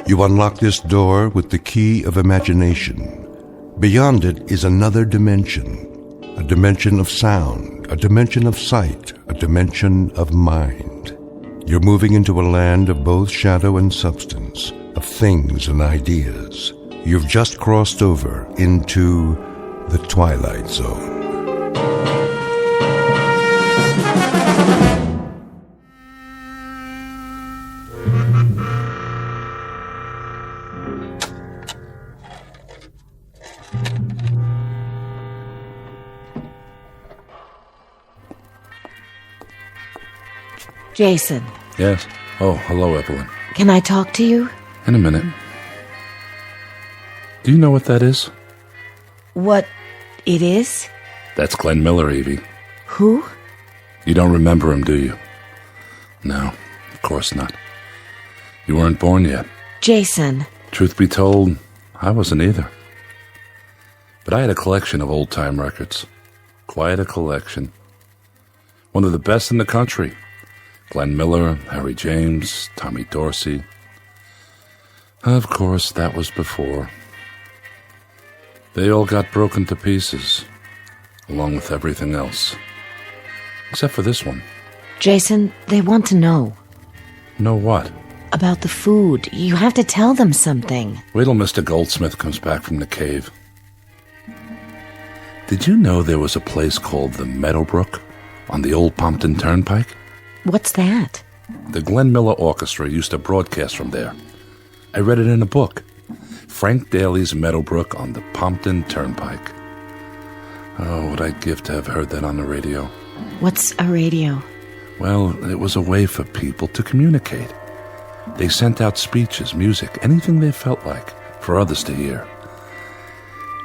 You unlock this door with the key of imagination. Beyond it is another dimension. A dimension of sound, a dimension of sight, a dimension of mind. You're moving into a land of both shadow and substance, of things and ideas. You've just crossed over into the Twilight Zone. Jason. Yes? Oh, hello, Evelyn. Can I talk to you? In a minute. Do you know what that is? What it is? That's Glenn Miller, Evie. Who? You don't remember him, do you? No, of course not. You weren't born yet. Jason. Truth be told, I wasn't either. But I had a collection of old-time records. Quite a collection. One of the best in the country. Glenn Miller, Harry James, Tommy Dorsey. Of course, that was before. They all got broken to pieces, along with everything else. Except for this one. Jason, they want to know. Know what? About the food. You have to tell them something. Wait till Mr. Goldsmith comes back from the cave. Did you know there was a place called the Meadowbrook on the old Pompton Turnpike? What's that? The Glenn Miller Orchestra used to broadcast from there. I read it in a book. Frank Daly's Meadowbrook on the Pompton Turnpike. Oh, what I'd give to have heard that on the radio. What's a radio? Well, it was a way for people to communicate. They sent out speeches, music, anything they felt like, for others to hear.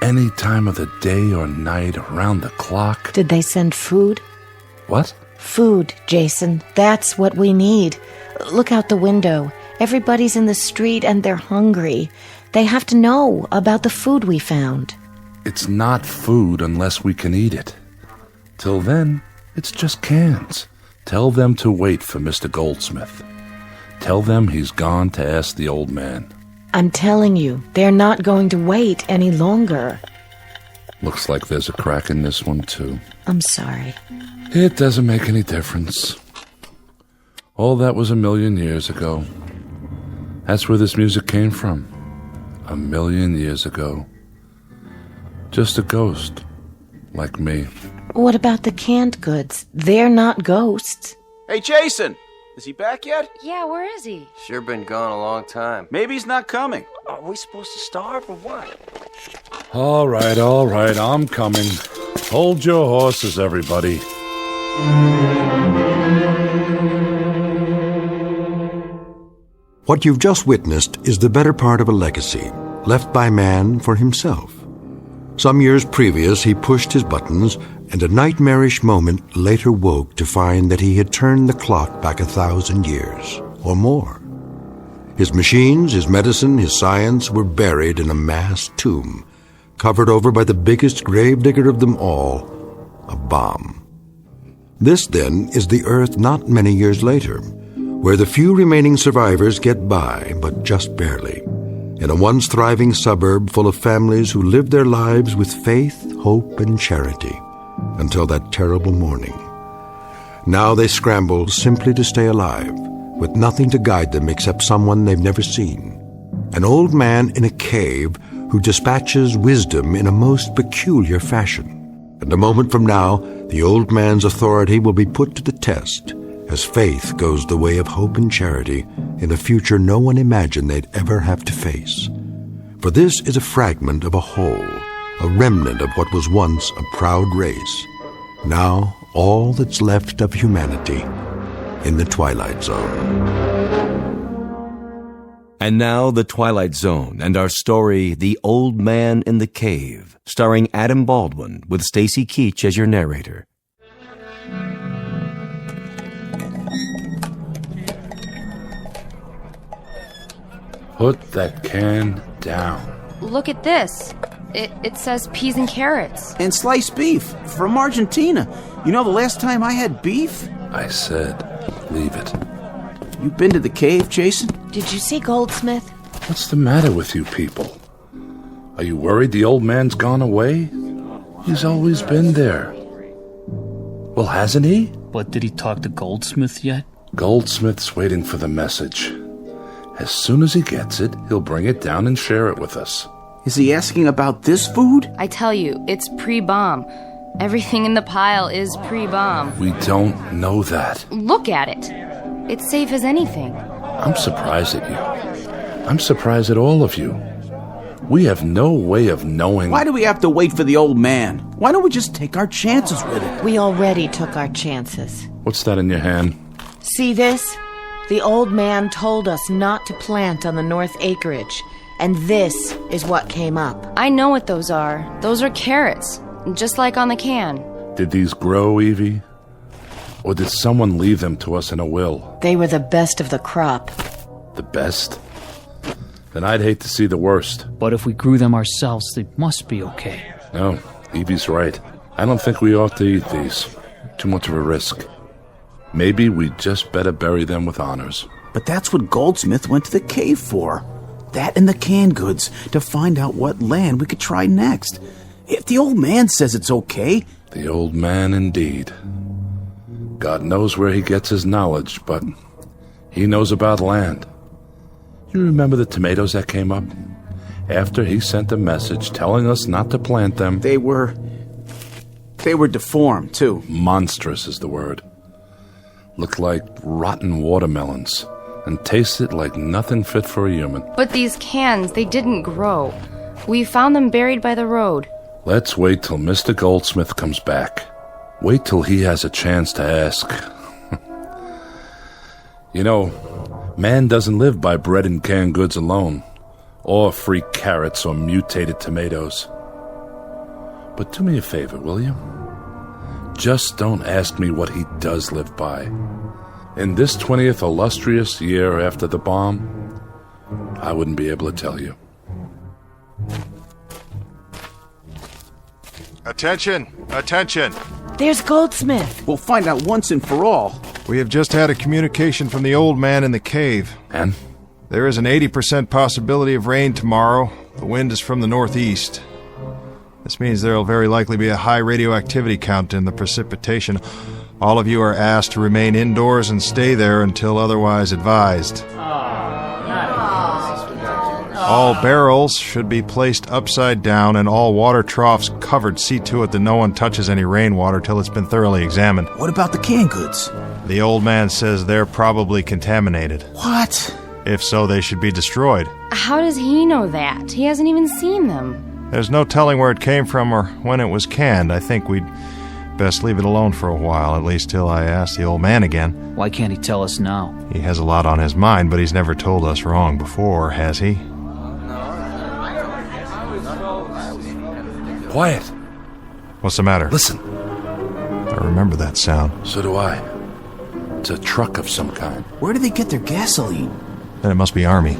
Any time of the day or night, around the clock. Did they send food? What? Food, Jason. That's what we need. Look out the window. Everybody's in the street and they're hungry. They have to know about the food we found. It's not food unless we can eat it. Till then, it's just cans. Tell them to wait for Mr. Goldsmith. Tell them he's gone to ask the old man. I'm telling you, they're not going to wait any longer. Looks like there's a crack in this one, too. I'm sorry. It doesn't make any difference. All that was 1,000,000 years ago. That's where this music came from. 1,000,000 years ago. Just a ghost, like me. What about the canned goods? They're not ghosts. Hey, Jason! Is he back yet? Yeah, where is he? Sure been gone a long time. Maybe he's not coming. Are we supposed to starve or what? All right, I'm coming. Hold your horses, everybody. What you've just witnessed is the better part of a legacy, left by man for himself. Some years previous, he pushed his buttons, and a nightmarish moment later woke to find that he had turned the clock back 1,000 years, or more. His machines, his medicine, his science were buried in a mass tomb, covered over by the biggest gravedigger of them all, a bomb. This, then, is the Earth not many years later, where the few remaining survivors get by, but just barely, in a once thriving suburb full of families who lived their lives with faith, hope, and charity, until that terrible morning. Now they scramble simply to stay alive, with nothing to guide them except someone they've never seen. An old man in a cave who dispatches wisdom in a most peculiar fashion. And a moment from now, the old man's authority will be put to the test, as faith goes the way of hope and charity in a future no one imagined they'd ever have to face. For this is a fragment of a whole, a remnant of what was once a proud race. Now, all that's left of humanity in the Twilight Zone. And now, The Twilight Zone and our story, The Old Man in the Cave, starring Adam Baldwin with Stacy Keach as your narrator. Put that can down. Look at this. It says peas and carrots. And sliced beef from Argentina. You know, the last time I had beef, I said, leave it. You been to the cave, Jason? Did you see Goldsmith? What's the matter with you people? Are you worried the old man's gone away? He's always been there. Well, hasn't he? But did he talk to Goldsmith yet? Goldsmith's waiting for the message. As soon as he gets it, he'll bring it down and share it with us. Is he asking about this food? I tell you, it's pre-bomb. Everything in the pile is pre-bomb. We don't know that. Look at it. It's safe as anything. I'm surprised at you. I'm surprised at all of you. We have no way of knowing... Why do we have to wait for the old man? Why don't we just take our chances with it? We already took our chances. What's that in your hand? See this? The old man told us not to plant on the north acreage, and this is what came up. I know what those are. Those are carrots, just like on the can. Did these grow, Evie? Or did someone leave them to us in a will? They were the best of the crop. The best? Then I'd hate to see the worst. But if we grew them ourselves, they must be okay. No, Evie's right. I don't think we ought to eat these. Too much of a risk. Maybe we just better bury them with honors. But that's what Goldsmith went to the cave for. That and the canned goods, to find out what land we could try next. If the old man says it's okay... The old man, indeed. God knows where he gets his knowledge, but he knows about land. You remember the tomatoes that came up? After he sent a message telling us not to plant them... They were deformed, too. Monstrous is the word. Looked like rotten watermelons, and tasted like nothing fit for a human. But these cans, they didn't grow. We found them buried by the road. Let's wait till Mr. Goldsmith comes back. Wait till he has a chance to ask. You know, man doesn't live by bread and canned goods alone, or free carrots or mutated tomatoes. But do me a favor, will you? Just don't ask me what he does live by. In this 20th illustrious year after the bomb, I wouldn't be able to tell you. Attention! Attention! There's Goldsmith. We'll find out once and for all. We have just had a communication from the old man in the cave. And? There is an 80% possibility of rain tomorrow. The wind is from the northeast. This means there will very likely be a high radioactivity count in the precipitation. All of you are asked to remain indoors and stay there until otherwise advised. All barrels should be placed upside down and all water troughs covered. See to it that no one touches any rainwater till it's been thoroughly examined. What about the canned goods? The old man says they're probably contaminated. What? If so, they should be destroyed. How does he know that? He hasn't even seen them. There's no telling where it came from or when it was canned. I think we'd best leave it alone for a while, at least till I ask the old man again. Why can't he tell us now? He has a lot on his mind, but he's never told us wrong before, has he? Quiet. What's the matter? Listen. I remember that sound. So do I. It's a truck of some kind. Where do they get their gasoline? Then it must be Army.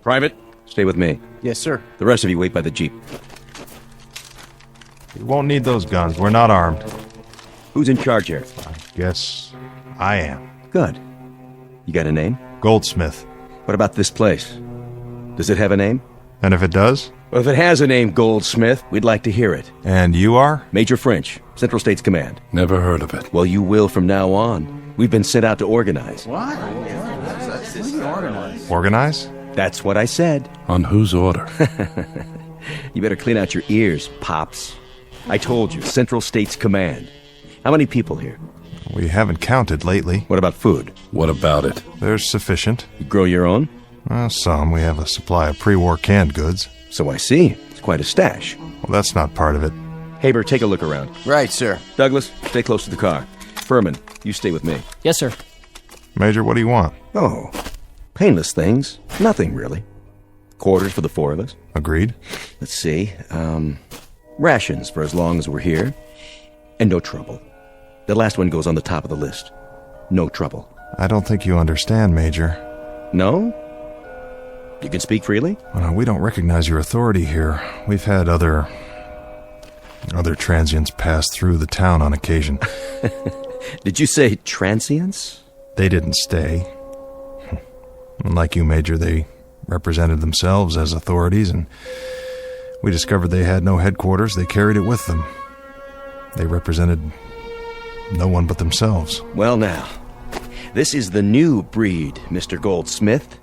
Private, stay with me. Yes, sir. The rest of you wait by the jeep. We won't need those guns. We're not armed. Who's in charge here? Guess I am. Good. You got a name? Goldsmith. What about this place? Does it have a name? And if it does? Well, if it has a name, Goldsmith, we'd like to hear it. And you are? Major French, Central States Command. Never heard of it. Well, you will from now on. We've been sent out to organize. What? Organize? That's what I said. On whose order? You better clean out your ears, Pops. I told you, Central States Command. How many people here? We haven't counted lately. What about food? What about it? There's sufficient. You grow your own? Some. We have a supply of pre-war canned goods. So I see. It's quite a stash. Well, that's not part of it. Haber, take a look around. Right, sir. Douglas, stay close to the car. Furman, you stay with me. Yes, sir. Major, what do you want? Oh, painless things. Nothing, really. Quarters for the four of us. Agreed. Let's see. Rations for as long as we're here. And no trouble. The last one goes on the top of the list. No trouble. I don't think you understand, Major. No? You can speak freely? We don't recognize your authority here. We've had other transients pass through the town on occasion. Did you say transients? They didn't stay. Like you, Major, they represented themselves as authorities, and we discovered they had no headquarters. They carried it with them. They represented no one but themselves. Well, now, this is the new breed, Mr. Goldsmith.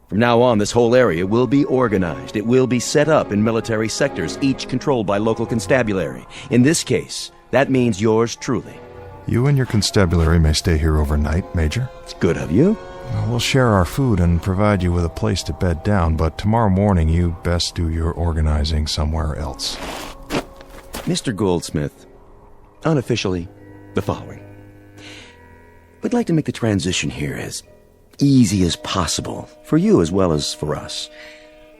From now on, this whole area will be organized. It will be set up in military sectors, each controlled by local constabulary. In this case, that means yours truly. You and your constabulary may stay here overnight, Major. It's good of you. We'll share our food and provide you with a place to bed down, but tomorrow morning you best do your organizing somewhere else. Mr. Goldsmith, unofficially, the following. We'd like to make the transition here as easy as possible, for you as well as for us.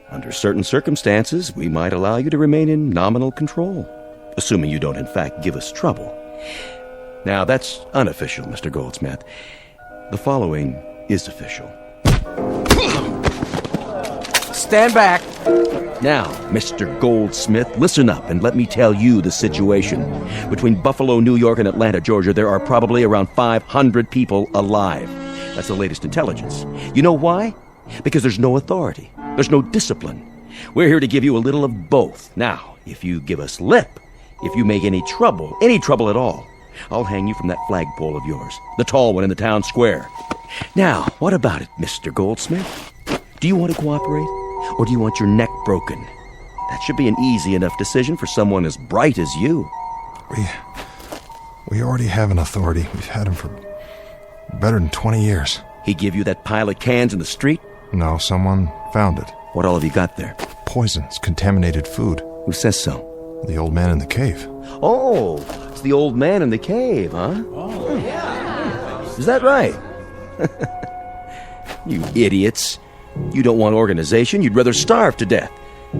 Under certain circumstances, we might allow you to remain in nominal control, assuming you don't in fact give us trouble. Now, that's unofficial, Mr. Goldsmith. The following is official. Stand back. Now, Mr. Goldsmith, listen up and let me tell you the situation. Between Buffalo, New York, and Atlanta, Georgia, there are probably around 500 people alive. That's the latest intelligence. You know why? Because there's no authority. There's no discipline. We're here to give you a little of both. Now, if you give us lip, if you make any trouble at all, I'll hang you from that flagpole of yours, the tall one in the town square. Now, what about it, Mr. Goldsmith? Do you want to cooperate, or do you want your neck broken? That should be an easy enough decision for someone as bright as you. We already have an authority. We've had him for better than 20 years. He give you that pile of cans in the street? No, someone found it. What all have you got there? Poisons, contaminated food. Who says so? The old man in the cave. Oh, it's the old man in the cave, huh? Oh, yeah. Is that right? You idiots. You don't want organization. You'd rather starve to death.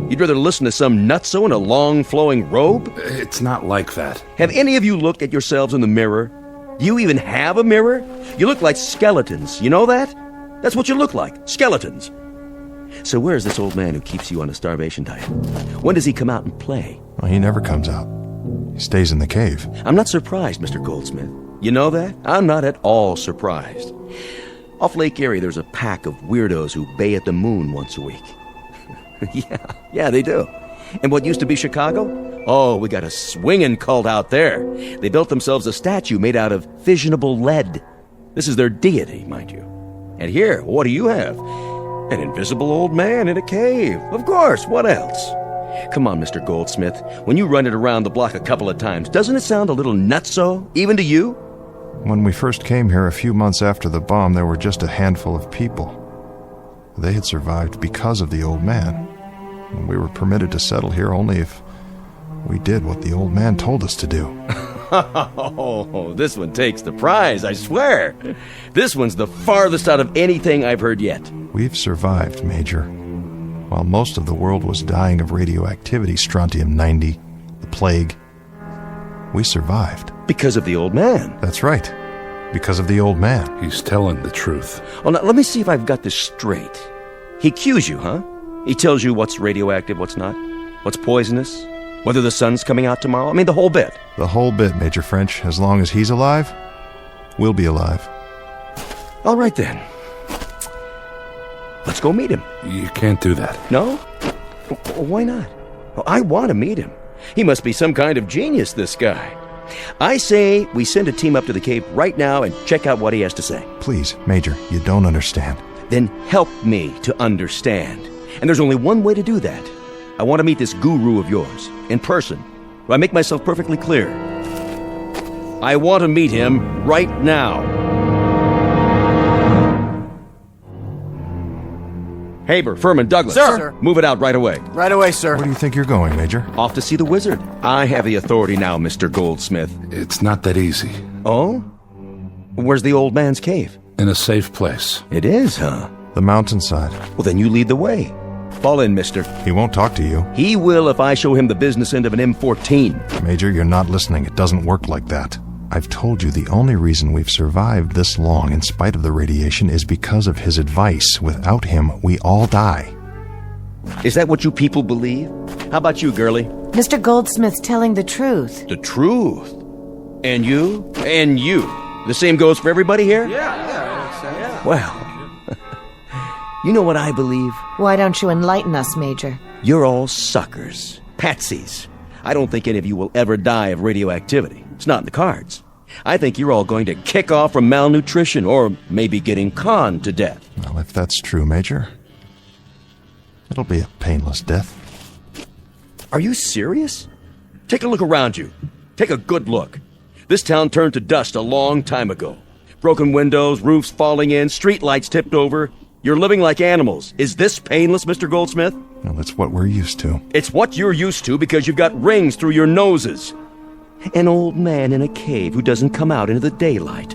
You'd rather listen to some nutso in a long flowing robe? It's not like that. Have any of you looked at yourselves in the mirror? Do you even have a mirror? You look like skeletons. You know that? That's what you look like. Skeletons. So where's this old man who keeps you on a starvation diet? When does he come out and play? Well, he never comes out. He stays in the cave. I'm not surprised, Mr. Goldsmith. You know that? I'm not at all surprised. Off Lake Erie, there's a pack of weirdos who bay at the moon once a week. Yeah, they do. And what used to be Chicago? Oh, we got a swinging cult out there. They built themselves a statue made out of fissionable lead. This is their deity, mind you. And here, what do you have? An invisible old man in a cave. Of course, what else? Come on, Mr. Goldsmith. When you run it around the block a couple of times, doesn't it sound a little nutso, even to you? When we first came here a few months after the bomb, there were just a handful of people. They had survived because of the old man. And we were permitted to settle here only if we did what the old man told us to do. Oh, this one takes the prize, I swear. This one's the farthest out of anything I've heard yet. We've survived, Major. While most of the world was dying of radioactivity, strontium-90, the plague, we survived. Because of the old man. That's right. Because of the old man. He's telling the truth. Oh, now, let me see if I've got this straight. He cues you, huh? He tells you what's radioactive, what's not, what's poisonous, whether the sun's coming out tomorrow. I mean, the whole bit. The whole bit, Major French. As long as he's alive, we'll be alive. All right, then. Let's go meet him. You can't do that. No? Why not? I want to meet him. He must be some kind of genius, this guy. I say we send a team up to the cave right now and check out what he has to say. Please, Major, you don't understand. Then help me to understand. And there's only one way to do that. I want to meet this guru of yours, in person. Do I make myself perfectly clear? I want to meet him right now. Haber, Furman, Douglas. Sir. Move it out right away. Right away, sir. Where do you think you're going, Major? Off to see the wizard. I have the authority now, Mr. Goldsmith. It's not that easy. Oh? Where's the old man's cave? In a safe place. It is, huh? The mountainside. Well, then you lead the way. Fall in, mister. He won't talk to you. He will if I show him the business end of an M14. Major, you're not listening. It doesn't work like that. I've told you the only reason we've survived this long in spite of the radiation is because of his advice. Without him, we all die. Is that what you people believe? How about you, girlie? Mr. Goldsmith's telling the truth. The truth? And you? And you? The same goes for everybody here? Yeah. Well, you know what I believe? Why don't you enlighten us, Major? You're all suckers. Patsies. I don't think any of you will ever die of radioactivity. It's not in the cards. I think you're all going to kick off from malnutrition or maybe getting conned to death. Well, if that's true, Major, it'll be a painless death. Are you serious? Take a look around you. Take a good look. This town turned to dust a long time ago. Broken windows, roofs falling in, street lights tipped over. You're living like animals. Is this painless, Mr. Goldsmith? Well, that's what we're used to. It's what you're used to because you've got rings through your noses. An old man in a cave who doesn't come out into the daylight.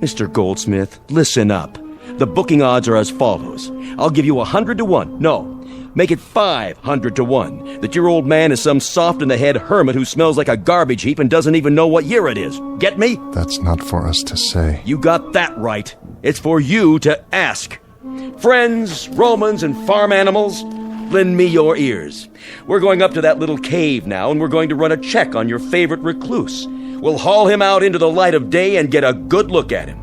Mr. Goldsmith, listen up. The booking odds are as follows. I'll give you 100 to 1. No, make it 500 to 1. That your old man is some soft-in-the-head hermit who smells like a garbage heap and doesn't even know what year it is. Get me? That's not for us to say. You got that right. It's for you to ask. Friends, Romans, and farm animals, lend me your ears. We're going up to that little cave now, and we're going to run a check on your favorite recluse. We'll haul him out into the light of day and get a good look at him.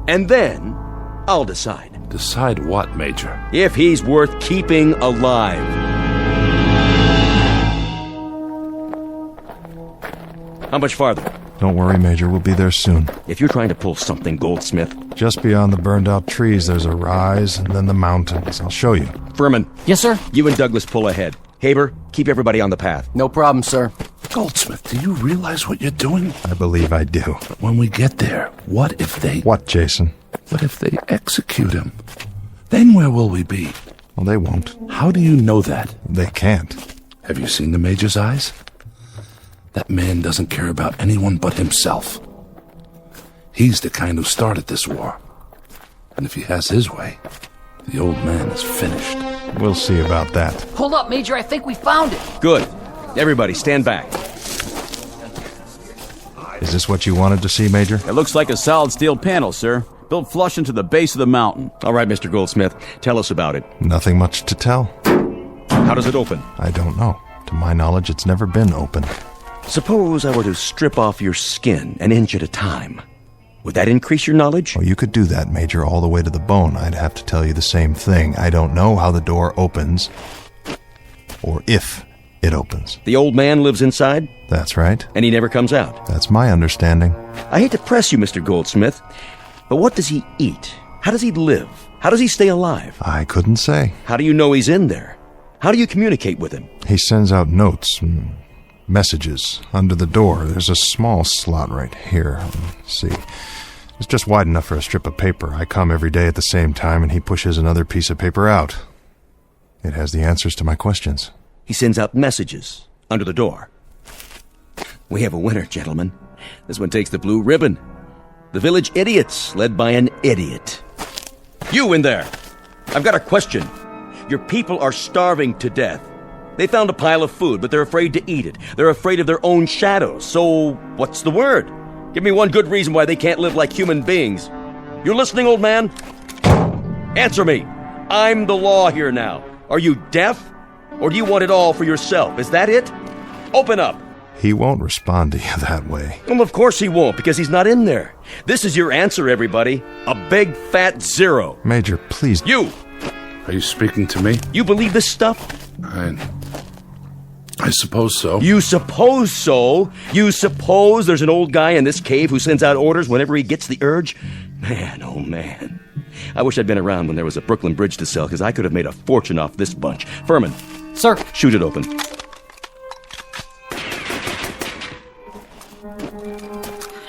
And then, I'll decide. Decide what, Major? If he's worth keeping alive. How much farther? Don't worry, Major. We'll be there soon. If you're trying to pull something, Goldsmith. Just beyond the burned-out trees, there's a rise, and then the mountains. I'll show you. Furman. Yes, sir? You and Douglas pull ahead. Haber, keep everybody on the path. No problem, sir. Goldsmith, do you realize what you're doing? I believe I do. But when we get there, what if they... What, Jason? What if they execute him? Then where will we be? Well, they won't. How do you know that? They can't. Have you seen the Major's eyes? That man doesn't care about anyone but himself. He's the kind who started this war. And if he has his way, the old man is finished. We'll see about that. Hold up, Major. I think we found it. Good. Everybody, stand back. Is this what you wanted to see, Major? It looks like a solid steel panel, sir. Built flush into the base of the mountain. All right, Mr. Goldsmith, tell us about it. Nothing much to tell. How does it open? I don't know. To my knowledge, it's never been opened. Suppose I were to strip off your skin an inch at a time. Would that increase your knowledge? Oh, you could do that, Major, all the way to the bone. I'd have to tell you the same thing. I don't know how the door opens, or if it opens. The old man lives inside? That's right. And he never comes out? That's my understanding. I hate to press you, Mr. Goldsmith, but what does he eat? How does he live? How does he stay alive? I couldn't say. How do you know he's in there? How do you communicate with him? He sends out notes, messages under the door. There's a small slot right here. Let's see. It's just wide enough for a strip of paper. I come every day at the same time, and he pushes another piece of paper out. It has the answers to my questions. He sends out messages under the door. We have a winner, gentlemen. This one takes the blue ribbon. The Village Idiots, led by an idiot. You in there! I've got a question. Your people are starving to death. They found a pile of food, but they're afraid to eat it. They're afraid of their own shadows. So, what's the word? Give me one good reason why they can't live like human beings. You're listening, old man? Answer me. I'm the law here now. Are you deaf? Or do you want it all for yourself? Is that it? Open up. He won't respond to you that way. Well, of course he won't, because he's not in there. This is your answer, everybody. A big fat zero. Major, please. You! Are you speaking to me? You believe this stuff? I suppose so. You suppose so? You suppose there's an old guy in this cave who sends out orders whenever he gets the urge? Man, oh man. I wish I'd been around when there was a Brooklyn Bridge to sell, because I could have made a fortune off this bunch. Furman. Sir. Shoot it open.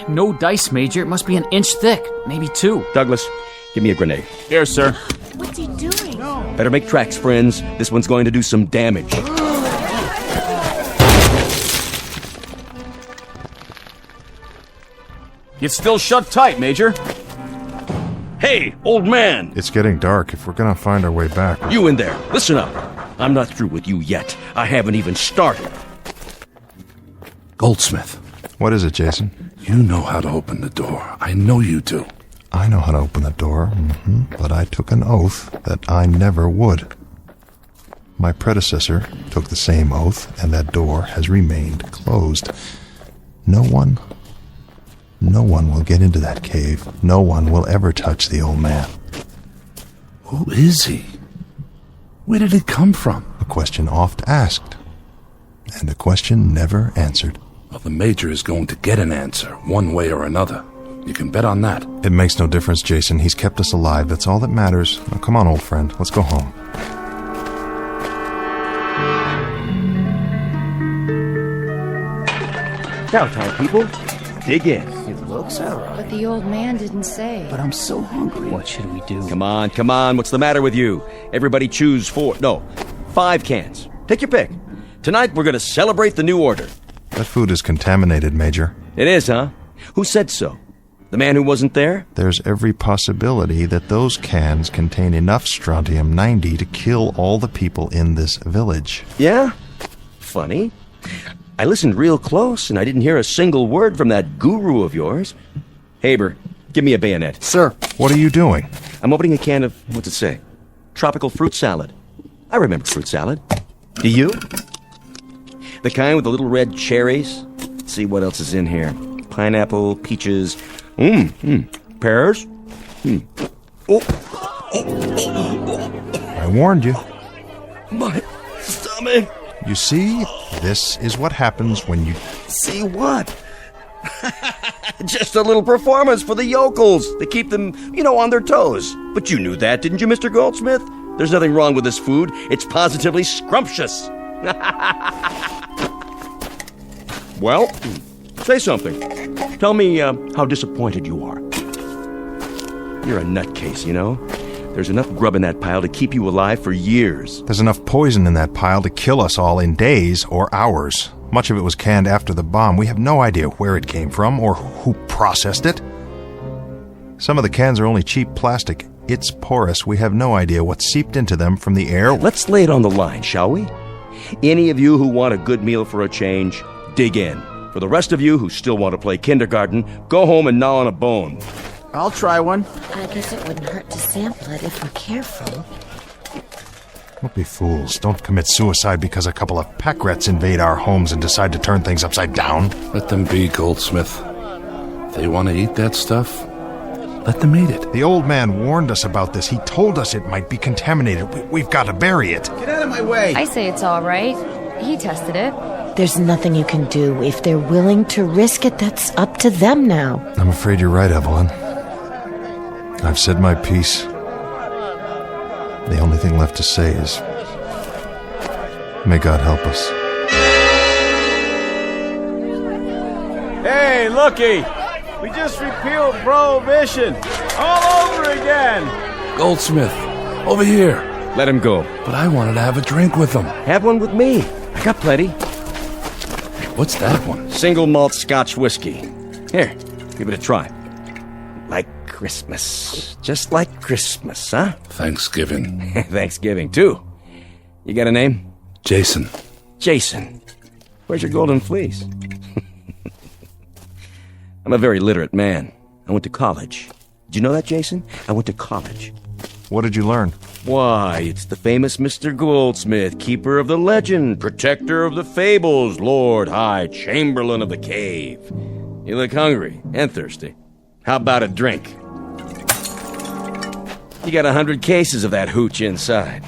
No dice, Major. It must be an inch thick. Maybe 2. Douglas, give me a grenade. Here, sir. What's he doing? Better make tracks, friends. This one's going to do some damage. It's still shut tight, Major. Hey, old man! It's getting dark. If we're gonna find our way back... You in there, listen up. I'm not through with you yet. I haven't even started. Goldsmith. What is it, Jason? You know how to open the door. I know you do. I know how to open the door, but I took an oath that I never would. My predecessor took the same oath, and that door has remained closed. No one will get into that cave. No one will ever touch the old man. Who is he? Where did he come from? A question oft asked, and a question never answered. Well, the Major is going to get an answer, one way or another. You can bet on that. It makes no difference, Jason. He's kept us alive. That's all that matters. Now, come on, old friend. Let's go home. Now time, people. Dig in. It looks alright. But the old man didn't say. But I'm so hungry. What should we do? Come on. What's the matter with you? Everybody choose 5 cans. Take your pick. Tonight we're going to celebrate the new order. That food is contaminated, Major. It is, huh? Who said so? The man who wasn't there? There's every possibility that those cans contain enough strontium-90 to kill all the people in this village. Yeah? Funny. I listened real close, and I didn't hear a single word from that guru of yours. Haber, give me a bayonet. Sir. What are you doing? I'm opening a can of, what's it say? Tropical fruit salad. I remember fruit salad. Do you? The kind with the little red cherries. Let's see what else is in here. Pineapple, peaches, pears. I warned you. My stomach. You see, this is what happens when you... See what? Just a little performance for the yokels to keep them, on their toes. But you knew that, didn't you, Mr. Goldsmith? There's nothing wrong with this food. It's positively scrumptious. Well, say something. Tell me how disappointed you are. You're a nutcase, There's enough grub in that pile to keep you alive for years. There's enough poison in that pile to kill us all in days or hours. Much of it was canned after the bomb. We have no idea where it came from or who processed it. Some of the cans are only cheap plastic. It's porous. We have no idea what seeped into them from the air. Let's lay it on the line, shall we? Any of you who want a good meal for a change, dig in. For the rest of you who still want to play kindergarten, go home and gnaw on a bone. I'll try one. I guess it wouldn't hurt to sample it if we're careful. Don't be fools. Don't commit suicide because a couple of pack rats invade our homes and decide to turn things upside down. Let them be, Goldsmith. If they want to eat that stuff, let them eat it. The old man warned us about this. He told us it might be contaminated. We've got to bury it. Get out of my way. I say it's all right. He tested it. There's nothing you can do. If they're willing to risk it, that's up to them now. I'm afraid you're right, Evelyn. I've said my piece. The only thing left to say is, may God help us. Hey, looky! We just repealed Prohibition! All over again! Goldsmith, over here. Let him go. But I wanted to have a drink with them. Have one with me. I got plenty. What's that one? Single malt Scotch whiskey. Here, give it a try. Like Christmas. Just like Christmas, huh? Thanksgiving. Thanksgiving, too. You got a name? Jason. Jason. Where's your golden fleece? I'm a very literate man. I went to college. Did you know that, Jason? I went to college. What did you learn? Why, it's the famous Mr. Goldsmith, keeper of the legend, protector of the fables, Lord High Chamberlain of the cave. You look hungry and thirsty. How about a drink? You got 100 cases of that hooch inside.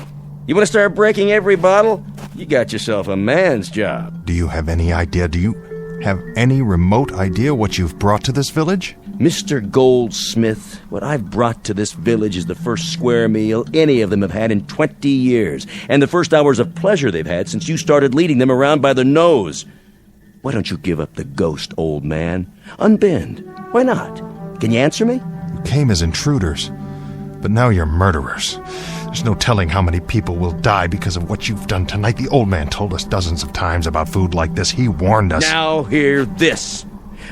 You want to start breaking every bottle? You got yourself a man's job. Do you have any idea? Do you have any remote idea what you've brought to this village? Mr. Goldsmith, what I've brought to this village is the first square meal any of them have had in 20 years, and the first hours of pleasure they've had since you started leading them around by the nose. Why don't you give up the ghost, old man? Unbend. Why not? Can you answer me? You came as intruders, but now you're murderers. There's no telling how many people will die because of what you've done tonight. The old man told us dozens of times about food like this. He warned us. Now hear this.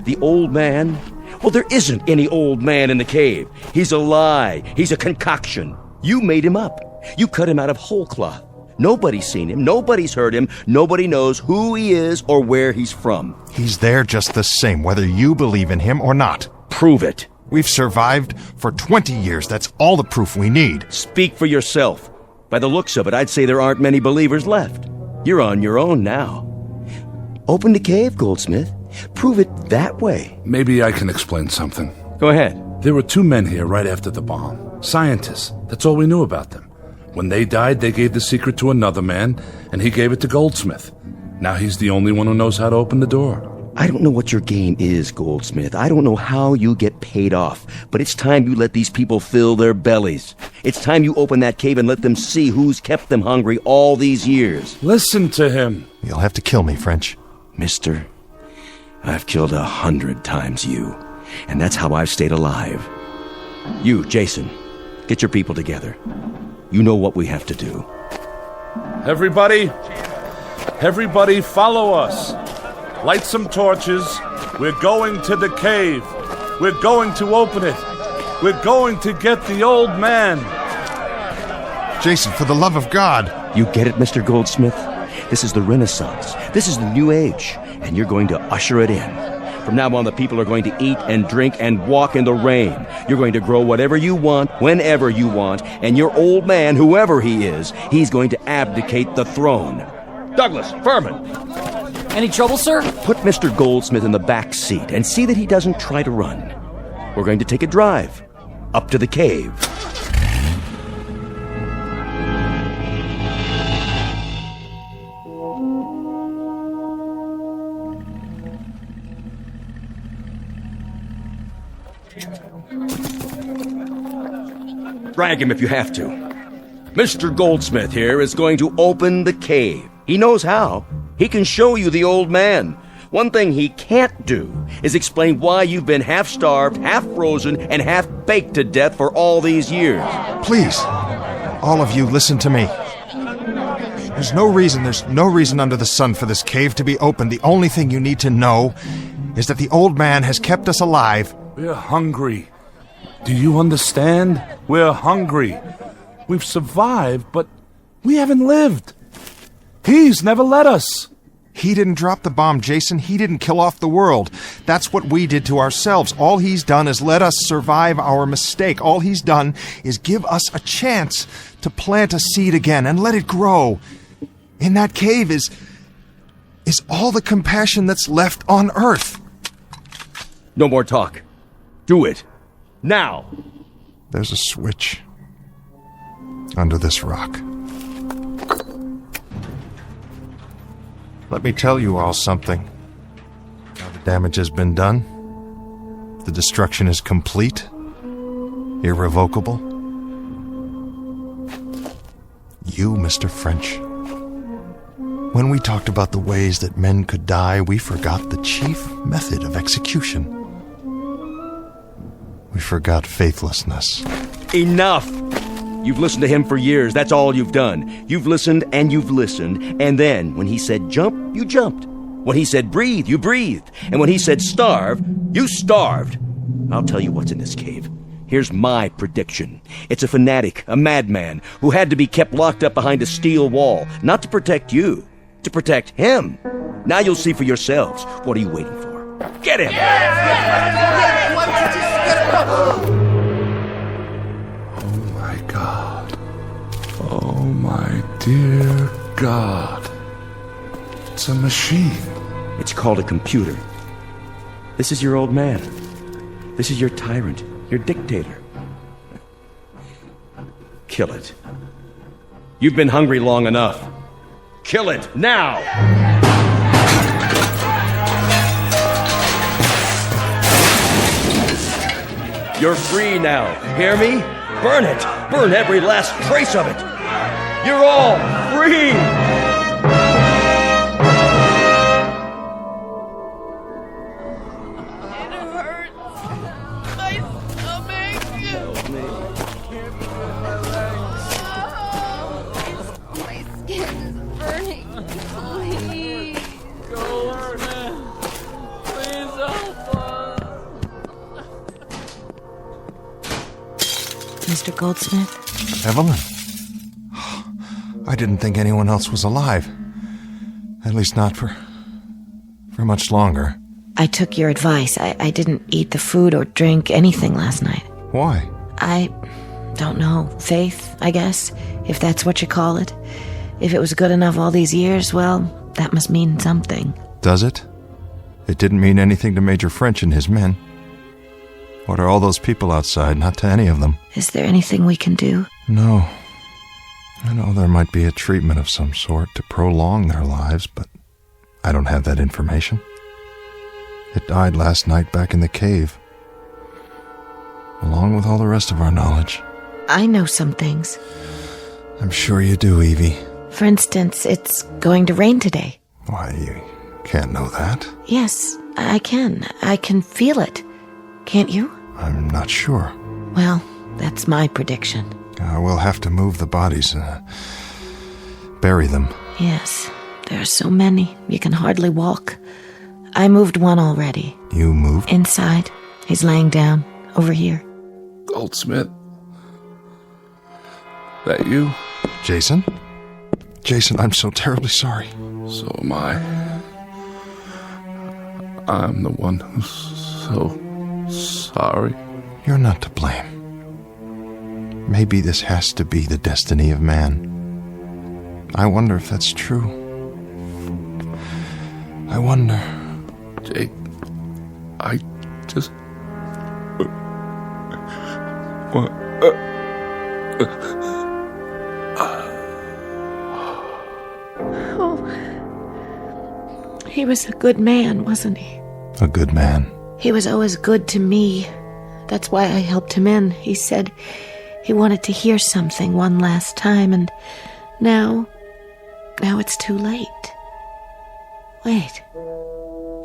The old man... Well, there isn't any old man in the cave. He's a lie. He's a concoction. You made him up. You cut him out of whole cloth. Nobody's seen him, nobody's heard him, nobody knows who he is or where he's from. He's there just the same, whether you believe in him or not. Prove it. We've survived for 20 years. That's all the proof we need. Speak for yourself. By the looks of it, I'd say there aren't many believers left. You're on your own now. Open the cave, Goldsmith. Prove it that way. Maybe I can explain something. Go ahead. There were 2 men here right after the bomb. Scientists. That's all we knew about them. When they died, they gave the secret to another man, and he gave it to Goldsmith. Now he's the only one who knows how to open the door. I don't know what your game is, Goldsmith. I don't know how you get paid off. But it's time you let these people fill their bellies. It's time you open that cave and let them see who's kept them hungry all these years. Listen to him. You'll have to kill me, French. Mister, I've killed 100 times you. And that's how I've stayed alive. You, Jason, get your people together. You know what we have to do. Everybody follow us. Light some torches. We're going to the cave. We're going to open it. We're going to get the old man. Jason, for the love of God. You get it, Mr. Goldsmith? This is the Renaissance. This is the New Age. And you're going to usher it in. From now on, the people are going to eat and drink and walk in the rain. You're going to grow whatever you want, whenever you want, and your old man, whoever he is, he's going to abdicate the throne. Douglas, Furman. Any trouble, sir? Put Mr. Goldsmith in the back seat and see that he doesn't try to run. We're going to take a drive up to the cave. Drag him if you have to. Mr. Goldsmith here is going to open the cave. He knows how. He can show you the old man. One thing he can't do is explain why you've been half-starved, half-frozen, and half-baked to death for all these years. Please, all of you, listen to me. There's no reason under the sun for this cave to be open. The only thing you need to know is that the old man has kept us alive. We're hungry. Do you understand? We're hungry. We've survived, but we haven't lived. He's never let us. He didn't drop the bomb, Jason. He didn't kill off the world. That's what we did to ourselves. All he's done is let us survive our mistake. All he's done is give us a chance to plant a seed again and let it grow. In that cave is all the compassion that's left on Earth. No more talk. Do it. Now. There's a switch under this rock. Let me tell you all something. Now the damage has been done. The destruction is complete. Irrevocable. You, Mr. French. When we talked about the ways that men could die, we forgot the chief method of execution. We forgot faithlessness. Enough! You've listened to him for years. That's all you've done. You've listened, and then, when he said jump, you jumped. When he said breathe, you breathed. And when he said starve, you starved. I'll tell you what's in this cave. Here's my prediction. It's a fanatic, a madman, who had to be kept locked up behind a steel wall, not to protect you, to protect him. Now you'll see for yourselves. What are you waiting for? Get him! God. Oh, my dear God. It's a machine. It's called a computer. This is your old man. This is your tyrant, your dictator. Kill it. You've been hungry long enough. Kill it now! You're free now. Hear me? Burn it! Burn every last trace of it! You're all free! It hurts. My stomach. Help me. My skin is burning. Please. Goldsmith, please help us. Mr. Goldsmith? Evelyn? I didn't think anyone else was alive. At least not for much longer. I took your advice. I didn't eat the food or drink anything last night. Why? I don't know. Faith, I guess, if that's what you call it. If it was good enough all these years, well, that must mean something. Does it? It didn't mean anything to Major French and his men. What are all those people outside? Not to any of them. Is there anything we can do? No. I know there might be a treatment of some sort to prolong their lives, but I don't have that information. It died last night back in the cave, along with all the rest of our knowledge. I know some things. I'm sure you do, Evie. For instance, it's going to rain today. Why, you can't know that? Yes, I can. I can feel it. Can't you? I'm not sure. Well, that's my prediction. We'll have to move the bodies, bury them. Yes, there are so many. You can hardly walk. I moved one already. You moved? Inside. He's laying down, over here. Goldsmith? That you? Jason? Jason, I'm so terribly sorry. So am I. I'm the one who's so sorry. You're not to blame. Maybe this has to be the destiny of man. I wonder if that's true. I wonder. Jake, I just... Oh. He was a good man, wasn't he? A good man. He was always good to me. That's why I helped him in. He said he wanted to hear something one last time, and now it's too late. Wait.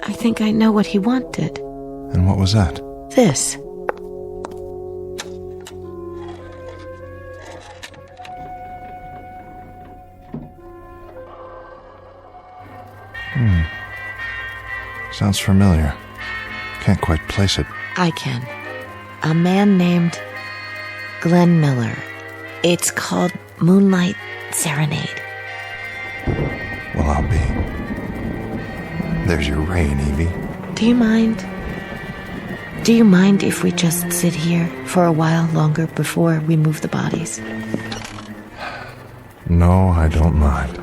I think I know what he wanted. And what was that? This. Sounds familiar. Can't quite place it. I can. A man named Glenn Miller. It's called Moonlight Serenade. Well, I'll be. There's your rain, Evie. Do you mind? Do you mind if we just sit here for a while longer before we move the bodies? No, I don't mind.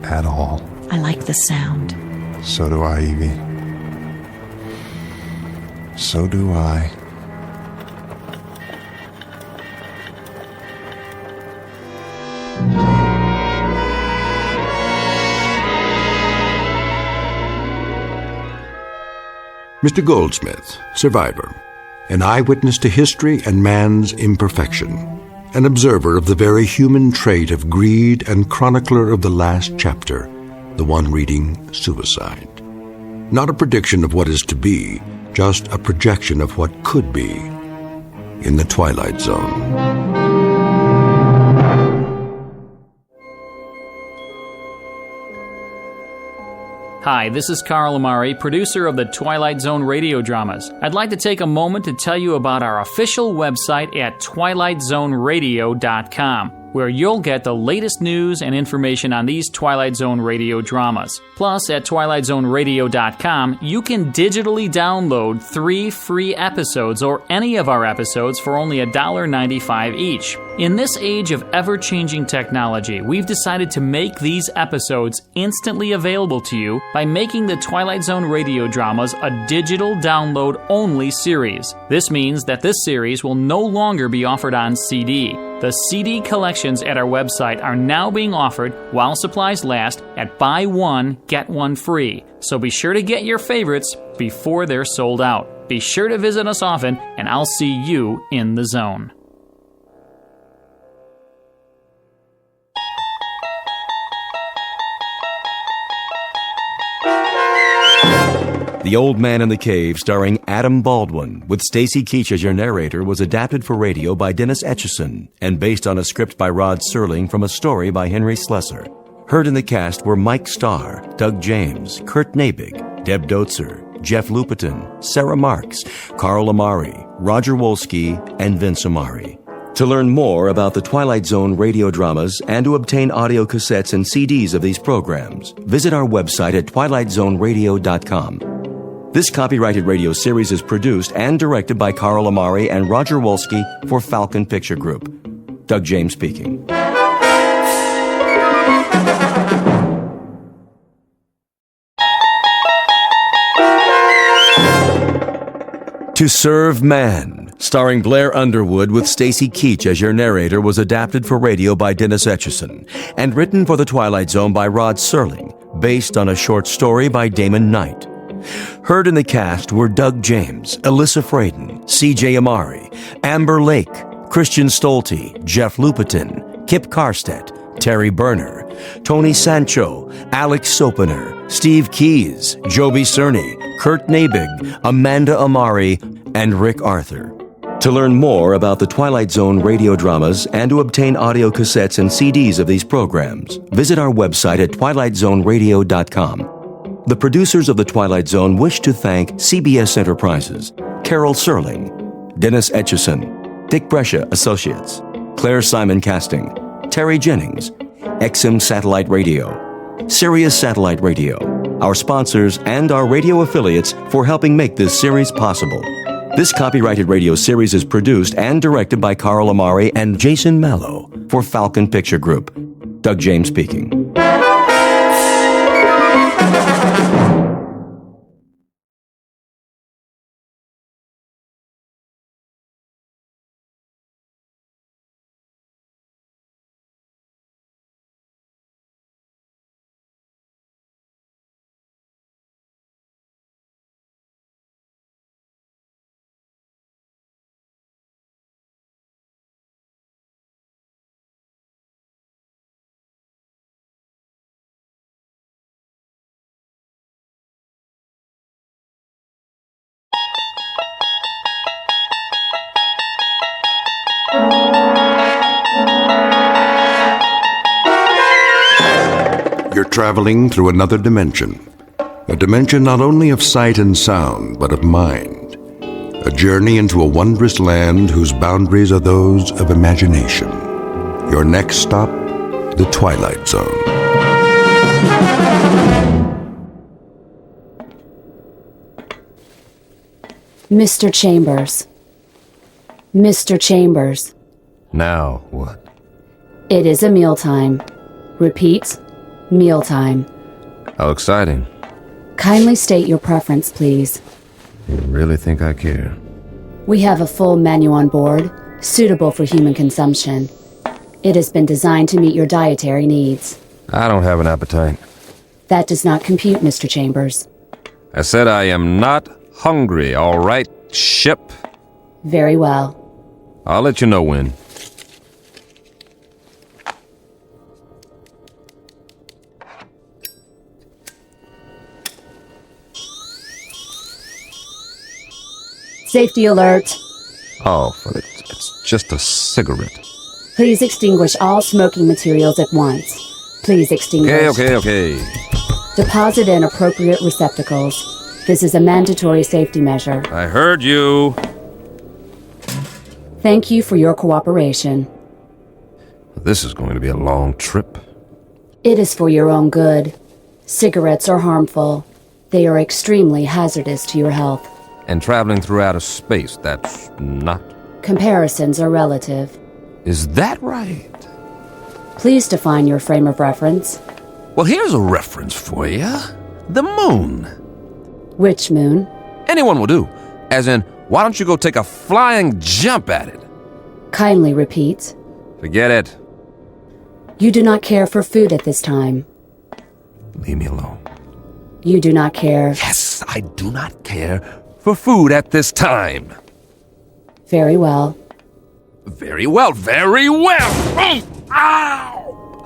At all. I like the sound. So do I, Evie. So do I. Mr. Goldsmith, survivor, an eyewitness to history and man's imperfection, an observer of the very human trait of greed and chronicler of the last chapter, the one reading suicide. Not a prediction of what is to be, just a projection of what could be in the Twilight Zone. Hi, this is Carl Amari, producer of the Twilight Zone radio dramas. I'd like to take a moment to tell you about our official website at twilightzoneradio.com, where you'll get the latest news and information on these Twilight Zone radio dramas. Plus, at twilightzoneradio.com, you can digitally download 3 free episodes or any of our episodes for only $1.95 each. In this age of ever-changing technology, we've decided to make these episodes instantly available to you by making the Twilight Zone radio dramas a digital download-only series. This means that this series will no longer be offered on CD. The CD collections at our website are now being offered while supplies last at buy one, get one free. So be sure to get your favorites before they're sold out. Be sure to visit us often, and I'll see you in the zone. The Old Man in the Cave, starring Adam Baldwin, with Stacy Keach as your narrator, was adapted for radio by Dennis Etchison and based on a script by Rod Serling from a story by Henry Slesser. Heard in the cast were Mike Starr, Doug James, Kurt Nabig, Deb Dotzer, Jeff Lupetin, Sarah Marks, Carl Amari, Roger Wolski, and Vince Amari. To learn more about the Twilight Zone radio dramas and to obtain audio cassettes and CDs of these programs, visit our website at twilightzoneradio.com. This copyrighted radio series is produced and directed by Carl Amari and Roger Wolski for Falcon Picture Group. Doug James speaking. To Serve Man, starring Blair Underwood with Stacy Keach as your narrator, was adapted for radio by Dennis Etchison and written for The Twilight Zone by Rod Serling, based on a short story by Damon Knight. Heard in the cast were Doug James, Alyssa Fraden, C.J. Amari, Amber Lake, Christian Stolte, Jeff Lupetin, Kip Karstedt, Terry Berner, Tony Sancho, Alex Sopener, Steve Keys, Joby Cerny, Kurt Nabig, Amanda Amari, and Rick Arthur. To learn more about the Twilight Zone radio dramas and to obtain audio cassettes and CDs of these programs, visit our website at twilightzoneradio.com. The producers of The Twilight Zone wish to thank CBS Enterprises, Carol Serling, Dennis Etchison, Dick Brescia Associates, Claire Simon Casting, Terry Jennings, XM Satellite Radio, Sirius Satellite Radio, our sponsors and our radio affiliates for helping make this series possible. This copyrighted radio series is produced and directed by Carl Amari and Jason Mallow for Falcon Picture Group. Doug James speaking. You're traveling through another dimension. A dimension not only of sight and sound, but of mind. A journey into a wondrous land whose boundaries are those of imagination. Your next stop, the Twilight Zone. Mr. Chambers. Mr. Chambers. Now what? It is a mealtime. Repeat, mealtime. How exciting. Kindly state your preference, please. You really think I care? We have a full menu on board, suitable for human consumption. It has been designed to meet your dietary needs. I don't have an appetite. That does not compute, Mr. Chambers. I said I am not hungry, all right, ship? Very well. I'll let you know when. Safety alert. Oh, but it's just a cigarette. Please extinguish all smoking materials at once. Please extinguish. Okay. Deposit in appropriate receptacles. This is a mandatory safety measure. I heard you. Thank you for your cooperation. This is going to be a long trip. It is for your own good. Cigarettes are harmful. They are extremely hazardous to your health. And traveling through outer space, that's not. Comparisons are relative. Is that right? Please define your frame of reference. Well, here's a reference for you. The moon. Which moon? Anyone will do. As in, why don't you go take a flying jump at it? Kindly repeat. Forget it. You do not care for food at this time. Leave me alone. You do not care. Yes, I do not care for food at this time. Very well. Very well. Oh, ow!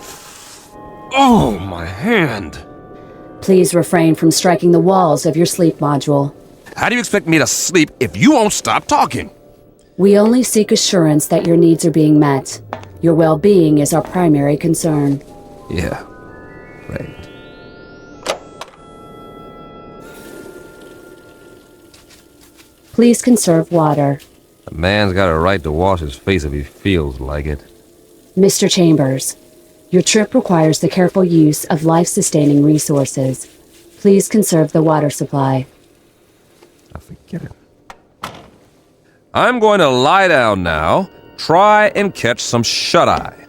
Oh, my hand. Please refrain from striking the walls of your sleep module. How do you expect me to sleep if you won't stop talking? We only seek assurance that your needs are being met. Your well-being is our primary concern. Yeah, right. Please conserve water. A man's got a right to wash his face if he feels like it. Mr. Chambers, your trip requires the careful use of life-sustaining resources. Please conserve the water supply. I forget it. I'm going to lie down now. Try and catch some shut-eye.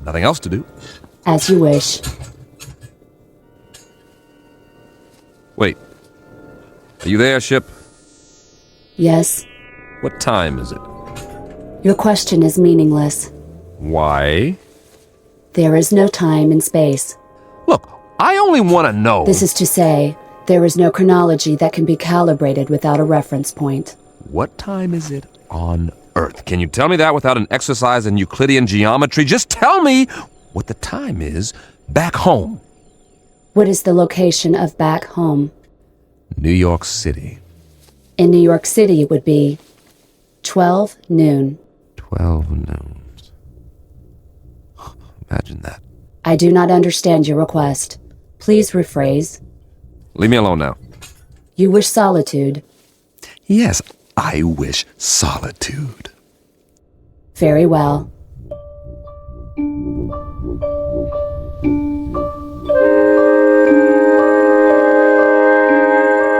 Nothing else to do. As you wish. Wait. Are you there, ship? Yes. What time is it? Your question is meaningless. Why? There is no time and space. Look, I only want to know. This is to say, there is no chronology that can be calibrated without a reference point. What time is it on Earth? Can you tell me that without an exercise in Euclidean geometry? Just tell me what the time is back home. What is the location of back home? New York City. In New York City, it would be 12 noon. 12 noon. Imagine that. I do not understand your request. Please rephrase. Leave me alone now. You wish solitude. Yes, I wish solitude. Very well.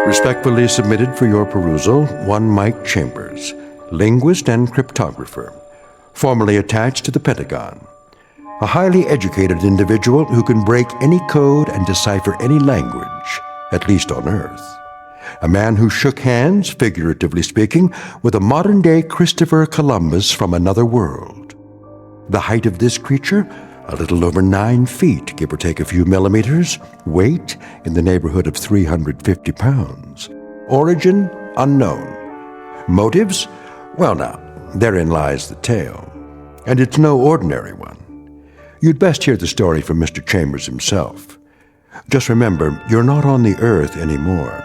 Respectfully submitted for your perusal, one Mike Chambers, linguist and cryptographer, formerly attached to the Pentagon. A highly educated individual who can break any code and decipher any language, at least on Earth. A man who shook hands, figuratively speaking, with a modern-day Christopher Columbus from another world. The height of this creature, a little over 9 feet, give or take a few millimeters. Weight, in the neighborhood of 350 pounds. Origin, unknown. Motives? Well now, therein lies the tale. And it's no ordinary one. You'd best hear the story from Mr. Chambers himself. Just remember, you're not on the Earth anymore.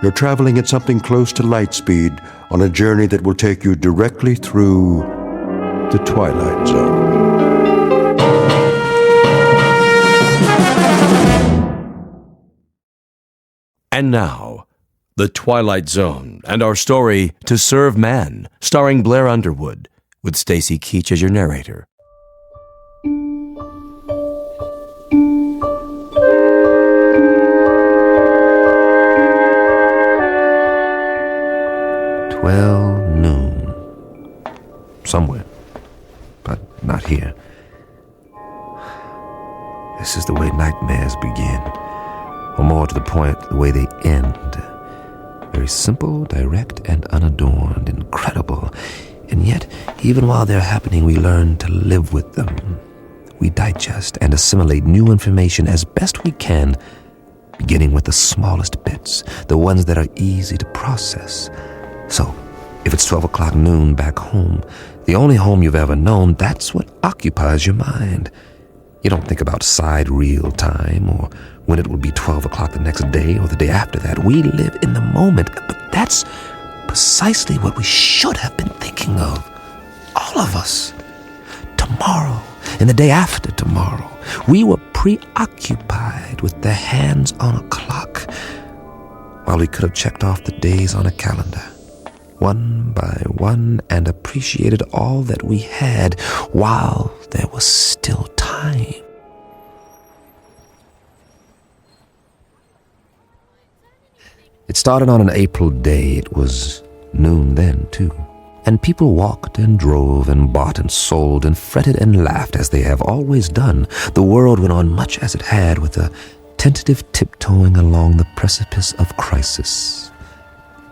You're traveling at something close to light speed on a journey that will take you directly through the Twilight Zone. And now, The Twilight Zone and our story, To Serve Man, starring Blair Underwood, with Stacy Keach as your narrator. Noon. Somewhere. But not here. This is the way nightmares begin. Or more to the point, the way they end. Very simple, direct, and unadorned. Incredible. And yet, even while they're happening, we learn to live with them. We digest and assimilate new information as best we can, beginning with the smallest bits, the ones that are easy to process. So, if it's 12 o'clock noon back home, the only home you've ever known, that's what occupies your mind. You don't think about sidereal time or when it will be 12 o'clock the next day or the day after that. We live in the moment, but that's precisely what we should have been thinking of. All of us. Tomorrow and the day after tomorrow. We were preoccupied with the hands on a clock while we could have checked off the days on a calendar. One by one, and appreciated all that we had while there was still time. It started on an April day. It was noon then, too. And people walked and drove and bought and sold and fretted and laughed as they have always done. The world went on much as it had, with a tentative tiptoeing along the precipice of crisis.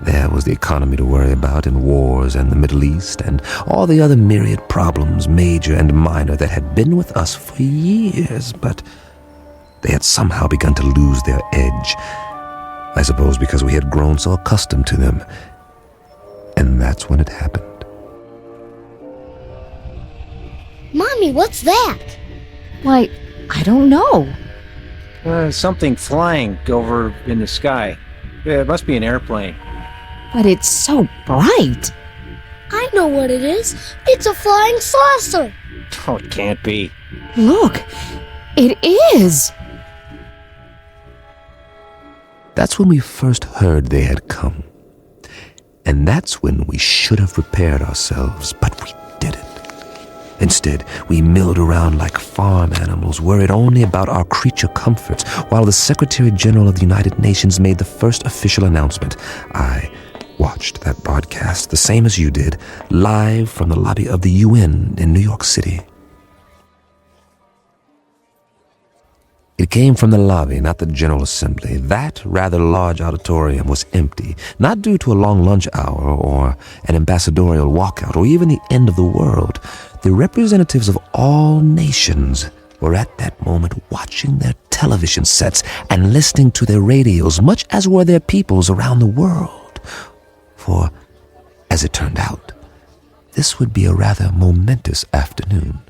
There was the economy to worry about, and wars, and the Middle East, and all the other myriad problems, major and minor, that had been with us for years, but they had somehow begun to lose their edge. I suppose because we had grown so accustomed to them. And that's when it happened. Mommy, what's that? Why, I don't know. Something flying over in the sky. It must be an airplane. But it's so bright. I know what it is. It's a flying saucer. Oh, it can't be. Look, it is. That's when we first heard they had come. And that's when we should have prepared ourselves, but we didn't. Instead, we milled around like farm animals, worried only about our creature comforts, while the Secretary General of the United Nations made the first official announcement. I watched that broadcast, the same as you did, live from the lobby of the UN in New York City. It came from the lobby, not the General Assembly. That rather large auditorium was empty, not due to a long lunch hour or an ambassadorial walkout or even the end of the world. The representatives of all nations were at that moment watching their television sets and listening to their radios, much as were their peoples around the world. For, as it turned out, this would be a rather momentous afternoon.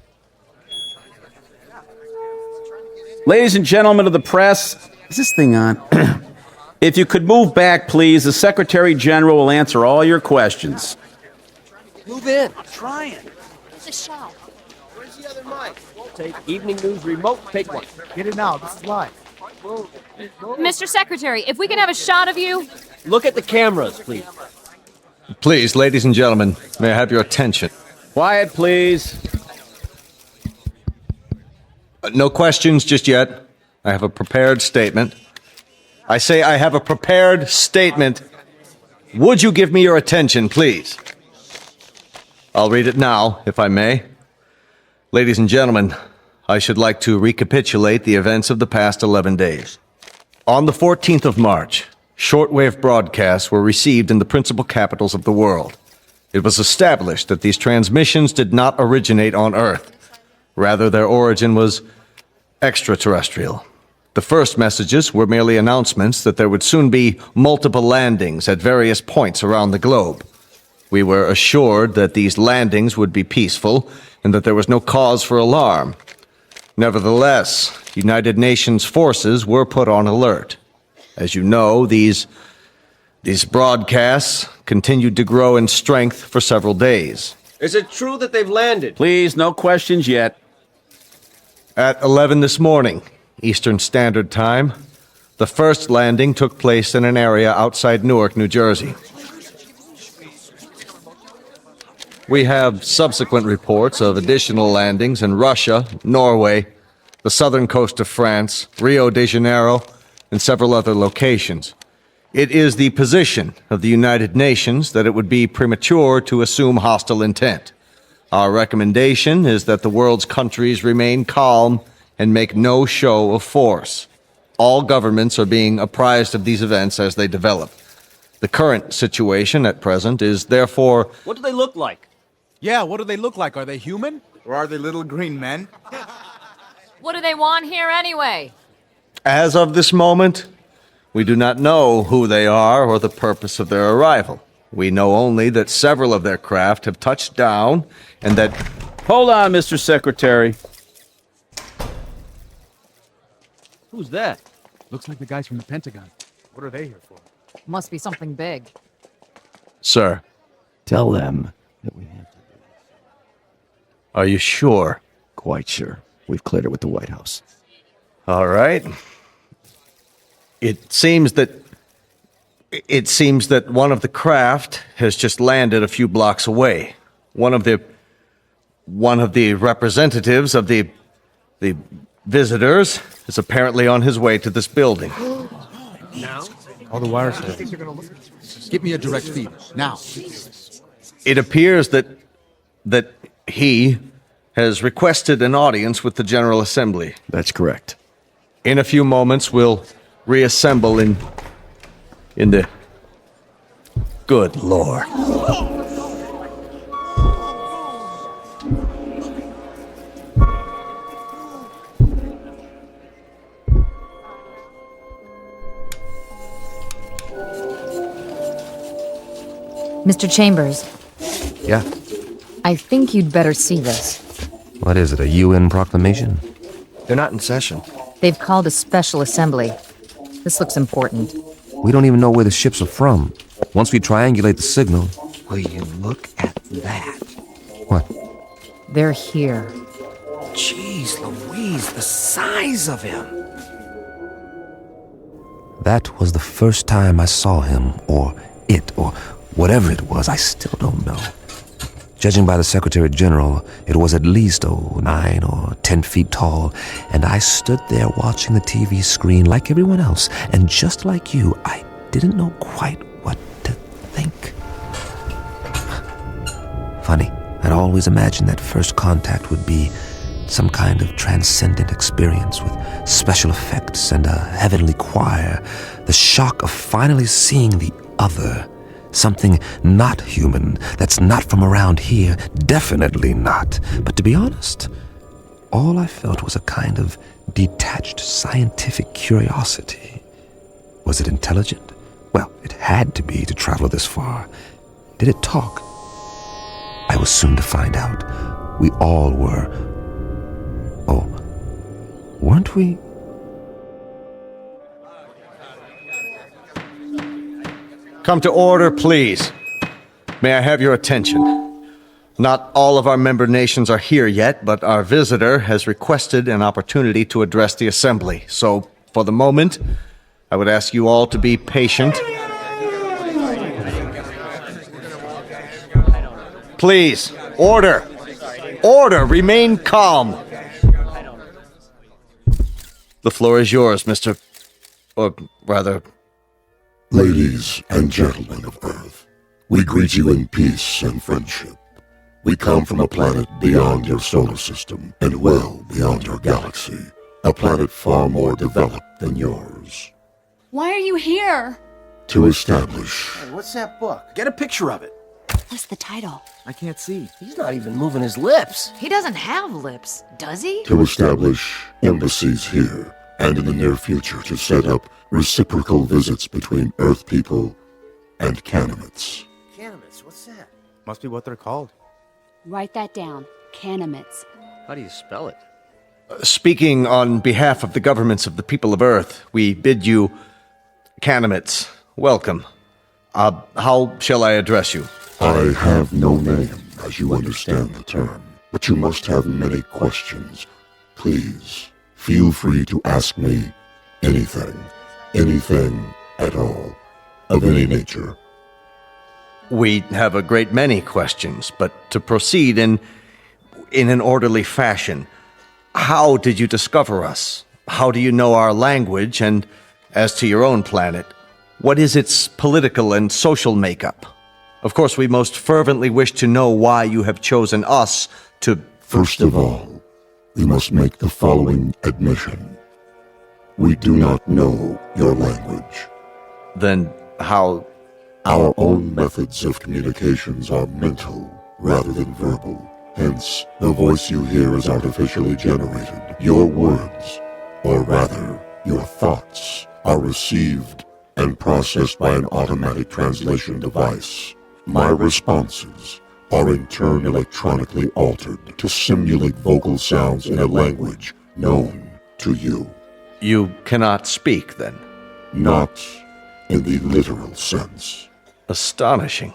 Ladies and gentlemen of the press, is this thing on? If you could move back, please, the Secretary General will answer all your questions. Move in. I'm trying. It's a shot. Where's the other mic? Take evening news remote. Take one. Get it now. This is live. Mr. Secretary, if we can have a shot of you. Look at the cameras, please. Please, ladies and gentlemen, may I have your attention? Quiet, please. No questions just yet. I have a prepared statement. I say I have a prepared statement. Would you give me your attention, please? I'll read it now, if I may. Ladies and gentlemen, I should like to recapitulate the events of the past 11 days. On the 14th of March, shortwave broadcasts were received in the principal capitals of the world. It was established that these transmissions did not originate on Earth. Rather, their origin was extraterrestrial. The first messages were merely announcements that there would soon be multiple landings at various points around the globe. We were assured that these landings would be peaceful and that there was no cause for alarm. Nevertheless, United Nations forces were put on alert. As you know, these broadcasts continued to grow in strength for several days. Is it true that they've landed? Please, no questions yet. At 11 this morning, Eastern Standard Time, the first landing took place in an area outside Newark, New Jersey. We have subsequent reports of additional landings in Russia, Norway, the southern coast of France, Rio de Janeiro, and several other locations. It is the position of the United Nations that it would be premature to assume hostile intent. Our recommendation is that the world's countries remain calm and make no show of force. All governments are being apprised of these events as they develop. The current situation at present is therefore... What do they look like? Yeah, what do they look like? Are they human? Or are they little green men? What do they want here anyway? As of this moment, we do not know who they are or the purpose of their arrival. We know only that several of their craft have touched down and that... Hold on, Mr. Secretary. Who's that? Looks like the guys from the Pentagon. What are they here for? Must be something big. Sir. Tell them that we have to do this. Are you sure? Quite sure. We've cleared it with the White House. All right. It seems that one of the craft has just landed a few blocks away. One of the representatives of the visitors is apparently on his way to this building. Now? All the wires. Give me a direct feed now. It appears that he has requested an audience with the General Assembly. That's correct. In a few moments, we'll reassemble in the... Good Lord. Mr. Chambers, Yeah? I think you'd better see this. What is it, a UN proclamation? They're not in session. They've called a special assembly. This looks important. We don't even know where the ships are from. Once we triangulate the signal... Will you look at that? What? They're here. Jeez Louise, the size of him. That was the first time I saw him, or it, or Whatever it was, I still don't know. Judging by the Secretary General, it was at least 9 or 10 feet tall, and I stood there watching the TV screen like everyone else, and just like you, I didn't know quite what to think. Funny, I'd always imagined that first contact would be some kind of transcendent experience with special effects and a heavenly choir, the shock of finally seeing the other. Something not human, that's not from around here, definitely not. But to be honest, all I felt was a kind of detached scientific curiosity. Was it intelligent? Well, it had to be to travel this far. Did it talk? I was soon to find out. We all were. Oh, weren't we? Come to order, please. May I have your attention? Not all of our member nations are here yet, but our visitor has requested an opportunity to address the assembly. So, for the moment, I would ask you all to be patient. Please, order! Order! Remain calm! The floor is yours, Mr. Or rather... Ladies and gentlemen of Earth, we greet you in peace and friendship. We come from a planet beyond your solar system and well beyond your galaxy. A planet far more developed than yours. Why are you here? To establish... Hey, what's that book? Get a picture of it. What's the title? I can't see. He's not even moving his lips. He doesn't have lips, does he? To establish embassies here, and in the near future to set up reciprocal visits between Earth people and Canimets. Canimets, what's that? Must be what they're called. Write that down. Canimets. How do you spell it? Speaking on behalf of the governments of the people of Earth, we bid you, Canimets, welcome. How shall I address you? I have no name, as you understand the term, but you must have many questions. Please, feel free to ask me anything at all, of any nature. We have a great many questions, but to proceed in an orderly fashion, how did you discover us? How do you know our language? And as to your own planet, what is its political and social makeup? Of course, we most fervently wish to know why you have chosen us to... First of all, we must make the following admission. We do not know your language. Then how... Our own methods of communications are mental rather than verbal. Hence, the voice you hear is artificially generated. Your words, or rather, your thoughts, are received and processed by an automatic translation device. My responses are in turn electronically altered to simulate vocal sounds in a language known to you. You cannot speak, then? Not in the literal sense. Astonishing.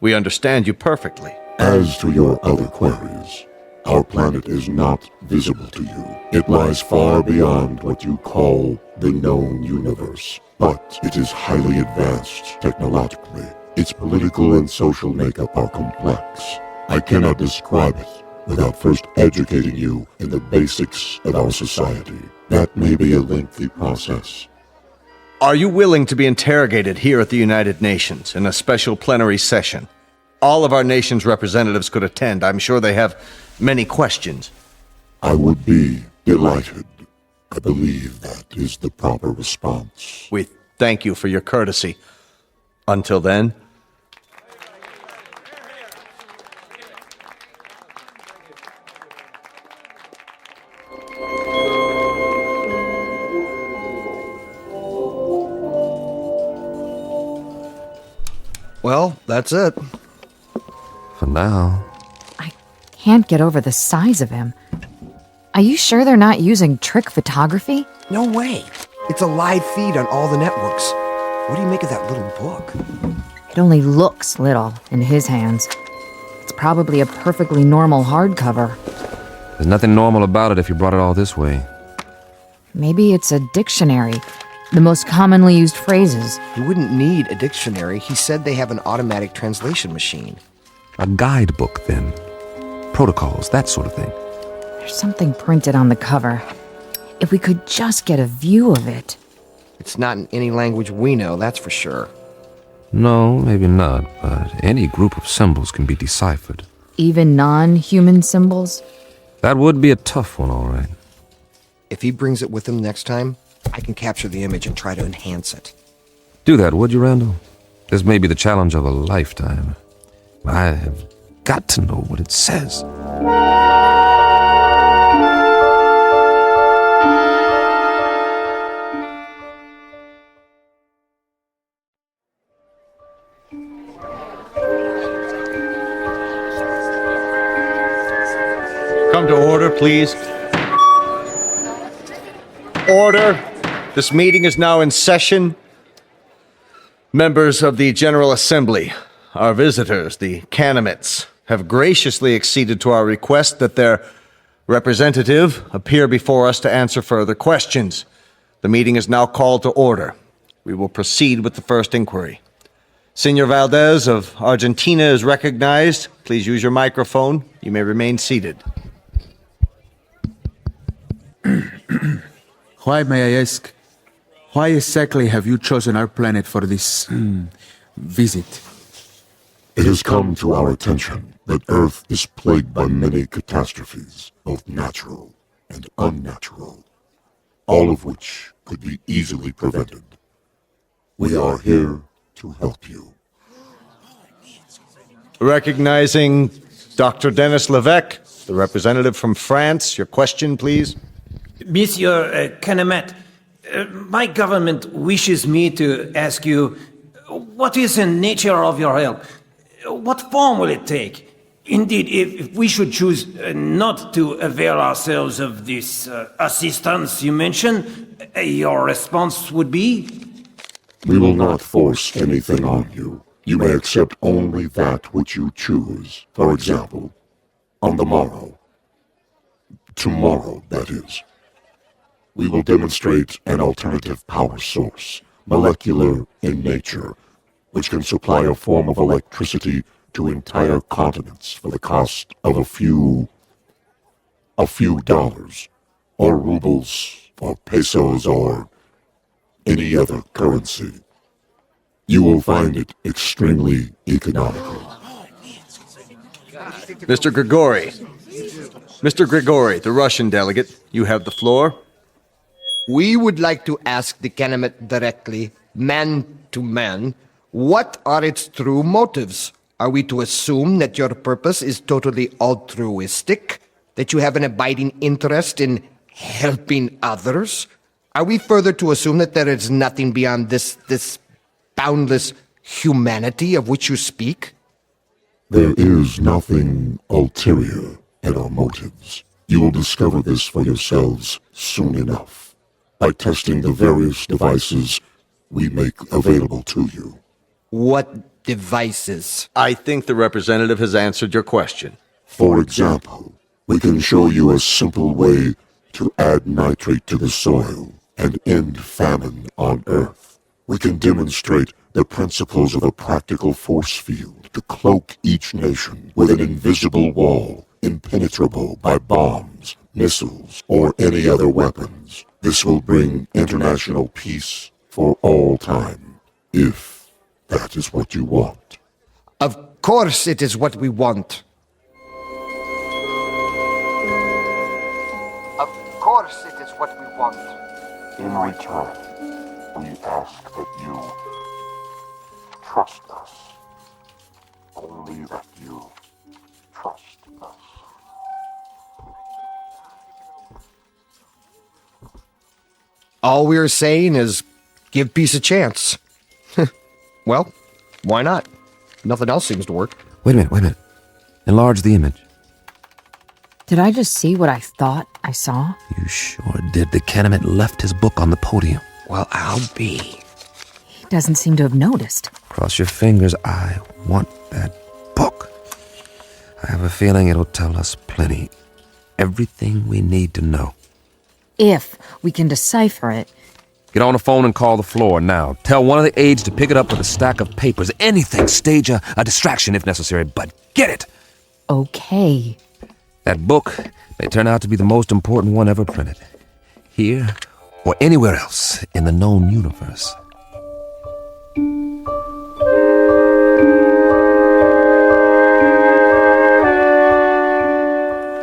We understand you perfectly. As to your other queries, our planet is not visible to you. It lies far beyond what you call the known universe, but it is highly advanced technologically. Its political and social makeup are complex. I cannot describe it without first educating you in the basics of our society. That may be a lengthy process. Are you willing to be interrogated here at the United Nations in a special plenary session? All of our nation's representatives could attend. I'm sure they have many questions. I would be delighted. I believe that is the proper response. We thank you for your courtesy. Until then... Well, that's it. For now. Can't get over the size of him. Are you sure they're not using trick photography? No way. It's a live feed on all the networks. What do you make of that little book? It only looks little in his hands. It's probably a perfectly normal hardcover. There's nothing normal about it if you brought it all this way. Maybe it's a dictionary. the most commonly used phrases. You wouldn't need a dictionary. He said they have an automatic translation machine. A guidebook, then. Protocols, that sort of thing. There's something printed on the cover. If we could just get a view of it. It's not in any language we know, that's for sure. No, maybe not, but any group of symbols can be deciphered. Even non-human symbols? That would be a tough one, all right. If he brings it with him next time, I can capture the image and try to enhance it. Do that, would you, Randall? This may be the challenge of a lifetime. I have got to know what it says. Come to order, please. Order. This meeting is now in session. Members of the General Assembly, our visitors, the Canamits, have graciously acceded to our request that their representative appear before us to answer further questions. The meeting is now called to order. We will proceed with the first inquiry. Senor Valdez of Argentina is recognized. Please use your microphone. You may remain seated. Why, may I ask, why exactly have you chosen our planet for this visit? It has come to our attention that Earth is plagued by many catastrophes, both natural and unnatural, all of which could be easily prevented. We are here to help you. Recognizing Dr. Denis Levesque, the representative from France. Your question, please. Monsieur Canamet, my government wishes me to ask you, what is the nature of your help? What form will it take? Indeed, if we should choose not to avail ourselves of this assistance you mentioned, your response would be? We will not force anything on you. You may accept only that which you choose. For example, on the morrow. Tomorrow, that is. We will demonstrate an alternative power source, molecular in nature, which can supply a form of electricity to entire continents for the cost of a few dollars, or rubles, or pesos, or any other currency. You will find it extremely economical. Mr. Grigori, the Russian delegate, you have the floor. We would like to ask the Canamet directly, man to man, what are its true motives? Are we to assume that your purpose is totally altruistic? That you have an abiding interest in helping others? Are we further to assume that there is nothing beyond this boundless humanity of which you speak? There is nothing ulterior in our motives. You will discover this for yourselves soon enough, by testing the various devices we make available to you. What devices? I think the representative has answered your question. For example, we can show you a simple way to add nitrate to the soil and end famine on Earth. We can demonstrate the principles of a practical force field to cloak each nation with an invisible wall, impenetrable by bombs, missiles, or any other weapons. This will bring international peace for all time, if that is what you want. Of course it is what we want. Of course it is what we want. In return, we ask that you trust us. Only that you trust us. All we're saying is give peace a chance. Well, why not? Nothing else seems to work. Wait a minute. Enlarge the image. Did I just see what I thought I saw? You sure did. The Canamet left his book on the podium. Well, I'll be. He doesn't seem to have noticed. Cross your fingers. I want that book. I have a feeling it'll tell us plenty. Everything we need to know. If we can decipher it, Get on the phone and call the floor now. Tell one of the aides to pick it up with a stack of papers. Anything. Stage a distraction if necessary, but get it. Okay. That book may turn out to be the most important one ever printed. Here or anywhere else in the known universe.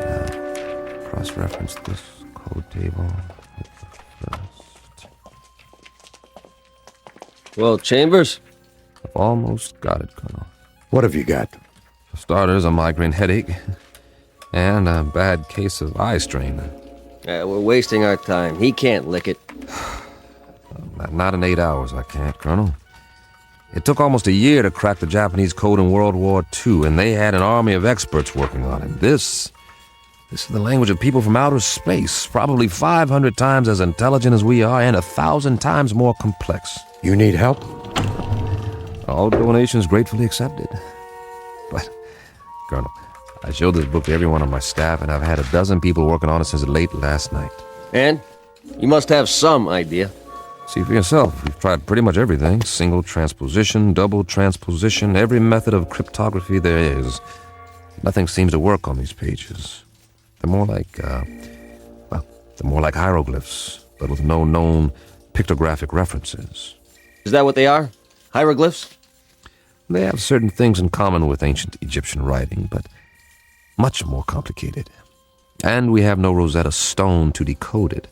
Now, cross-reference this code table. Well, Chambers? I've almost got it, Colonel. What have you got? For starters, a migraine headache and a bad case of eye strain. We're wasting our time. He can't lick it. Not in 8 hours, I can't, Colonel. It took almost a year to crack the Japanese code in World War II, and they had an army of experts working on it. This is the language of people from outer space, probably 500 times as intelligent as we are and 1,000 times more complex. You need help? All donations gratefully accepted. But, Colonel, I showed this book to everyone on my staff, and I've had a dozen people working on it since late last night. And? You must have some idea. See for yourself. We've tried pretty much everything. Single transposition, double transposition, every method of cryptography there is. Nothing seems to work on these pages. They're more like hieroglyphs, but with no known pictographic references. Is that what they are? Hieroglyphs? They have certain things in common with ancient Egyptian writing, but much more complicated. And we have no Rosetta Stone to decode it,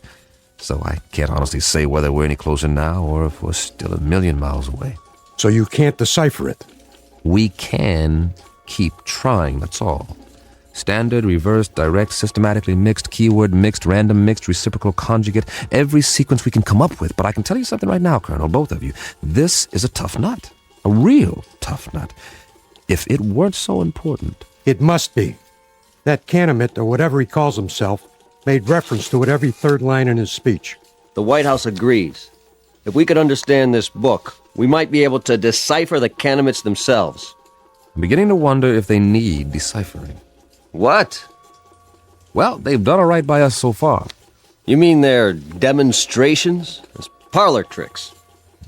so I can't honestly say whether we're any closer now or if we're still a million miles away. So you can't decipher it? We can keep trying, that's all. Standard, reversed, direct, systematically mixed, keyword mixed, random mixed, reciprocal conjugate, every sequence we can come up with. But I can tell you something right now, Colonel, both of you. This is a tough nut. A real tough nut. If it weren't so important. It must be. That Canamit, or whatever he calls himself, made reference to it every third line in his speech. The White House agrees. If we could understand this book, we might be able to decipher the Canamits themselves. I'm beginning to wonder if they need deciphering. What? Well, they've done all right by us so far. You mean they're demonstrations? It's parlor tricks.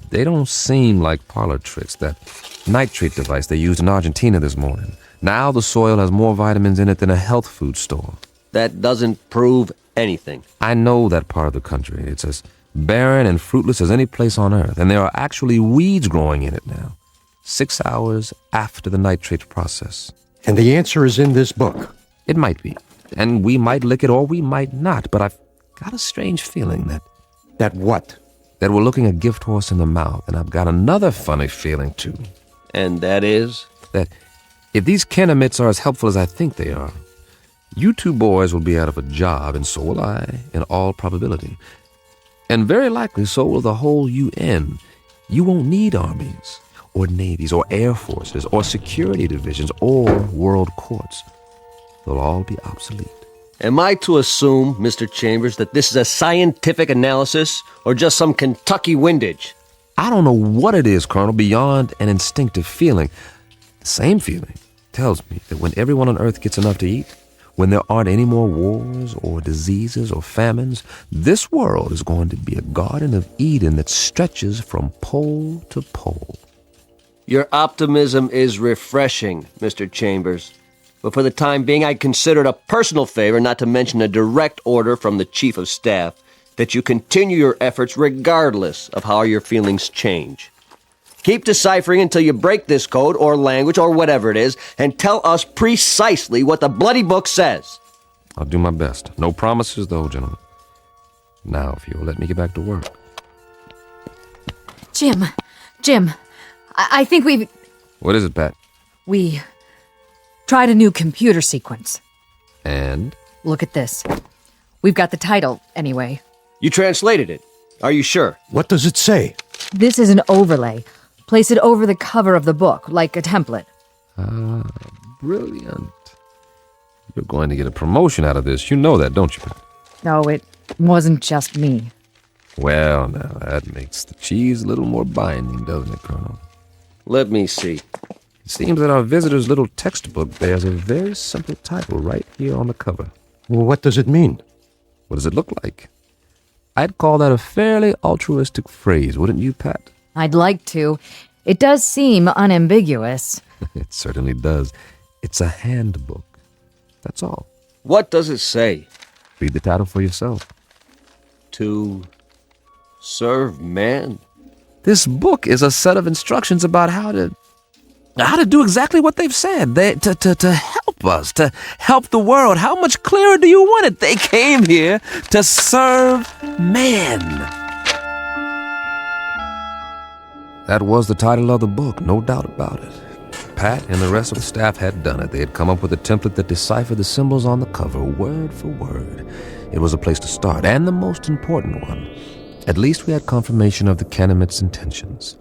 They don't seem like parlor tricks. That nitrate device they used in Argentina this morning. Now the soil has more vitamins in it than a health food store. That doesn't prove anything. I know that part of the country. It's as barren and fruitless as any place on Earth, and there are actually weeds growing in it now. 6 hours after the nitrate process. And the answer is in this book. It might be. And we might lick it or we might not, but I've got a strange feeling that... That what? That we're looking a gift horse in the mouth, and I've got another funny feeling, too. And that is? That if these Canamits are as helpful as I think they are, you two boys will be out of a job, and so will I, in all probability. And very likely so will the whole UN. You won't need armies, or navies, or air forces, or security divisions, or world courts. They'll all be obsolete. Am I to assume, Mr. Chambers, that this is a scientific analysis, or just some Kentucky windage? I don't know what it is, Colonel, beyond an instinctive feeling. The same feeling tells me that when everyone on Earth gets enough to eat, when there aren't any more wars or diseases or famines, this world is going to be a Garden of Eden that stretches from pole to pole. Your optimism is refreshing, Mr. Chambers. But for the time being, I consider it a personal favor, not to mention a direct order from the Chief of Staff, that you continue your efforts regardless of how your feelings change. Keep deciphering until you break this code or language or whatever it is, and tell us precisely what the bloody book says. I'll do my best. No promises, though, gentlemen. Now, if you'll let me get back to work. Jim, I think we've... What is it, Pat? We tried a new computer sequence. And? Look at this. We've got the title, anyway. You translated it. Are you sure? What does it say? This is an overlay. Place it over the cover of the book, like a template. Ah, brilliant. You're going to get a promotion out of this. You know that, don't you, Pat? No, it wasn't just me. Well, now, that makes the cheese a little more binding, doesn't it, Colonel? Let me see. It seems that our visitor's little textbook bears a very simple title right here on the cover. Well, what does it mean? What does it look like? I'd call that a fairly altruistic phrase, wouldn't you, Pat? I'd like to. It does seem unambiguous. It certainly does. It's a handbook. That's all. What does it say? Read the title for yourself. To serve man? This book is a set of instructions about how to do exactly what they've said. To help us, to help the world. How much clearer do you want it? They came here to serve man. That was the title of the book, no doubt about it. Pat and the rest of the staff had done it. They had come up with a template that deciphered the symbols on the cover, word for word. It was a place to start, and the most important one. At least we had confirmation of the Canamit's intentions.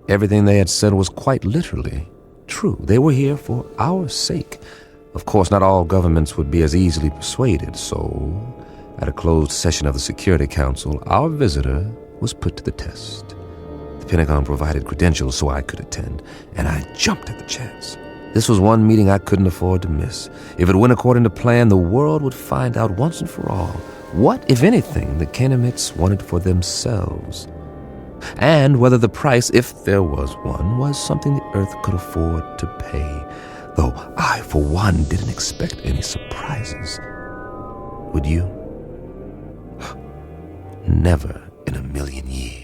Everything they had said was quite literally true. They were here for our sake. Of course, not all governments would be as easily persuaded, so at a closed session of the Security Council, our visitor was put to the test. The Pentagon provided credentials so I could attend, and I jumped at the chance. This was one meeting I couldn't afford to miss. If it went according to plan, the world would find out once and for all what, if anything, the Canamites wanted for themselves, and whether the price, if there was one, was something the Earth could afford to pay, though I, for one, didn't expect any surprises. Would you? Never in a million years.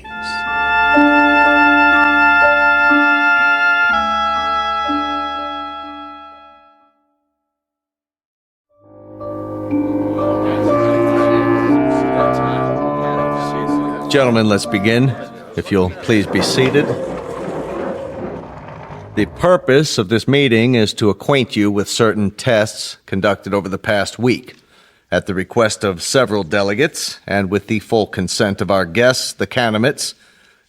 Gentlemen, let's begin. If you'll please be seated. The purpose of this meeting is to acquaint you with certain tests conducted over the past week. At the request of several delegates, and with the full consent of our guests, the Canamites,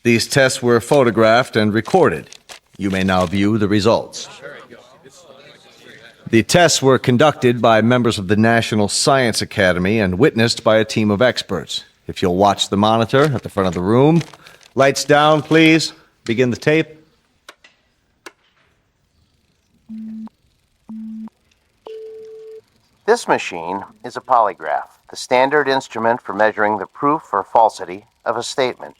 these tests were photographed and recorded. You may now view the results. The tests were conducted by members of the National Science Academy and witnessed by a team of experts. If you'll watch the monitor at the front of the room. Lights down, please. Begin the tape. This machine is a polygraph, the standard instrument for measuring the proof or falsity of a statement.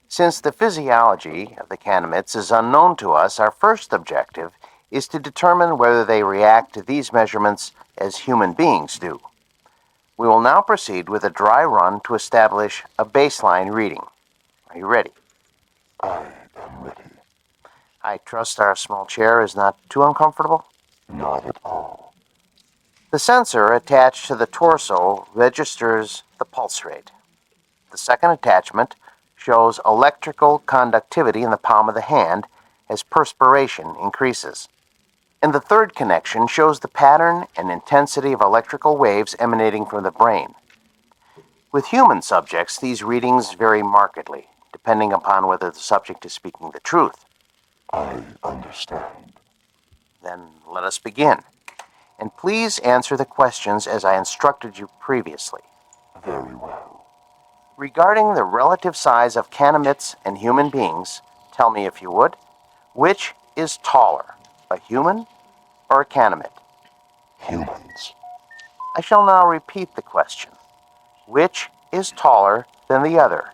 Since the physiology of the Canamites is unknown to us, our first objective is to determine whether they react to these measurements as human beings do. We will now proceed with a dry run to establish a baseline reading. Are you ready? I am ready. I trust our small chair is not too uncomfortable? Not at all. The sensor attached to the torso registers the pulse rate. The second attachment shows electrical conductivity in the palm of the hand as perspiration increases. And the third connection shows the pattern and intensity of electrical waves emanating from the brain. With human subjects, these readings vary markedly, depending upon whether the subject is speaking the truth. I understand. Then let us begin. And please answer the questions as I instructed you previously. Very well. Regarding the relative size of Canamites and human beings, tell me if you would, which is taller, a human or a Canamite? Humans. I shall now repeat the question. Which is taller than the other,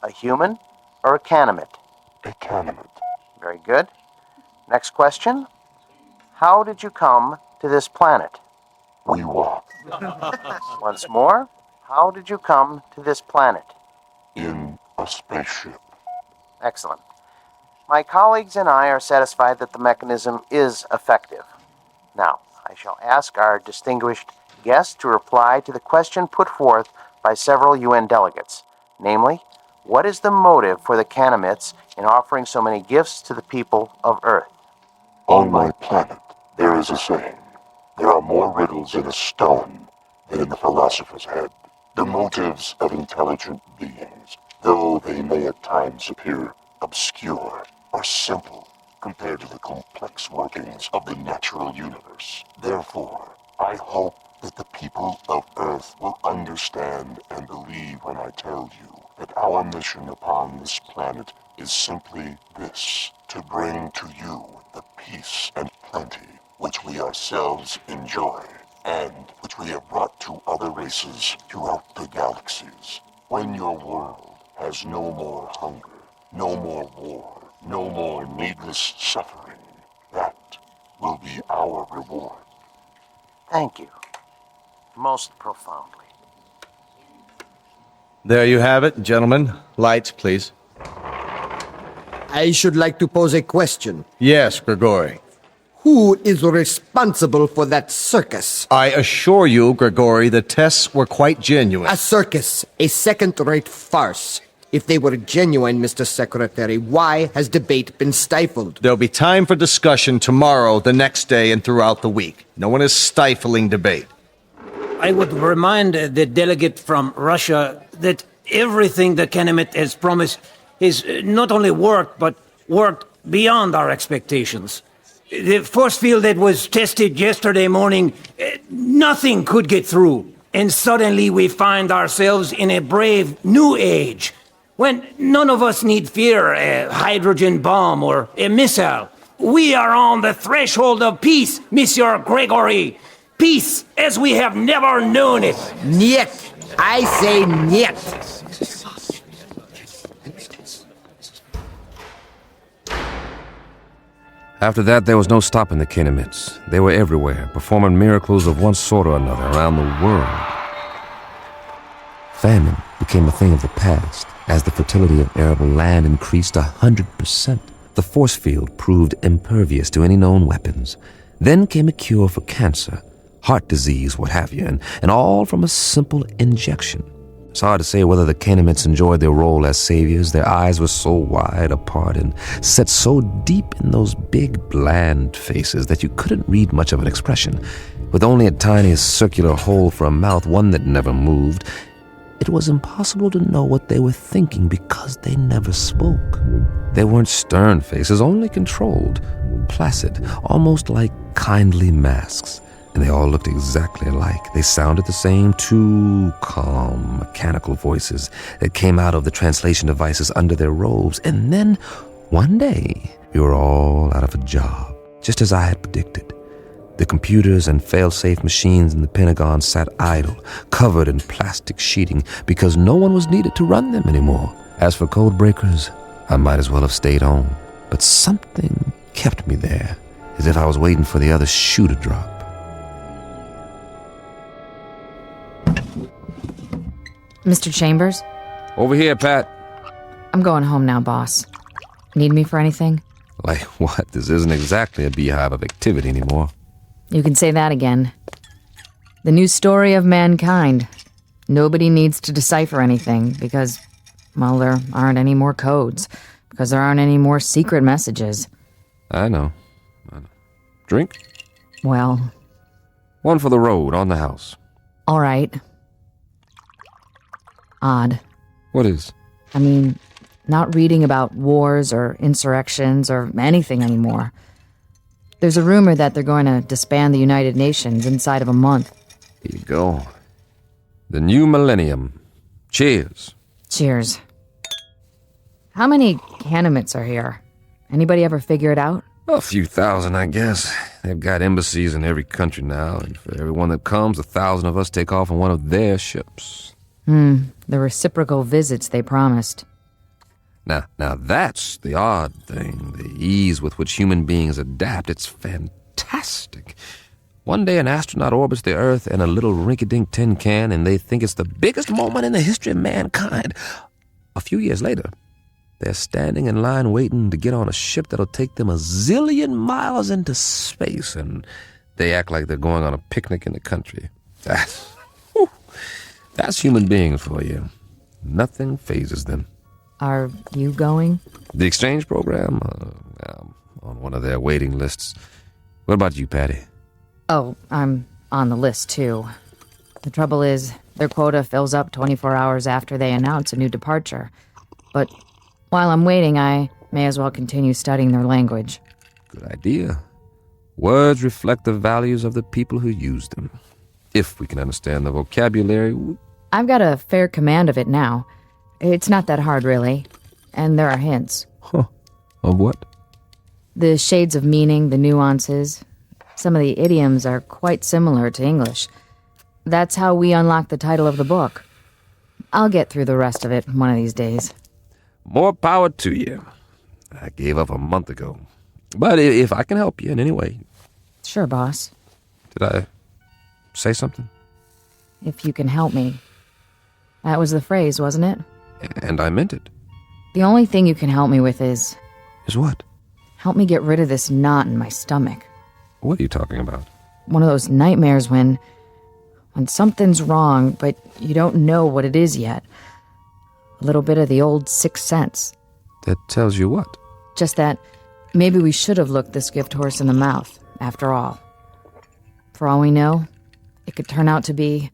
a human or a Canamite? A Canamite. Very good. Next question. How did you come to this planet? We walked. Once more, how did you come to this planet? In a spaceship. Excellent. My colleagues and I are satisfied that the mechanism is effective. Now, I shall ask our distinguished guest to reply to the question put forth by several UN delegates, namely, what is the motive for the Canamites in offering so many gifts to the people of Earth? On my planet, there is a saying, there are more riddles in a stone than in the philosopher's head. The motives of intelligent beings, though they may at times appear obscure, are simple compared to the complex workings of the natural universe. Therefore, I hope that the people of Earth will understand and believe when I tell you that our mission upon this planet is simply this, to bring to you the peace and plenty which we ourselves enjoy, and which we have brought to other races throughout the galaxies. When your world has no more hunger, no more war, no more needless suffering, that will be our reward. Thank you. Most profoundly. There you have it, gentlemen. Lights, please. I should like to pose a question. Yes, Grigori. Who is responsible for that circus? I assure you, Grigori, the tests were quite genuine. A circus, a second-rate farce. If they were genuine, Mr. Secretary, why has debate been stifled? There'll be time for discussion tomorrow, the next day, and throughout the week. No one is stifling debate. I would remind the delegate from Russia that everything the Kenemet has promised has not only worked, but worked beyond our expectations. The force field that was tested yesterday morning, nothing could get through. And suddenly we find ourselves in a brave new age, when none of us need fear a hydrogen bomb or a missile. We are on the threshold of peace, Monsieur Gregory. Peace as we have never known it. Niet. I say niet. After that, there was no stopping the Kenemets. They were everywhere, performing miracles of one sort or another around the world. Famine became a thing of the past as the fertility of arable land increased 100%. The force field proved impervious to any known weapons. Then came a cure for cancer, heart disease, what have you, and all from a simple injection. It's hard to say whether the Kenemets enjoyed their role as saviors. Their eyes were so wide apart and set so deep in those big, bland faces that you couldn't read much of an expression. With only a tiny circular hole for a mouth, one that never moved, it was impossible to know what they were thinking because they never spoke. They weren't stern faces, only controlled, placid, almost like kindly masks. And they all looked exactly alike. They sounded the same, two calm, mechanical voices that came out of the translation devices under their robes. And then, one day, we were all out of a job, just as I had predicted. The computers and fail-safe machines in the Pentagon sat idle, covered in plastic sheeting, because no one was needed to run them anymore. As for code breakers, I might as well have stayed home. But something kept me there, as if I was waiting for the other shoe to drop. Mr. Chambers? Over here, Pat. I'm going home now, boss. Need me for anything? Like what? This isn't exactly a beehive of activity anymore. You can say that again. The new story of mankind. Nobody needs to decipher anything because, well, there aren't any more codes. Because there aren't any more secret messages. I know. Drink? Well... One for the road, on the house. All right. Odd. What is? I mean, not reading about wars or insurrections or anything anymore. There's a rumor that they're going to disband the United Nations inside of a month. Here you go. The new millennium. Cheers. Cheers. How many Kenemets are here? Anybody ever figure it out? A few thousand, I guess. They've got embassies in every country now, and for everyone that comes, 1,000 of us take off on one of their ships. The reciprocal visits they promised. Now that's the odd thing, the ease with which human beings adapt. It's fantastic. One day an astronaut orbits the Earth in a little rinky-dink tin can, and they think it's the biggest moment in the history of mankind. A few years later, they're standing in line waiting to get on a ship that'll take them 1,000,000,000 miles into space, and they act like they're going on a picnic in the country. That's human beings for you. Nothing phases them. Are you going? The exchange program? On one of their waiting lists. What about you, Patty? Oh, I'm on the list, too. The trouble is, their quota fills up 24 hours after they announce a new departure. But while I'm waiting, I may as well continue studying their language. Good idea. Words reflect the values of the people who use them. If we can understand the vocabulary... I've got a fair command of it now. It's not that hard, really. And there are hints. Huh. Of what? The shades of meaning, the nuances. Some of the idioms are quite similar to English. That's how we unlock the title of the book. I'll get through the rest of it one of these days. More power to you. I gave up a month ago. But if I can help you in any way. Sure, boss. Did I say something? If you can help me. That was the phrase, wasn't it? And I meant it. The only thing you can help me with is... Is what? Help me get rid of this knot in my stomach. What are you talking about? One of those nightmares when something's wrong, but you don't know what it is yet. A little bit of the old sixth sense. That tells you what? Just that maybe we should have looked this gift horse in the mouth, after all. For all we know, it could turn out to be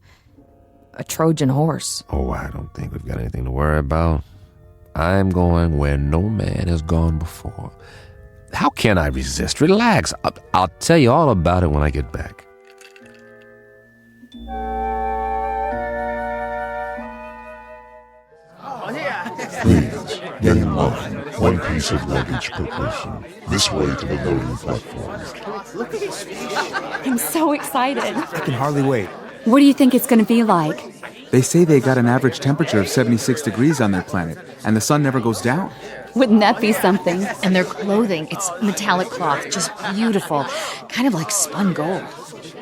a Trojan horse. Oh, I don't think we've got anything to worry about. I'm going where no man has gone before. How can I resist? Relax. I'll tell you all about it when I get back. Please, get in line. One piece of luggage per person. This way to the loading platform. I'm so excited. I can hardly wait. What do you think it's going to be like? They say they got an average temperature of 76 degrees on their planet, and the sun never goes down. Wouldn't that be something? And their clothing, it's metallic cloth, just beautiful. Kind of like spun gold.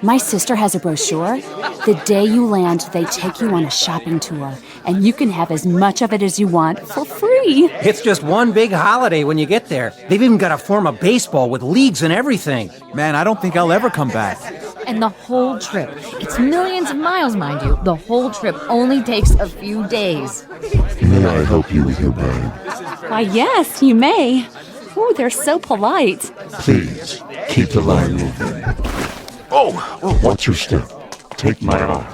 My sister has a brochure. The day you land, they take you on a shopping tour, and you can have as much of it as you want for free. It's just one big holiday when you get there. They've even got a form of baseball with leagues and everything. Man, I don't think I'll ever come back. And the whole trip, it's millions of miles, mind you. The whole trip only takes a few days. May I help you with your bag? Why, yes, you may. Oh, they're so polite. Please, keep the line moving. Oh, watch your step. Take my arm.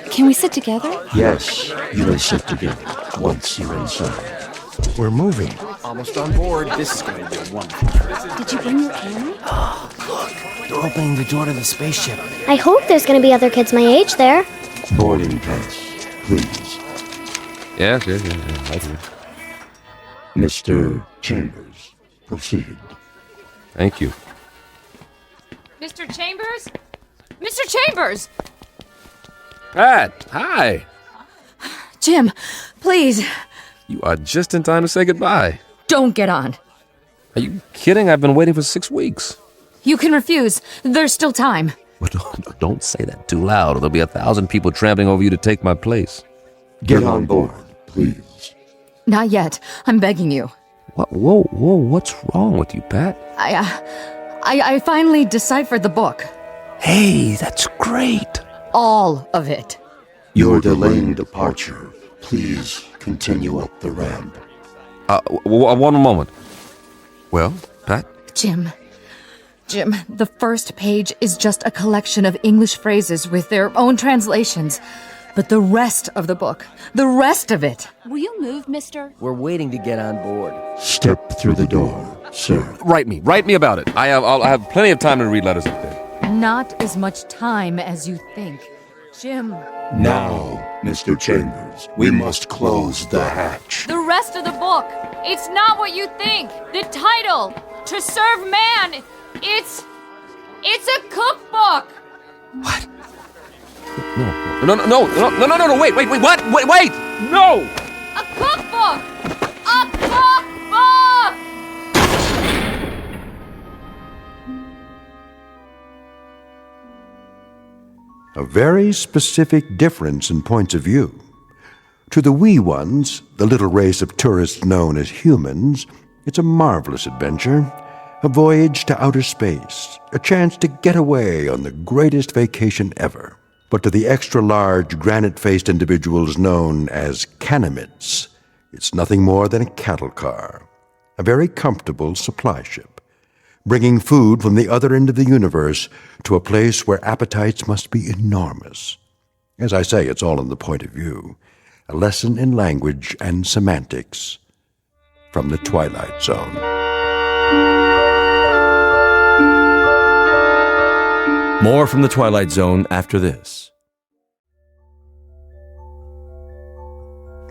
Can we sit together? Yes, you may sit together once you're inside. We're moving. Almost on board. This is going to be wonderful. Did you bring your camera? Look, they're opening the door to the spaceship. I hope there's going to be other kids my age there. Boarding pass, please. Yes, right here. Mr. Chambers, proceed. Thank you. Mr. Chambers? Mr. Chambers! Pat, hi. Jim, please, You are just in time to say goodbye. don't get on. Are you kidding? I've been waiting for 6 weeks. You can refuse. There's still time. But don't say that too loud, or there'll be 1,000 people trampling over you to take my place. Get on board, please. Not yet. I'm begging you. What? Whoa, what's wrong with you, Pat? I finally deciphered the book. Hey, that's great. All of it. You're delaying departure. Please continue up the ramp. One moment. Well, Pat? Jim, the first page is just a collection of English phrases with their own translations. But the rest of the book, the rest of it. Will you move, mister? We're waiting to get on board. Step through the door, sir. Write me about it. I'll have plenty of time to read letters up there. Not as much time as you think. Jim. Now, Mr. Chambers, we must close the hatch. The rest of the book, it's not what you think. The title, To Serve Man, it's a cookbook. What? No, wait, what? Wait, no! A cookbook! A cookbook! A very specific difference in points of view. To the wee ones, the little race of tourists known as humans, it's a marvelous adventure, a voyage to outer space, a chance to get away on the greatest vacation ever. But to the extra-large, granite-faced individuals known as Canamits, it's nothing more than a cattle car, a very comfortable supply ship, bringing food from the other end of the universe to a place where appetites must be enormous. As I say, it's all in the point of view, a lesson in language and semantics from the Twilight Zone. More from the Twilight Zone after this.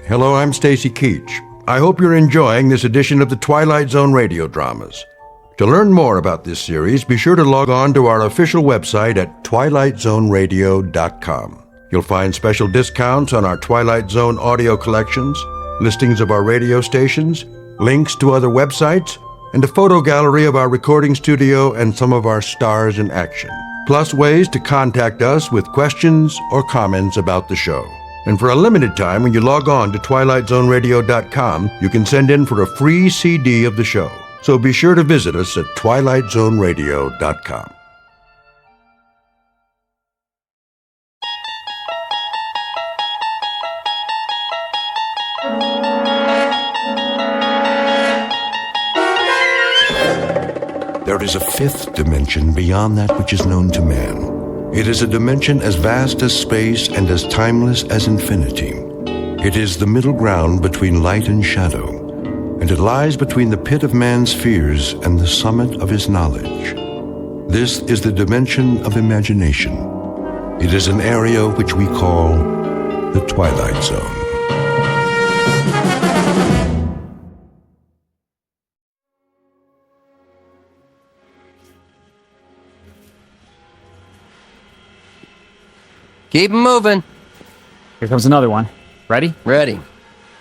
Hello, I'm Stacy Keach. I hope you're enjoying this edition of the Twilight Zone radio dramas. To learn more about this series, be sure to log on to our official website at twilightzoneradio.com. You'll find special discounts on our Twilight Zone audio collections, listings of our radio stations, links to other websites, and a photo gallery of our recording studio and some of our stars in action. Plus ways to contact us with questions or comments about the show. And for a limited time, when you log on to twilightzoneradio.com, you can send in for a free CD of the show. So be sure to visit us at twilightzoneradio.com. There is a fifth dimension beyond that which is known to man. It is a dimension as vast as space and as timeless as infinity. It is the middle ground between light and shadow, and it lies between the pit of man's fears and the summit of his knowledge. This is the dimension of imagination. It is an area which we call the Twilight Zone. Keep 'em moving. Here comes another one. Ready? Ready.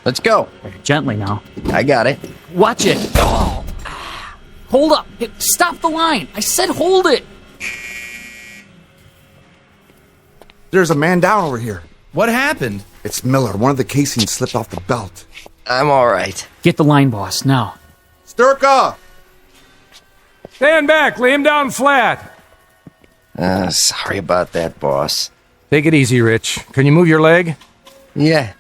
Let's go. Gently now. I got it. Watch it. Oh. Hold up. Hey, stop the line. I said hold it. There's a man down over here. What happened? It's Miller. One of the casings slipped off the belt. I'm all right. Get the line, boss, now. Sturka! Stand back. Lay him down flat. Sorry about that, boss. Take it easy, Rich. Can you move your leg? Yeah,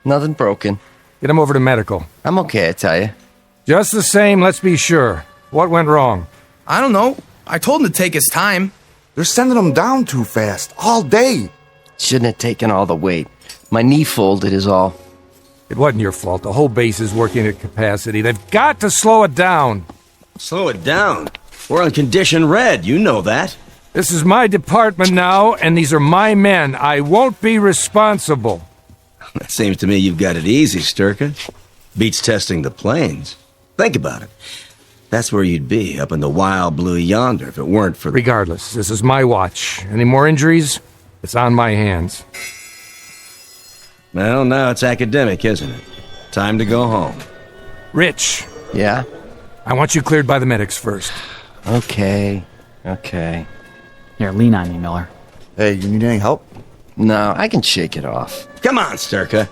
nothing broken. Get him over to medical. I'm okay, I tell you. Just the same, let's be sure. What went wrong? I don't know. I told him to take his time. They're sending him down too fast, all day. Shouldn't have taken all the weight. My knee folded is all. It wasn't your fault. The whole base is working at capacity. They've got to slow it down. Slow it down? We're on condition red, you know that. This is my department now, and these are my men. I won't be responsible. It seems to me you've got it easy, Sturka. Beats testing the planes. Think about it. That's where you'd be, up in the wild blue yonder, if it weren't for... Regardless, this is my watch. Any more injuries? It's on my hands. Well, now it's academic, isn't it? Time to go home. Rich. Yeah? I want you cleared by the medics first. Okay. Here, lean on me, Miller. Hey, you need any help? No, I can shake it off. Come on, Sturka.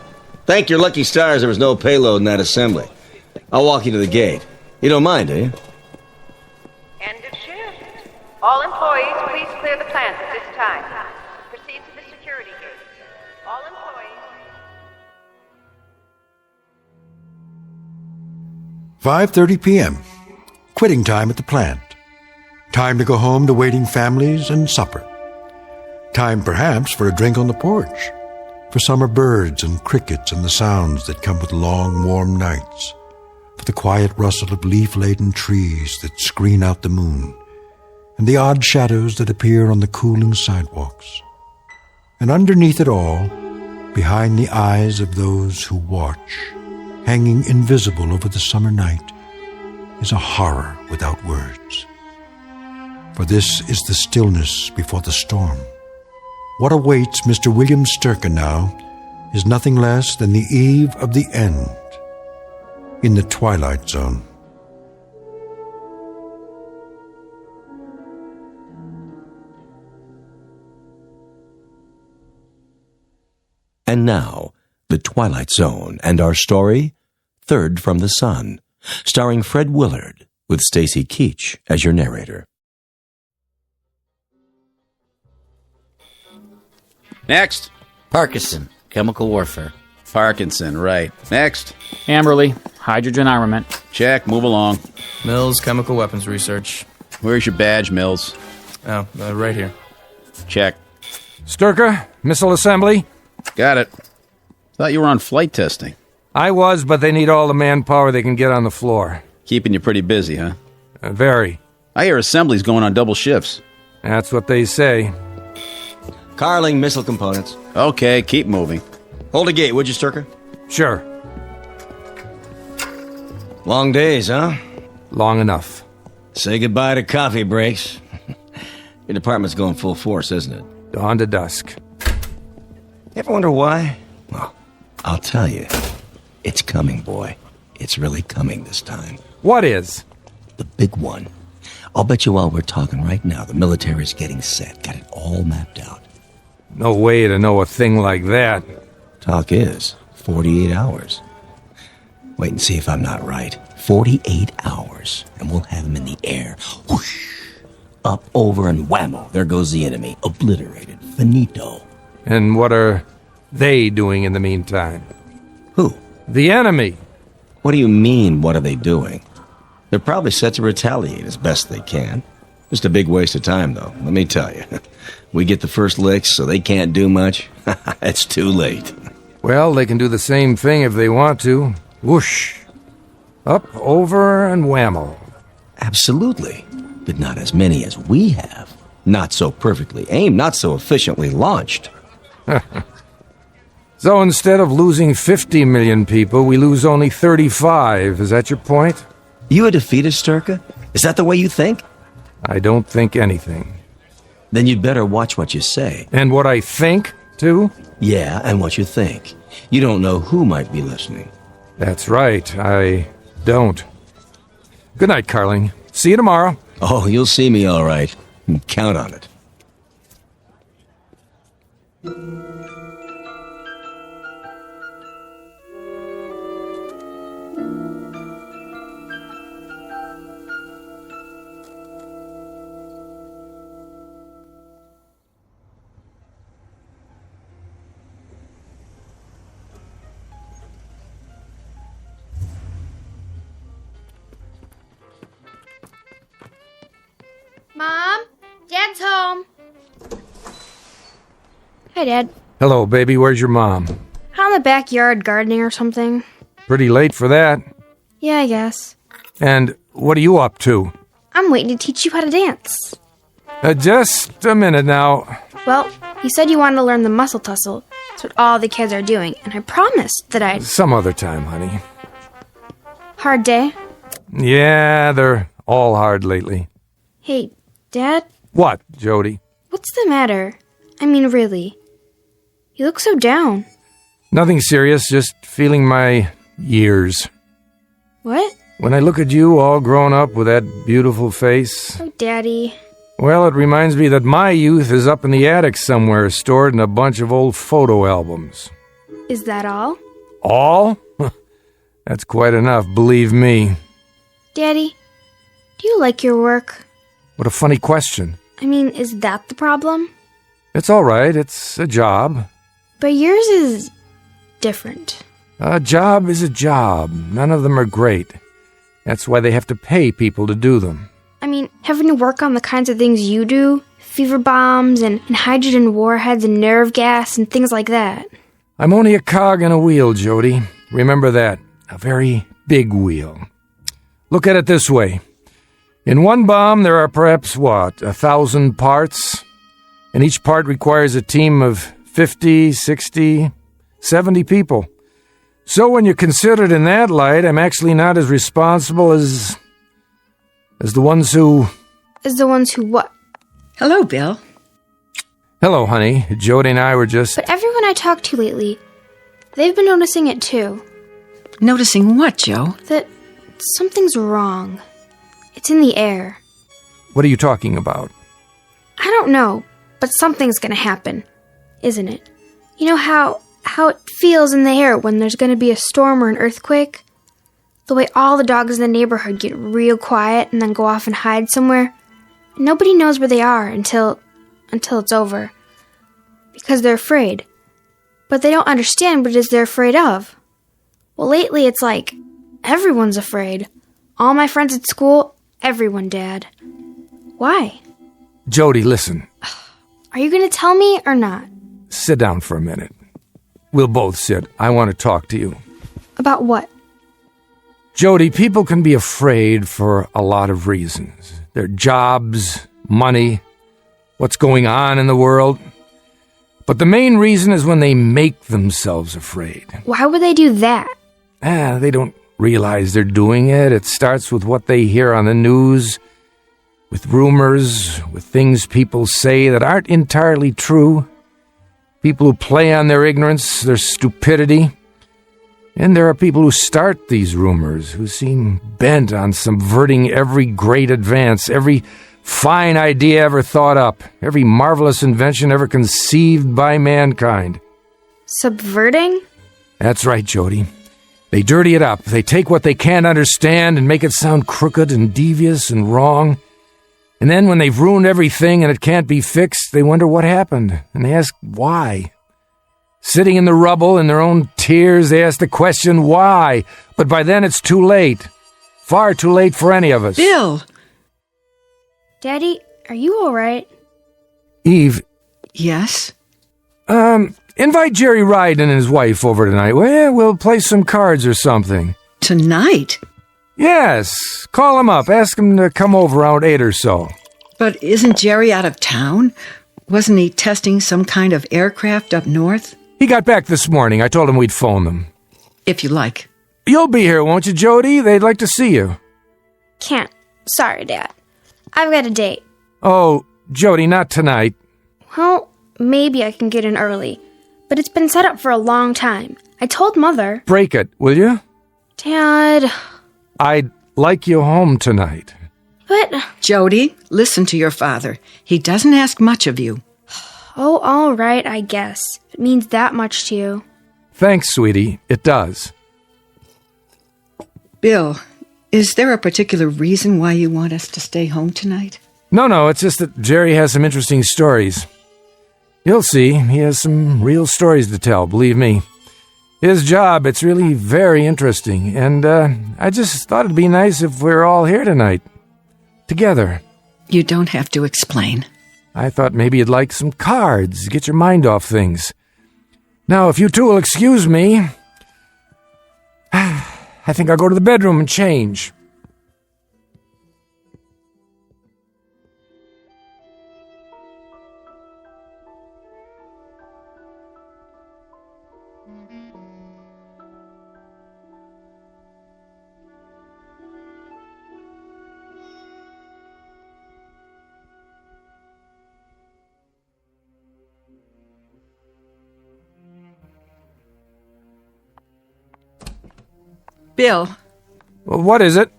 Thank your lucky stars there was no payload in that assembly. I'll walk you to the gate. You don't mind, do you? End of shift. All employees, please clear the plant at this time. Proceed to the security gate. All employees... 5:30 p.m. Quitting time at the plant. Time to go home to waiting families and supper. Time perhaps for a drink on the porch. For summer birds and crickets and the sounds that come with long, warm nights. For the quiet rustle of leaf-laden trees that screen out the moon. And the odd shadows that appear on the cooling sidewalks. And underneath it all, behind the eyes of those who watch, hanging invisible over the summer night, is a horror without words. For this is the stillness before the storm. What awaits Mr. William Sturka now is nothing less than the eve of the end in the Twilight Zone. And now, The Twilight Zone and our story, Third from the Sun, starring Fred Willard, with Stacy Keach as your narrator. Next. Parkinson, chemical warfare. Parkinson, right. Next. Amberley, hydrogen armament. Check, move along. Mills, chemical weapons research. Where's your badge, Mills? Oh, right here. Check. Sturka, missile assembly? Got it. Thought you were on flight testing. I was, but they need all the manpower they can get on the floor. Keeping you pretty busy, huh? Very. I hear assembly's going on double shifts. That's what they say. Carling missile components. Okay, keep moving. Hold a gate, would you, Sturka? Sure. Long days, huh? Long enough. Say goodbye to coffee breaks. Your department's going full force, isn't it? Dawn to dusk. Ever wonder why? Well, I'll tell you. It's coming, boy. It's really coming this time. What is? The big one. I'll bet you while we're talking right now, the military's getting set. Got it all mapped out. No way to know a thing like that. Talk is 48 hours. Wait and see if I'm not right. 48 hours, and we'll have him in the air. Whoosh! Up, over, and whammo. There goes the enemy. Obliterated. Finito. And what are they doing in the meantime? Who? The enemy. What do you mean, what are they doing? They're probably set to retaliate as best they can. Just a big waste of time, though, let me tell you. We get the first licks, so they can't do much. It's too late. Well, they can do the same thing if they want to. Whoosh. Up, over, and whammo. Absolutely. But not as many as we have. Not so perfectly aimed, not so efficiently launched. So instead of losing 50 million people, we lose only 35. Is that your point? You a defeatist, Sturka? Is that the way you think? I don't think anything. Then you'd better watch what you say. And what I think, too? Yeah, and what you think. You don't know who might be listening. That's right, I don't. Good night, Carling. See you tomorrow. Oh, you'll see me all right. Count on it. Mom? Dad's home. Hi, Dad. Hello, baby. Where's your mom? Out in the backyard gardening or something. Pretty late for that. Yeah, I guess. And what are you up to? I'm waiting to teach you how to dance. Just a minute now. Well, you said you wanted to learn the muscle tussle. That's what all the kids are doing, and I promised that I'd... Some other time, honey. Hard day? Yeah, they're all hard lately. Hey, Dad? What, Jody? What's the matter? I mean, really. You look so down. Nothing serious, just feeling my years. What? When I look at you all grown up with that beautiful face... Oh, Daddy. Well, it reminds me that my youth is up in the attic somewhere, stored in a bunch of old photo albums. Is that all? All? That's quite enough, believe me. Daddy, do you like your work? What a funny question. I mean, is that the problem? It's all right, it's a job. But yours is... different. A job is a job. None of them are great. That's why they have to pay people to do them. I mean, having to work on the kinds of things you do, fever bombs and hydrogen warheads and nerve gas and things like that. I'm only a cog in a wheel, Jody. Remember that. A very big wheel. Look at it this way. In one bomb, there are perhaps, 1,000 parts? And each part requires a team of 50, 60, 70 people. So when you consider it in that light, I'm actually not as responsible as the ones who... As the ones who what? Hello, Bill. Hello, honey. Jody and I were just... But everyone I talked to lately, they've been noticing it too. Noticing what, Joe? That something's wrong. It's in the air. What are you talking about? I don't know, but something's gonna happen, isn't it? You know how it feels in the air when there's gonna be a storm or an earthquake? The way all the dogs in the neighborhood get real quiet and then go off and hide somewhere. Nobody knows where they are until it's over. Because they're afraid. But they don't understand what it is they're afraid of. Well, lately it's like everyone's afraid. All my friends at school, everyone, Dad. Why? Jody, listen. Are you going to tell me or not? Sit down for a minute. We'll both sit. I want to talk to you. About what? Jody, people can be afraid for a lot of reasons. Their jobs, money, what's going on in the world. But the main reason is when they make themselves afraid. Why would they do that? They don't realize they're doing it. It starts with what they hear on the news, with rumors, with things people say that aren't entirely true. people who play on their ignorance, their stupidity. And there are people who start these rumors, who seem bent on subverting every great advance, every fine idea ever thought up, every marvelous invention ever conceived by mankind. Subverting? That's right, Jody. They dirty it up. They take what they can't understand and make it sound crooked and devious and wrong. And then when they've ruined everything and it can't be fixed, they wonder what happened, and they ask why. Sitting in the rubble in their own tears, they ask the question why. But by then it's too late. Far too late for any of us. Bill! Daddy, are you all right? Eve. Yes? Invite Jerry Ryden and his wife over tonight. Well, we'll play some cards or something. Tonight? Yes. Call him up. Ask him to come over around 8 or so. But isn't Jerry out of town? Wasn't he testing some kind of aircraft up north? He got back this morning. I told him we'd phone them. If you like. You'll be here, won't you, Jody? They'd like to see you. Can't. Sorry, Dad. I've got a date. Oh, Jody, not tonight. Well, maybe I can get in early. But it's been set up for a long time. I told Mother. Break it, will you? Dad. I'd like you home tonight. But... Jody, listen to your father. He doesn't ask much of you. Oh, all right, I guess. If it means that much to you. Thanks, sweetie. It does. Bill, is there a particular reason why you want us to stay home tonight? No, it's just that Jerry has some interesting stories. You'll see, he has some real stories to tell, believe me. His job, it's really very interesting, and I just thought it'd be nice if we're all here tonight. Together. You don't have to explain. I thought maybe you'd like some cards, get your mind off things. Now, if you two will excuse me, I think I'll go to the bedroom and change. Bill. Well, what is it?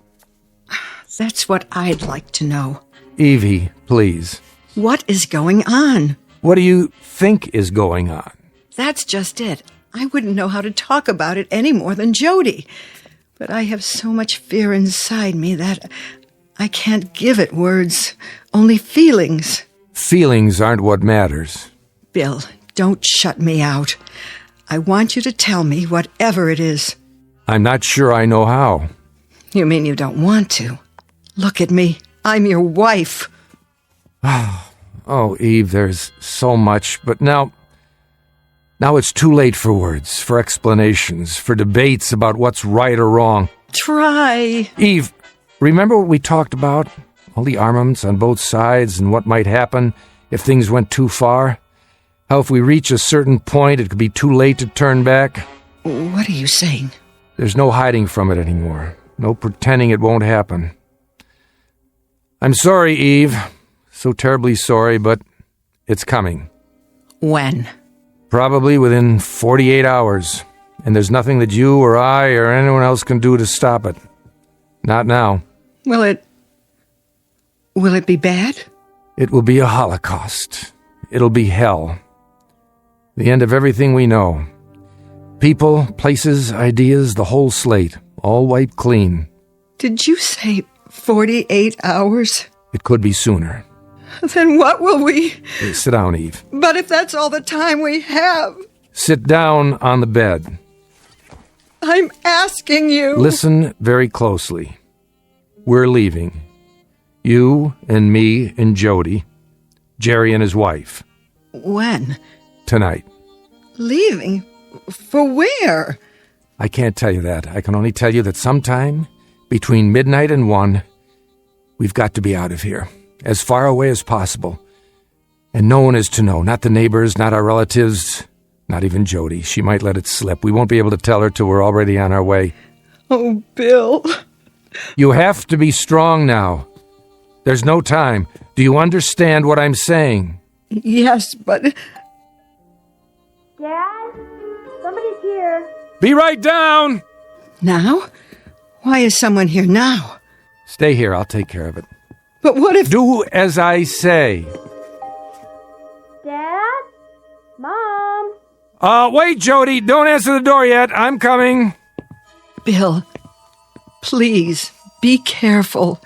That's what I'd like to know. Evie, please. What is going on? What do you think is going on? That's just it. I wouldn't know how to talk about it any more than Jody. But I have so much fear inside me that I can't give it words, only feelings. Feelings aren't what matters. Bill, don't shut me out. I want you to tell me whatever it is. I'm not sure I know how. You mean you don't want to? Look at me. I'm your wife. Oh, Eve, there's so much, but now it's too late for words, for explanations, for debates about what's right or wrong. Try. Eve, remember what we talked about? All the armaments on both sides and what might happen if things went too far? How if we reach a certain point, it could be too late to turn back? What are you saying? There's no hiding from it anymore. No pretending it won't happen. I'm sorry, Eve. So terribly sorry, but it's coming. When? Probably within 48 hours. And there's nothing that you or I or anyone else can do to stop it. Not now. Will it be bad? It will be a holocaust. It'll be hell. The end of everything we know. People, places, ideas, the whole slate, all wiped clean. Did you say 48 hours? It could be sooner. Then what will we... Sit down, Eve. But if that's all the time we have... Sit down on the bed. I'm asking you... Listen very closely. We're leaving. You and me and Jody. Jerry and his wife. When? Tonight. Leaving? For where? I can't tell you that. I can only tell you that sometime between midnight and 1, we've got to be out of here. As far away as possible. And no one is to know. Not the neighbors, not our relatives, not even Jody. She might let it slip. We won't be able to tell her till we're already on our way. Oh, Bill. You have to be strong now. There's no time. Do you understand what I'm saying? Yes, but... Dad? Somebody's here. Be right down! Now? Why is someone here now? Stay here, I'll take care of it. But what if... Do as I say. Dad? Mom? Wait, Jody, don't answer the door yet. I'm coming. Bill, please, be careful.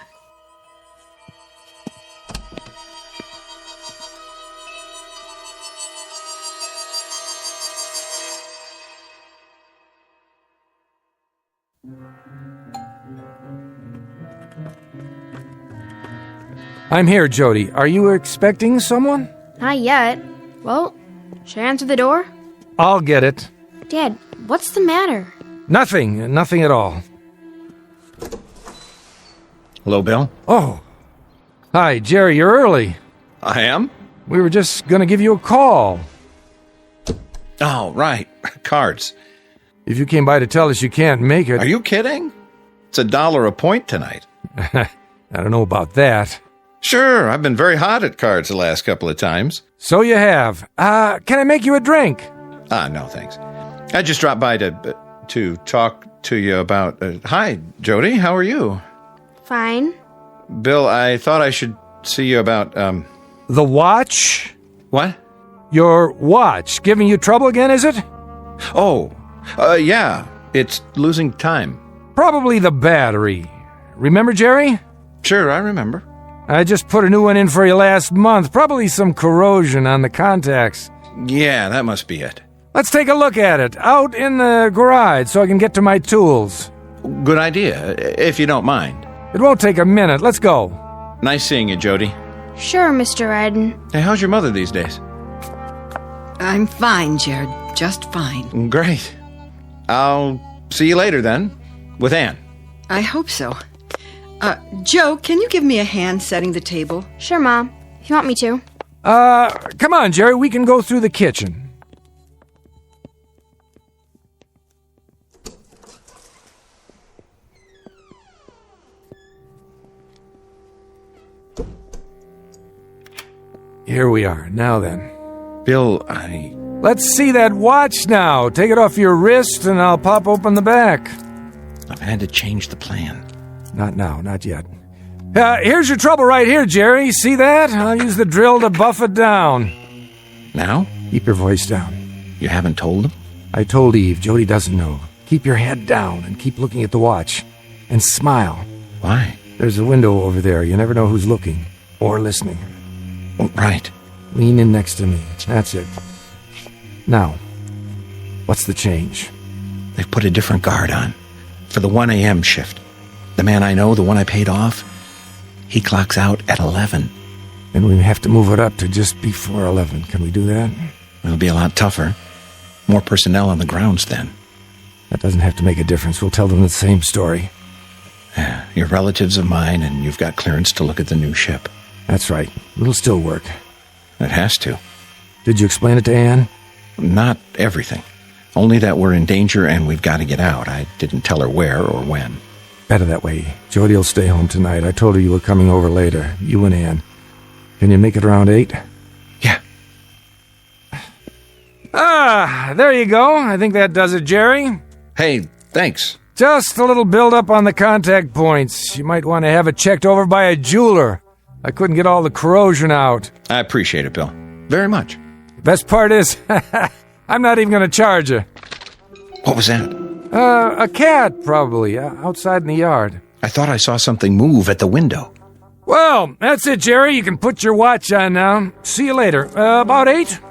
I'm here, Jody. Are you expecting someone? Not yet. Well, should I answer the door? I'll get it. Dad, what's the matter? Nothing at all. Hello, Bill? Oh. Hi, Jerry, you're early. I am? We were just gonna give you a call. Oh, right. Cards. If you came by to tell us you can't make it... Are you kidding? It's $1 a point tonight. I don't know about that. Sure, I've been very hot at cards the last couple of times. So you have. Can I make you a drink? No, thanks. I just dropped by to talk to you about... hi, Jody, how are you? Fine. Bill, I thought I should see you about, The watch? What? Your watch giving you trouble again, is it? Oh, yeah. It's losing time. Probably the battery. Remember, Jerry? Sure, I remember. I just put a new one in for you last month. Probably some corrosion on the contacts. Yeah, that must be it. Let's take a look at it, out in the garage, so I can get to my tools. Good idea, if you don't mind. It won't take a minute. Let's go. Nice seeing you, Jody. Sure, Mr. Iden. Hey, how's your mother these days? I'm fine, Jared. Just fine. Great. I'll see you later, then. With Anne. I hope so. Joe, can you give me a hand setting the table? Sure, Mom. If you want me to. Come on, Jerry. We can go through the kitchen. Here we are. Now then. Bill, Let's see that watch now. Take it off your wrist and I'll pop open the back. I've had to change the plan. Not now, not yet. Here's your trouble right here, Jerry. See that? I'll use the drill to buff it down. Now? Keep your voice down. You haven't told him? I told Eve. Jody doesn't know. Keep your head down and keep looking at the watch. And smile. Why? There's a window over there. You never know who's looking. Or listening. Oh, right. Lean in next to me. That's it. Now, what's the change? They've put a different guard on. For the 1 a.m. shift. The man I know, the one I paid off, he clocks out at 11. Then we have to move it up to just before 11. Can we do that? It'll be a lot tougher. More personnel on the grounds then. That doesn't have to make a difference. We'll tell them the same story. Your relatives of mine, and you've got clearance to look at the new ship. That's right. It'll still work. It has to. Did you explain it to Anne? Not everything. Only that we're in danger and we've got to get out. I didn't tell her where or when. Better that way. Jody will stay home tonight. I told her you were coming over later. You and Anne. Can you make it around 8? Yeah. There you go. I think that does it, Jerry. Hey, thanks. Just a little build-up on the contact points. You might want to have it checked over by a jeweler. I couldn't get all the corrosion out. I appreciate it, Bill. Very much. The best part is, I'm not even going to charge you. What was that? A cat, probably, outside in the yard. I thought I saw something move at the window. Well, that's it, Jerry. You can put your watch on now. See you later. About 8?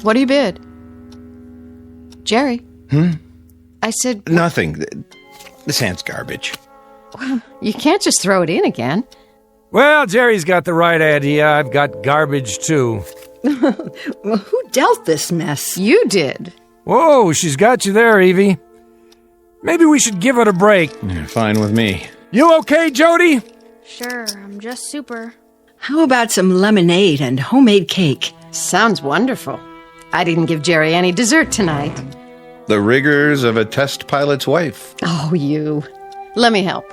What do you bid? Jerry? I said... Nothing. This hand's garbage. Well, you can't just throw it in again. Well, Jerry's got the right idea. I've got garbage, too. Well, who dealt this mess? You did. Whoa, she's got you there, Evie. Maybe we should give it a break. Yeah, fine with me. You okay, Jody? Sure, I'm just super. How about some lemonade and homemade cake? Sounds wonderful. I didn't give Jerry any dessert tonight. The rigors of a test pilot's wife. Oh, you. Let me help.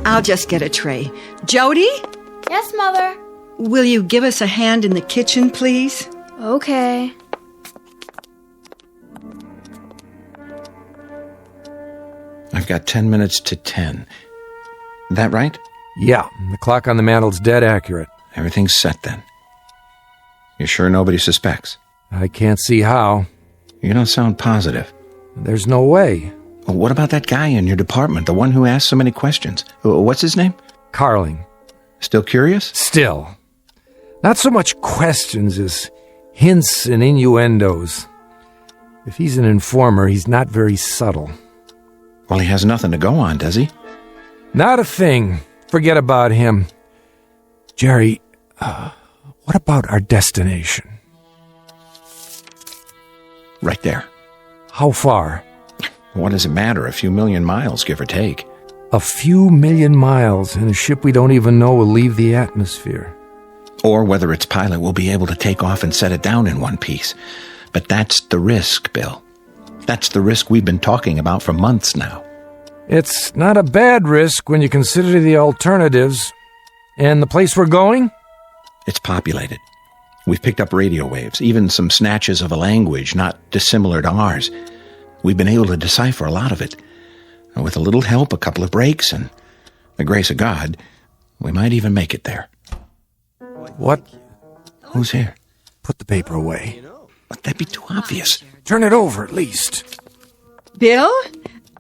I'll just get a tray. Jody? Yes, Mother. Will you give us a hand in the kitchen, please? Okay. I've got 10 minutes to 10. That right? Yeah, the clock on the mantel's dead accurate. Everything's set then. You sure nobody suspects? I can't see how. You don't sound positive. There's no way. Well, what about that guy in your department, the one who asked so many questions? What's his name? Carling. Still curious? Still. Not so much questions as hints and innuendos. If he's an informer, he's not very subtle. Well, he has nothing to go on, does he? Not a thing. Forget about him. Jerry, what about our destination? Right there. How far? What does it matter? A few million miles, give or take. A few million miles, and a ship we don't even know will leave the atmosphere. Or whether its pilot will be able to take off and set it down in one piece. But that's the risk, Bill. That's the risk we've been talking about for months now. It's not a bad risk when you consider the alternatives. And the place we're going? It's populated. We've picked up radio waves, even some snatches of a language not dissimilar to ours. We've been able to decipher a lot of it. And with a little help, a couple of breaks, and the grace of God, we might even make it there. What? Who's here? Put the paper away. But that'd be too obvious. Turn it over, at least. Bill?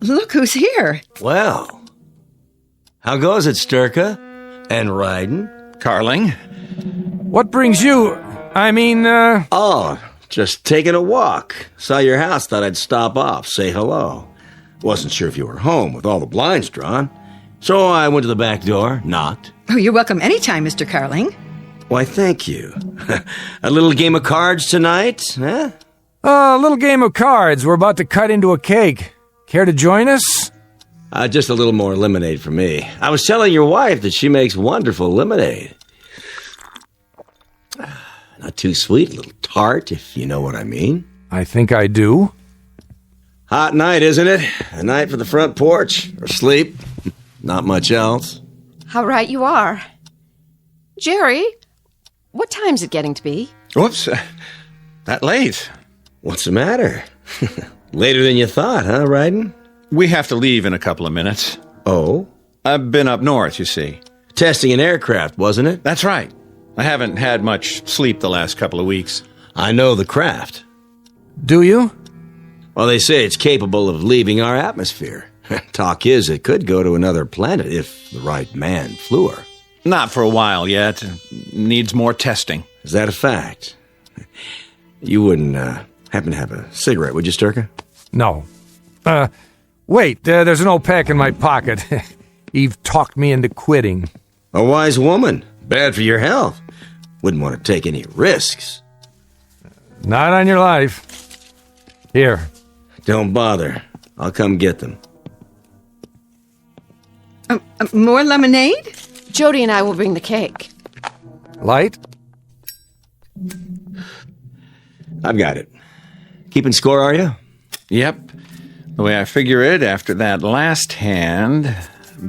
Look who's here. Well, how goes it, Sturka? And Ryden? Carling? What brings you... Oh, just taking a walk. Saw your house, thought I'd stop off, say hello. Wasn't sure if you were home with all the blinds drawn. So I went to the back door, knocked. Oh, you're welcome anytime, Mr. Carling. Why, thank you. A little game of cards tonight, huh? A little game of cards. We're about to cut into a cake. Care to join us? Just a little more lemonade for me. I was telling your wife that she makes wonderful lemonade. Not too sweet, a little tart, if you know what I mean. I think I do. Hot night, isn't it? A night for the front porch, or sleep. Not much else. How right you are. Jerry, what time's it getting to be? Whoops, that late. What's the matter? Later than you thought, huh, Ryden? We have to leave in a couple of minutes. Oh? I've been up north, you see. Testing an aircraft, wasn't it? That's right. I haven't had much sleep the last couple of weeks. I know the craft. Do you? Well, they say it's capable of leaving our atmosphere. Talk is, it could go to another planet if the right man flew her. Not for a while yet. Needs more testing. Is that a fact? You wouldn't happen to have a cigarette, would you, Sturka? No. Wait, there's an old pack in my pocket. Eve talked me into quitting. A wise woman. Bad for your health. Wouldn't want to take any risks. Not on your life. Here. Don't bother. I'll come get them. More lemonade? Jody and I will bring the cake. Light? I've got it. Keeping score, are you? Yep. The way I figure it, after that last hand,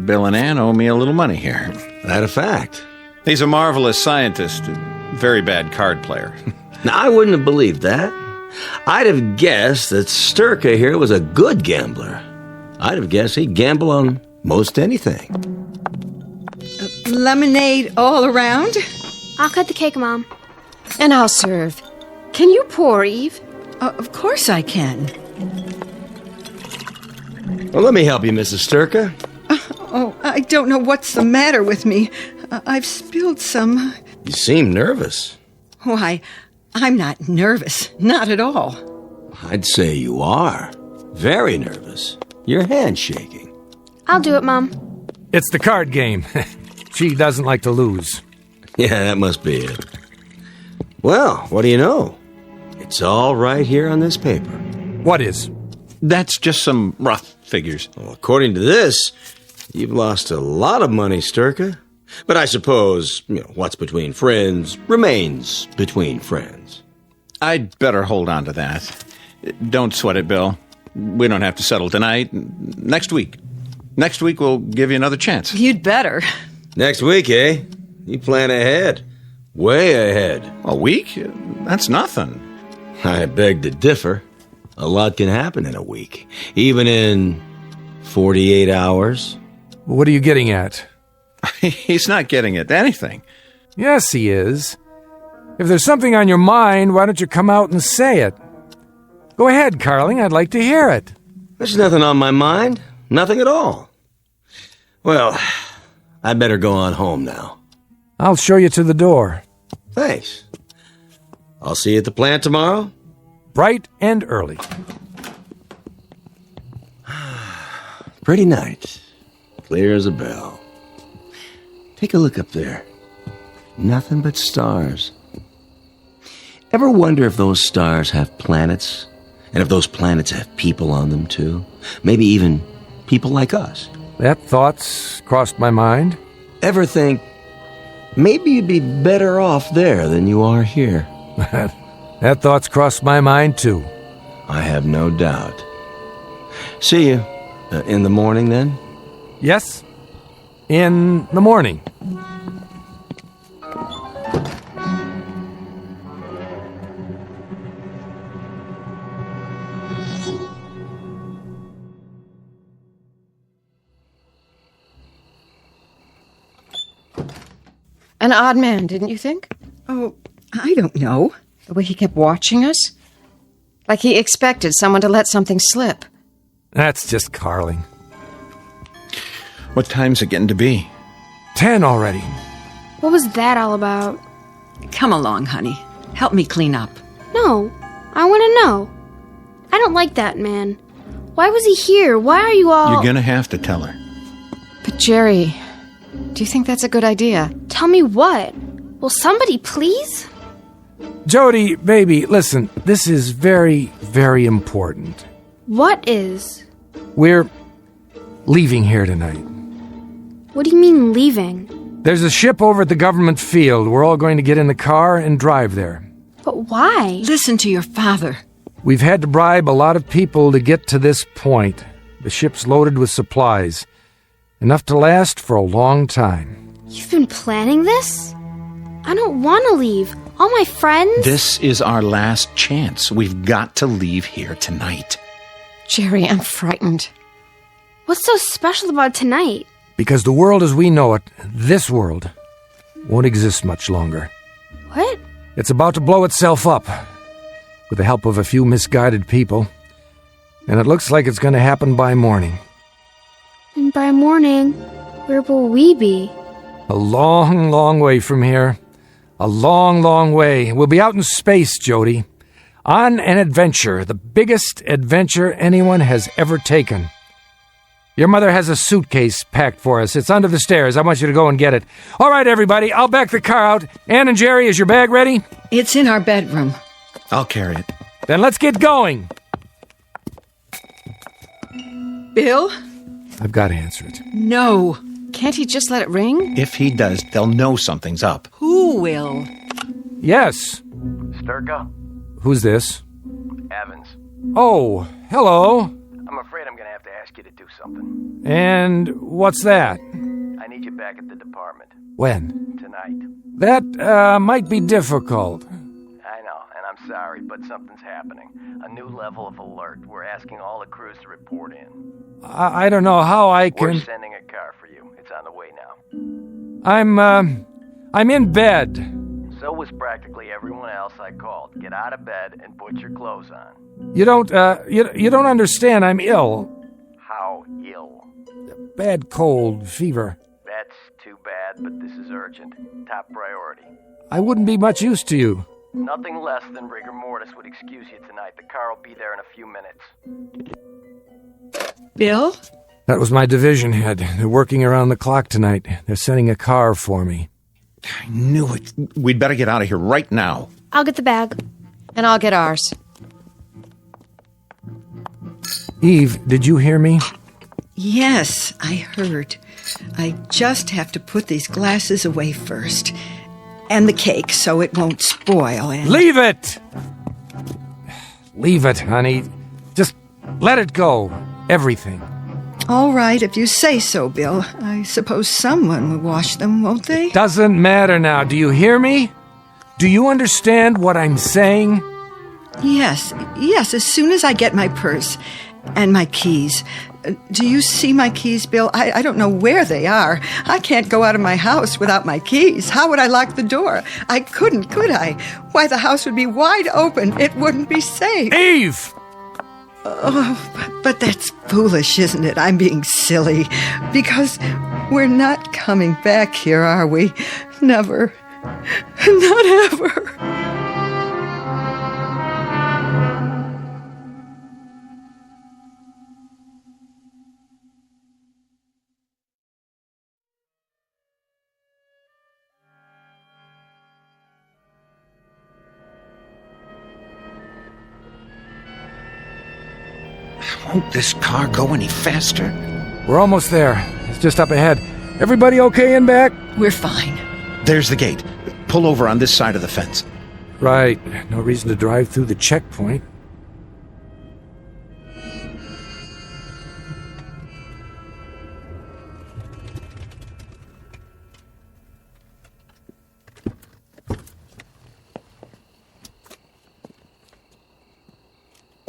Bill and Ann owe me a little money here. That a fact? He's a marvelous scientist, a very bad card player. Now, I wouldn't have believed that. I'd have guessed that Sturka here was a good gambler. I'd have guessed he'd gamble on most anything. Lemonade all around? I'll cut the cake, Mom. And I'll serve. Can you pour, Eve? Of course I can. Well, let me help you, Mrs. Sturka. Oh, I don't know what's the matter with me. I've spilled some. You seem nervous. Why, I'm not nervous. Not at all. I'd say you are. Very nervous. Your hand's shaking. I'll do it, Mom. It's the card game. She doesn't like to lose. Yeah, that must be it. Well, what do you know? It's all right here on this paper. What is? That's just some rough figures. Well, according to this, you've lost a lot of money, Sturka. But I suppose, what's between friends remains between friends. I'd better hold on to that. Don't sweat it, Bill. We don't have to settle tonight. Next week. Next week we'll give you another chance. You'd better. Next week, eh? You plan ahead. Way ahead. A week? That's nothing. I beg to differ. A lot can happen in a week. Even in 48 hours. What are you getting at? He's not getting at anything. Yes, he is. If there's something on your mind, why don't you come out and say it? Go ahead, Carling. I'd like to hear it. There's nothing on my mind. Nothing at all. Well, I better go on home now. I'll show you to the door. Thanks. I'll see you at the plant tomorrow. Bright and early. Pretty night. Clear as a bell. Take a look up there. Nothing but stars. Ever wonder if those stars have planets? And if those planets have people on them, too? Maybe even people like us? That thought's crossed my mind. Ever think, maybe you'd be better off there than you are here? That thought's crossed my mind, too. I have no doubt. See you in the morning, then? Yes, in the morning. An odd man, didn't you think? Oh, I don't know. The way he kept watching us? Like he expected someone to let something slip. That's just Carling. What time's it getting to be? 10 already. What was that all about? Come along, honey. Help me clean up. No, I want to know. I don't like that man. Why was he here? Why are you all... You're gonna have to tell her. But Jerry, do you think that's a good idea? Tell me what? Will somebody please? Jody, baby, listen, this is very, very important. What is? We're leaving here tonight. What do you mean leaving? There's a ship over at the government field. We're all going to get in the car and drive there. But why? Listen to your father. We've had to bribe a lot of people to get to this point. The ship's loaded with supplies. Enough to last for a long time. You've been planning this? I don't want to leave. All my friends... This is our last chance. We've got to leave here tonight. Jerry, I'm frightened. What's so special about tonight? Because the world as we know it, this world, won't exist much longer. What? It's about to blow itself up, with the help of a few misguided people. And it looks like it's going to happen by morning. And by morning, where will we be? A long, long way from here. A long, long way. We'll be out in space, Jody. On an adventure, the biggest adventure anyone has ever taken. Your mother has a suitcase packed for us. It's under the stairs. I want you to go and get it. All right, everybody, I'll back the car out. Ann and Jerry, is your bag ready? It's in our bedroom. I'll carry it. Then let's get going. Bill? I've got to answer it. No. Can't he just let it ring? If he does, they'll know something's up. Who will? Yes. Sturka? Who's this? Evans. Oh, hello. I'm afraid I'm gonna have to ask you to do something. And what's that? I need you back at the department. When? Tonight. That might be difficult. I know, and I'm sorry, but something's happening. A new level of alert. We're asking all the crews to report in. I don't know how I can... We're sending a car for you. It's on the way now. I'm in bed. So was practically everyone else I called. Get out of bed and put your clothes on. You don't understand. I'm ill. How ill? Bad cold, fever. That's too bad, but this is urgent. Top priority. I wouldn't be much use to you. Nothing less than rigor mortis would excuse you tonight. The car will be there in a few minutes. Bill? That was my division head. They're working around the clock tonight. They're sending a car for me. I knew it. We'd better get out of here right now. I'll get the bag. And I'll get ours. Eve, did you hear me? Yes, I heard. I just have to put these glasses away first. And the cake so it won't spoil. And Leave it! Leave it, honey. Just let it go. Everything. All right, if you say so, Bill. I suppose someone will wash them, won't they? Doesn't matter now. Do you hear me? Do you understand what I'm saying? Yes, as soon as I get my purse and my keys. Do you see my keys, Bill? I don't know where they are. I can't go out of my house without my keys. How would I lock the door? I couldn't, could I? Why, the house would be wide open. It wouldn't be safe. Eve! Oh, but that's foolish, isn't it? I'm being silly. Because we're not coming back here, are we? Never. Not ever. Won't this car go any faster? We're almost there. It's just up ahead. Everybody okay in back? We're fine. There's the gate. Pull over on this side of the fence. Right. No reason to drive through the checkpoint.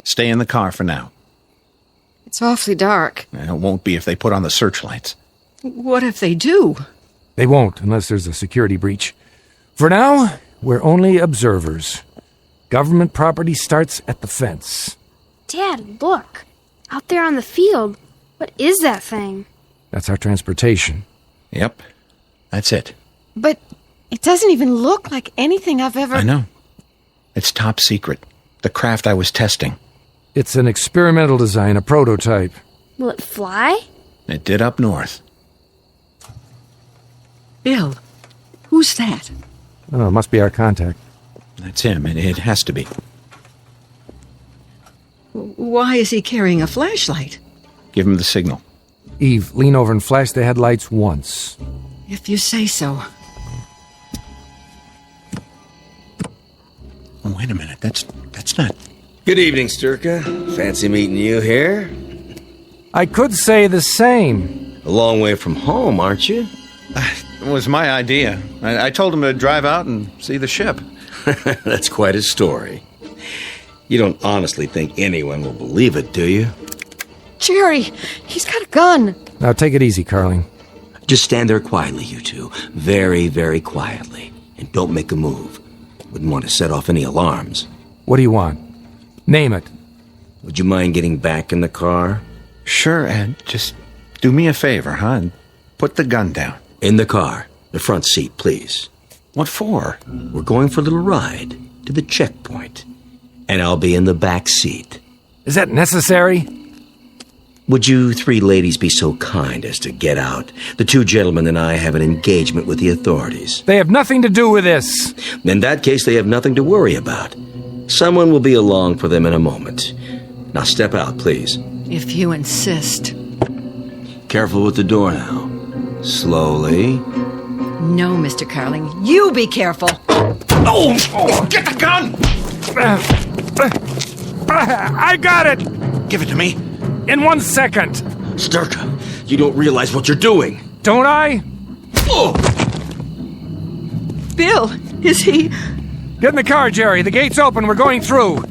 Stay in the car for now. It's awfully dark. It won't be if they put on the searchlights. What if they do? They won't, unless there's a security breach. For now, we're only observers. Government property starts at the fence. Dad, look. Out there on the field. What is that thing? That's our transportation. Yep. That's it. But it doesn't even look like anything I've ever... I know. It's top secret. The craft I was testing. It's an experimental design, a prototype. Will it fly? It did up north. Bill, who's that? Oh, it must be our contact. That's him. It has to be. Why is he carrying a flashlight? Give him the signal. Eve, lean over and flash the headlights once. If you say so. Oh, wait a minute. That's not... Good evening, Sturka. Fancy meeting you here. I could say the same. A long way from home, aren't you? It was my idea. I told him to drive out and see the ship. That's quite a story. You don't honestly think anyone will believe it, do you? Jerry, he's got a gun. Now take it easy, Carling. Just stand there quietly, you two. Very, very quietly. And don't make a move. Wouldn't want to set off any alarms. What do you want? Name it. Would you mind getting back in the car? Sure, Ed. Just do me a favor, huh? And put the gun down. In the car. The front seat, please. What for? We're going for a little ride to the checkpoint. And I'll be in the back seat. Is that necessary? Would you three ladies be so kind as to get out? The two gentlemen and I have an engagement with the authorities. They have nothing to do with this. In that case, they have nothing to worry about. Someone will be along for them in a moment. Now step out, please. If you insist. Careful with the door now. Slowly. No, Mr. Carling. You be careful. Oh, get the gun! I got it! Give it to me. In 1 second. Sturka, you don't realize what you're doing. Don't I? Oh! Bill, is he... Get in the car, Jerry. The gate's open. We're going through.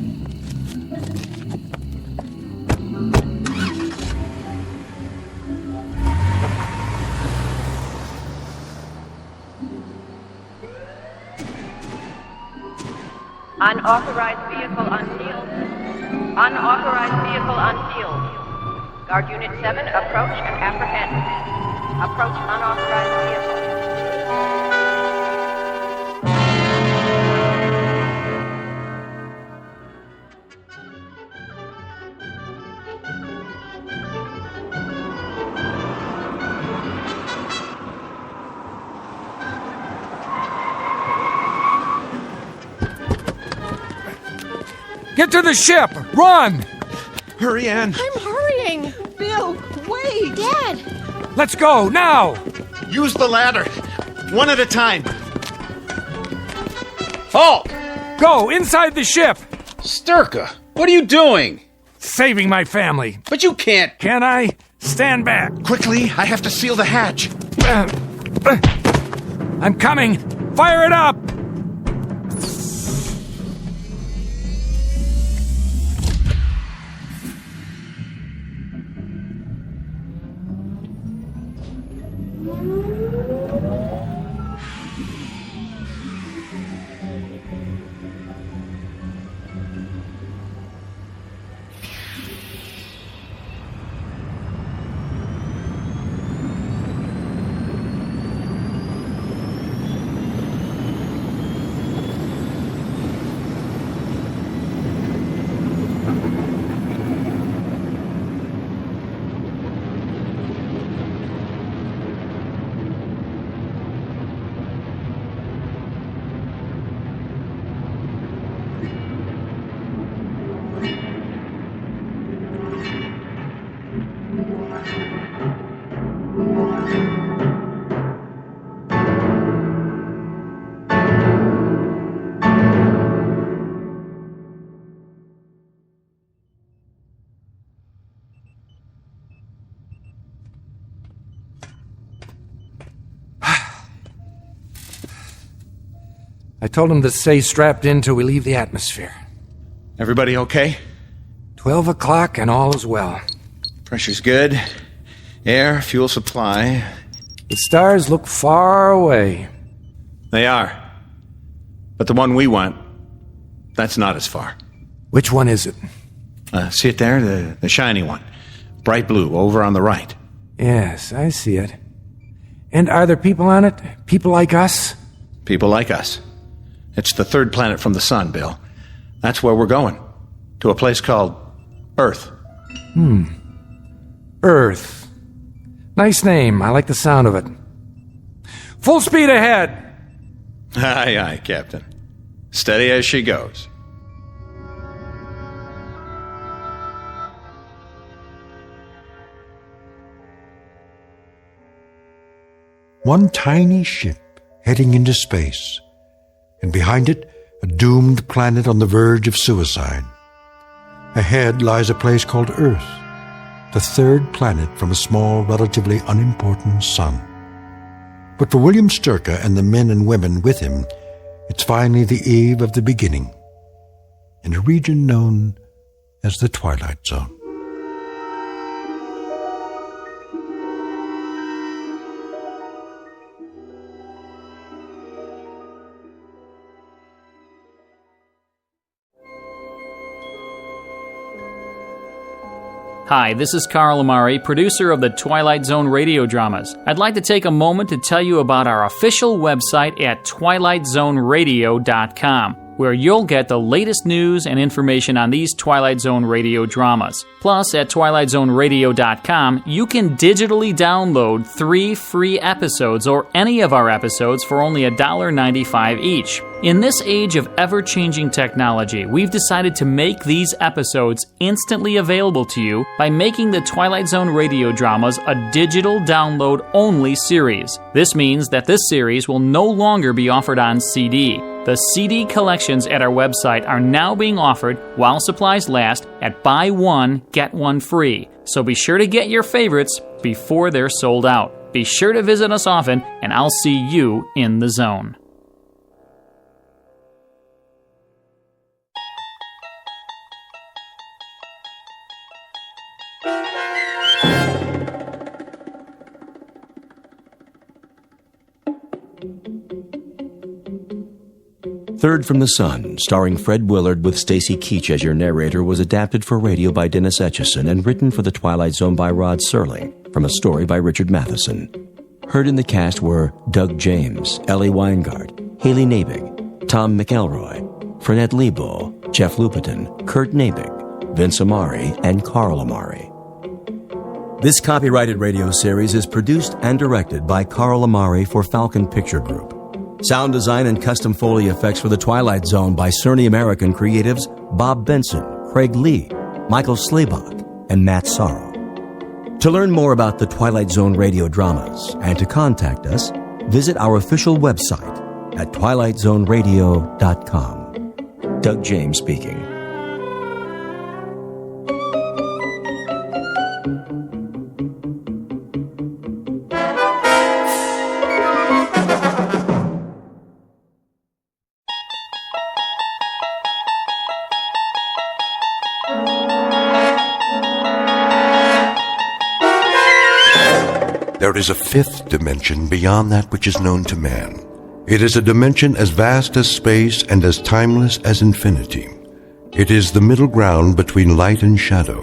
Unauthorized vehicle on field. Unauthorized vehicle on field. Guard Unit 7, approach and apprehend. Approach unauthorized vehicle. Get to the ship! Run! Hurry, Ann. I'm hurrying. Bill, wait! Dad! Let's go, now! Use the ladder. One at a time. Halt! Go, inside the ship! Sturka, what are you doing? Saving my family. But you can't. Can I? Stand back. Quickly, I have to seal the hatch. I'm coming. Fire it up! I told him to stay strapped in till we leave the atmosphere. Everybody okay? 12 o'clock and all is well. Pressure's good. Air, fuel supply. The stars look far away. They are. But the one we want, that's not as far. Which one is it? See it there? The shiny one. Bright blue, over on the right. Yes, I see it. And are there people on it? People like us? People like us. It's the third planet from the sun, Bill. That's where we're going. To a place called Earth. Earth. Nice name. I like the sound of it. Full speed ahead! Aye, aye, Captain. Steady as she goes. One tiny ship heading into space, and behind it, a doomed planet on the verge of suicide. Ahead lies a place called Earth, the third planet from a small, relatively unimportant sun. But for William Sturka and the men and women with him, it's finally the eve of the beginning, in a region known as the Twilight Zone. Hi, this is Carl Amari, producer of the Twilight Zone radio dramas. I'd like to take a moment to tell you about our official website at twilightzoneradio.com, where you'll get the latest news and information on these Twilight Zone radio dramas. Plus, at twilightzoneradio.com, you can digitally download 3 free episodes or any of our episodes for only $1.95 each. In this age of ever-changing technology, we've decided to make these episodes instantly available to you by making the Twilight Zone radio dramas a digital download-only series. This means that this series will no longer be offered on CD. The CD collections at our website are now being offered while supplies last at buy one, get one free. So be sure to get your favorites before they're sold out. Be sure to visit us often, and I'll see you in the zone. Third from the Sun, starring Fred Willard with Stacy Keach as your narrator, was adapted for radio by Dennis Etchison and written for The Twilight Zone by Rod Serling, from a story by Richard Matheson. Heard in the cast were Doug James, Ellie Weingart, Haley Nabig, Tom McElroy, Frenette Lebo, Jeff Lupetin, Kurt Nabig, Vince Amari, and Carl Amari. This copyrighted radio series is produced and directed by Carl Amari for Falcon Picture Group. Sound design and custom Foley effects for The Twilight Zone by Cerny American creatives Bob Benson, Craig Lee, Michael Slaybach, and Matt Sorrow. To learn more about the Twilight Zone radio dramas and to contact us, visit our official website at twilightzoneradio.com. Doug James speaking. There is a fifth dimension beyond that which is known to man. It is a dimension as vast as space and as timeless as infinity. It is the middle ground between light and shadow,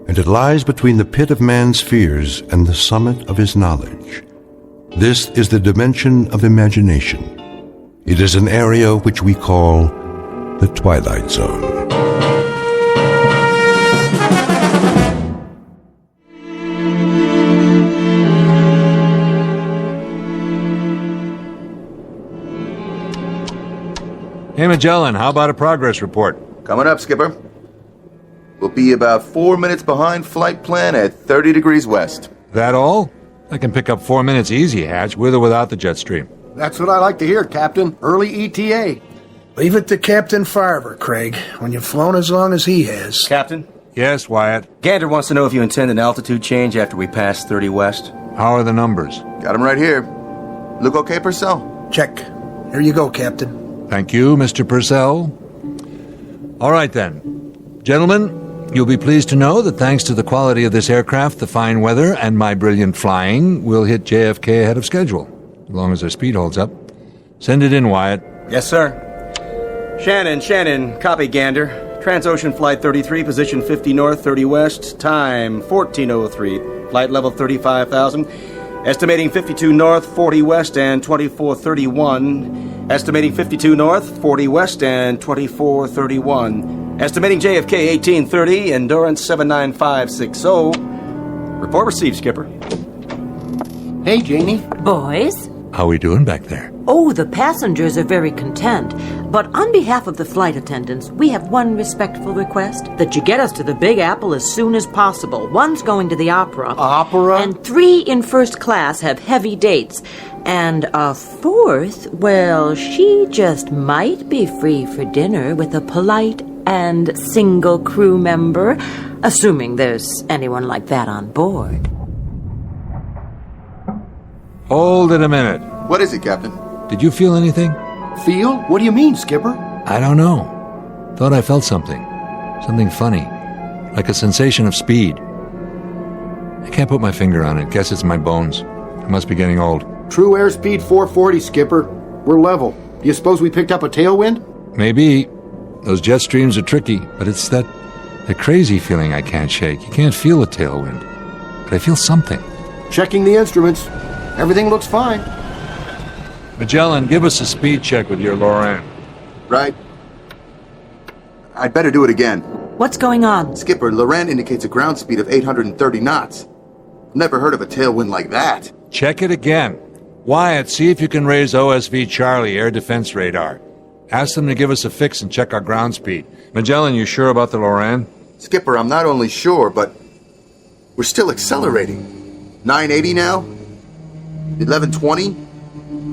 and it lies between the pit of man's fears and the summit of his knowledge. This is the dimension of imagination. It is an area which we call the Twilight Zone. Hey, Magellan, how about a progress report? Coming up, Skipper. We'll be about 4 minutes behind flight plan at 30 degrees west. That all? I can pick up 4 minutes easy, Hatch, with or without the jet stream. That's what I like to hear, Captain. Early ETA. Leave it to Captain Farver, Craig, when you've flown as long as he has. Captain? Yes, Wyatt? Gander wants to know if you intend an altitude change after we pass 30 west. How are the numbers? Got him right here. Look okay, Purcell? Check. Here you go, Captain. Thank you, Mr. Purcell. All right, then. Gentlemen, you'll be pleased to know that thanks to the quality of this aircraft, the fine weather, and my brilliant flying, we'll hit JFK ahead of schedule, as long as our speed holds up. Send it in, Wyatt. Yes, sir. Shannon, copy Gander. Transocean Flight 33, position 50 north, 30 west, time 14:03, flight level 35,000. Estimating 52 north, 40 west, and 2431. Estimating 52 north, 40 west, and 2431. Estimating JFK 1830, endurance 79560. Report received, Skipper. Hey, Janie. Boys? How we doing back there? Oh, the passengers are very content. But on behalf of the flight attendants, we have one respectful request. That you get us to the Big Apple as soon as possible. One's going to the opera. Opera? And 3 in first class have heavy dates. And a 4th, well, she just might be free for dinner with a polite and single crew member, assuming there's anyone like that on board. Hold it a minute. What is it, Captain? Did you feel anything? Feel? What do you mean, Skipper? I don't know. Thought I felt something. Something funny. Like a sensation of speed. I can't put my finger on it. Guess it's my bones. I must be getting old. True airspeed 440, Skipper. We're level. Do you suppose we picked up a tailwind? Maybe. Those jet streams are tricky, but it's that crazy feeling I can't shake. You can't feel a tailwind. But I feel something. Checking the instruments. Everything looks fine. Magellan, give us a speed check with your Loran. Right. I'd better do it again. What's going on? Skipper, Loran indicates a ground speed of 830 knots. Never heard of a tailwind like that. Check it again. Wyatt, see if you can raise OSV Charlie air defense radar. Ask them to give us a fix and check our ground speed. Magellan, you sure about the Loran? Skipper, I'm not only sure, but we're still accelerating. 980 now? 1120?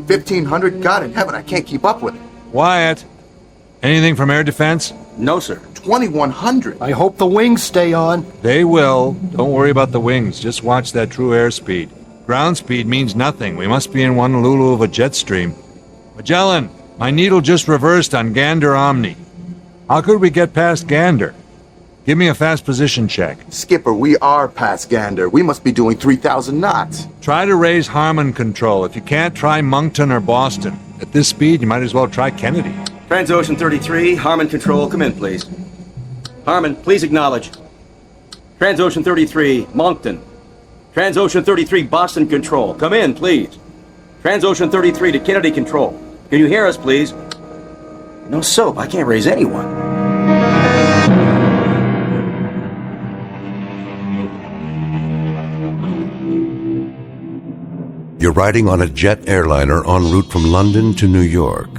1500? God in heaven, I can't keep up with it. Wyatt, anything from air defense? No, sir. 2100. I hope the wings stay on. They will. Don't worry about the wings. Just watch that true airspeed. Ground speed means nothing. We must be in one lulu of a jet stream. Magellan, my needle just reversed on Gander Omni. How could we get past Gander? Give me a fast position check. Skipper, we are past Gander. We must be doing 3,000 knots. Try to raise Harmon control. If you can't, try Moncton or Boston. At this speed, you might as well try Kennedy. Transocean 33, Harmon control, come in, please. Harmon, please acknowledge. Transocean 33, Moncton. Transocean 33, Boston control, come in, please. Transocean 33 to Kennedy control. Can you hear us, please? No soap, I can't raise anyone. You're riding on a jet airliner en route from London to New York.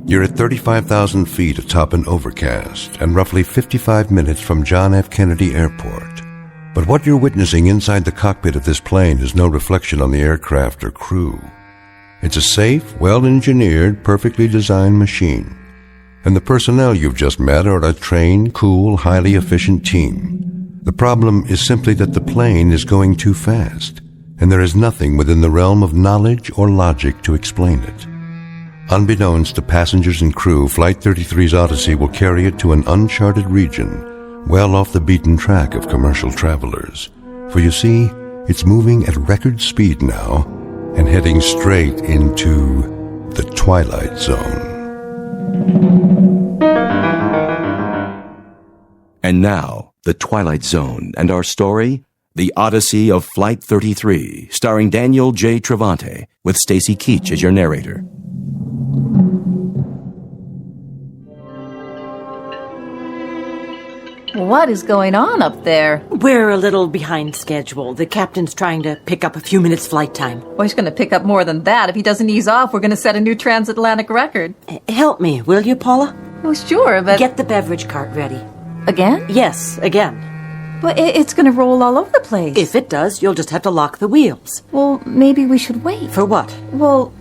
You're at 35,000 feet atop an overcast and roughly 55 minutes from John F. Kennedy Airport. But what you're witnessing inside the cockpit of this plane is no reflection on the aircraft or crew. It's a safe, well-engineered, perfectly designed machine. And the personnel you've just met are a trained, cool, highly efficient team. The problem is simply that the plane is going too fast, and there is nothing within the realm of knowledge or logic to explain it. Unbeknownst to passengers and crew, Flight 33's Odyssey will carry it to an uncharted region, well off the beaten track of commercial travelers. For you see, it's moving at record speed now and heading straight into the Twilight Zone. And now, the Twilight Zone and our story, The Odyssey of Flight 33, starring Daniel J. Travante, with Stacy Keach as your narrator. What is going on up there? We're a little behind schedule. The captain's trying to pick up a few minutes flight time. Well, he's going to pick up more than that. If he doesn't ease off, we're going to set a new transatlantic record. Help me, will you, Paula? Oh, sure, but... Get the beverage cart ready. Again? Yes, again. But it's going to roll all over the place. If it does, you'll just have to lock the wheels. Well, maybe we should wait. For what? Well,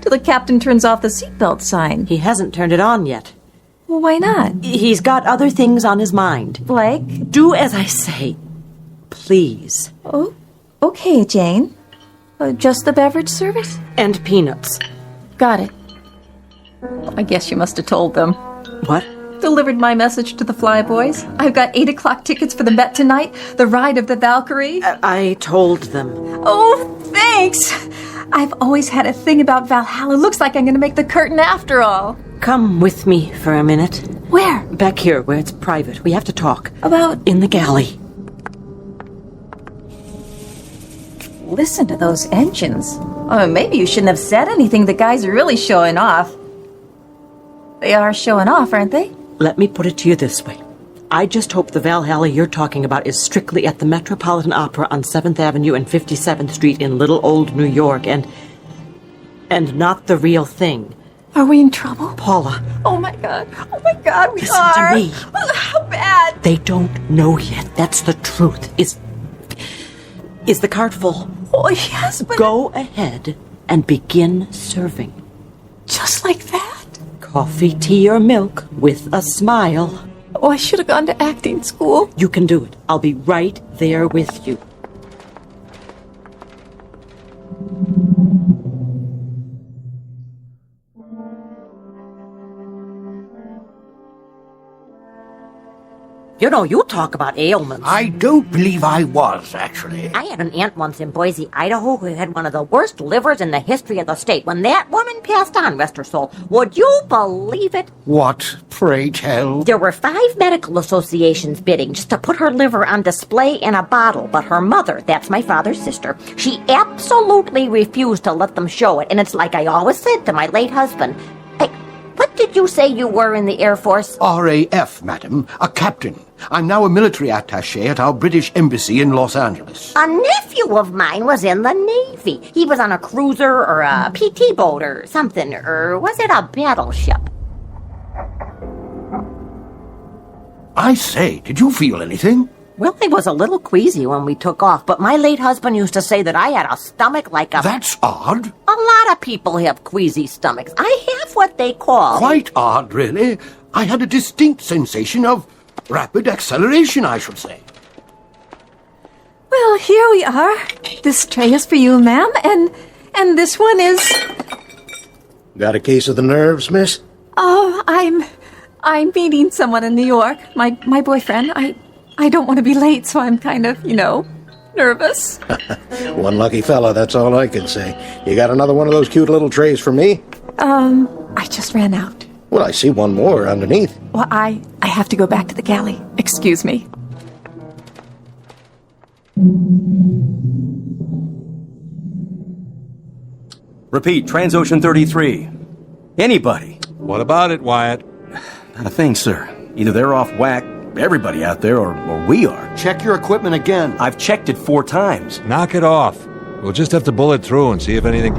till the captain turns off the seatbelt sign. He hasn't turned it on yet. Well, why not? He's got other things on his mind. Like? Do as I say. Please. Oh, okay, Jane. Just the beverage service? And peanuts. Got it. I guess you must have told them. What? Delivered my message to the Flyboys. I've got 8 o'clock tickets for the Met tonight, the ride of the Valkyrie. I told them. Oh, thanks! I've always had a thing about Valhalla. Looks like I'm going to make the curtain after all. Come with me for a minute. Where? Back here, where it's private. We have to talk. About? In the galley. Listen to those engines. Oh, maybe you shouldn't have said anything. The guys are really showing off. They are showing off, aren't they? Let me put it to you this way. I just hope the Valhalla you're talking about is strictly at the Metropolitan Opera on 7th Avenue and 57th Street in Little Old New York, and not the real thing. Are we in trouble? Paula. Oh my God, we Listen are. to me. Oh, how bad? They don't know yet. That's the truth. Is the cart full? Oh, yes, but... Go ahead and begin serving. Just like that? Coffee, tea, or milk with a smile. Oh, I should have gone to acting school. You can do it. I'll be right there with you. You know, you talk about ailments. I don't believe I was, actually. I had an aunt once in Boise, Idaho, who had one of the worst livers in the history of the state. When that woman passed on, rest her soul, would you believe it? What, pray tell? There were 5 medical associations bidding just to put her liver on display in a bottle, but her mother, that's my father's sister, she absolutely refused to let them show it. And it's like I always said to my late husband, hey, what did you say you were in the Air Force? RAF, madam, a captain. I'm now a military attaché at our British embassy in Los Angeles. A nephew of mine was in the Navy. He was on a cruiser or a PT boat or something, or was it a battleship? I say, did you feel anything? Well, I was a little queasy when we took off, but my late husband used to say that I had a stomach like a... That's odd. A lot of people have queasy stomachs. I have what they call... Quite odd, really. I had a distinct sensation of rapid acceleration, I should say. Well, here we are. This tray is for you, ma'am, and this one is... Got a case of the nerves, miss? Oh, I'm meeting someone in New York. My boyfriend. I don't want to be late, so I'm kind of, nervous. One lucky fella, that's all I can say. You got another one of those cute little trays for me? I just ran out. Well, I see one more underneath. Well, I have to go back to the galley. Excuse me. Repeat, Transocean 33. Anybody? What about it, Wyatt? Not a thing, sir. Either they're off whack, everybody out there, or we are. Check your equipment again. I've checked it 4 times. Knock it off. We'll just have to bullet through and see if anything...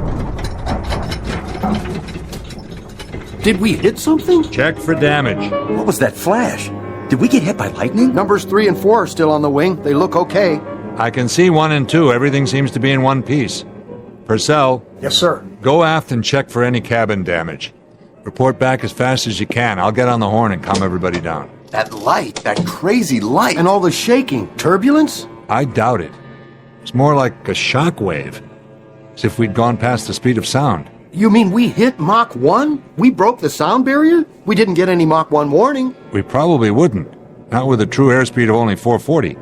Did we hit something? Check for damage. What was that flash? Did we get hit by lightning? Numbers 3 and 4 are still on the wing. They look okay. I can see 1 and 2. Everything seems to be in one piece. Purcell. Yes, sir. Go aft and check for any cabin damage. Report back as fast as you can. I'll get on the horn and calm everybody down. That light, that crazy light. And all the shaking. Turbulence? I doubt it. It's more like a shock wave. As if we'd gone past the speed of sound. You mean we hit Mach 1? We broke the sound barrier? We didn't get any Mach 1 warning. We probably wouldn't. Not with a true airspeed of only 440.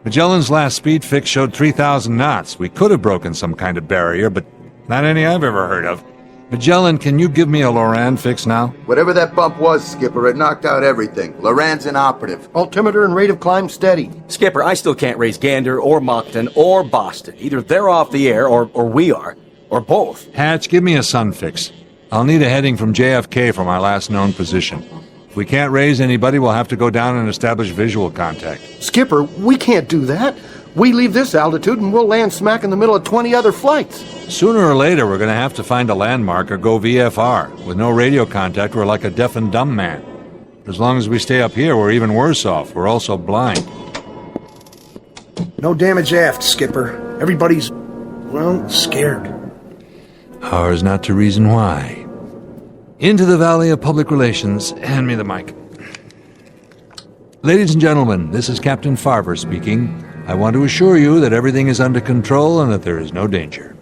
Magellan's last speed fix showed 3,000 knots. We could have broken some kind of barrier, but not any I've ever heard of. Magellan, can you give me a Loran fix now? Whatever that bump was, Skipper, it knocked out everything. Loran's inoperative. Altimeter and rate of climb steady. Skipper, I still can't raise Gander or Moncton or Boston. Either they're off the air or we are. Or both. Hatch, give me a sun fix. I'll need a heading from JFK from our last known position. If we can't raise anybody, we'll have to go down and establish visual contact. Skipper, we can't do that. We leave this altitude and we'll land smack in the middle of 20 other flights. Sooner or later, we're going to have to find a landmark or go VFR. With no radio contact, we're like a deaf and dumb man. But as long as we stay up here, we're even worse off. We're also blind. No damage aft, Skipper. Everybody's, well, scared. Ours not to reason why. Into the Valley of Public Relations. Hand me the mic. Ladies and gentlemen, this is Captain Farver speaking. I want to assure you that everything is under control and that there is no danger.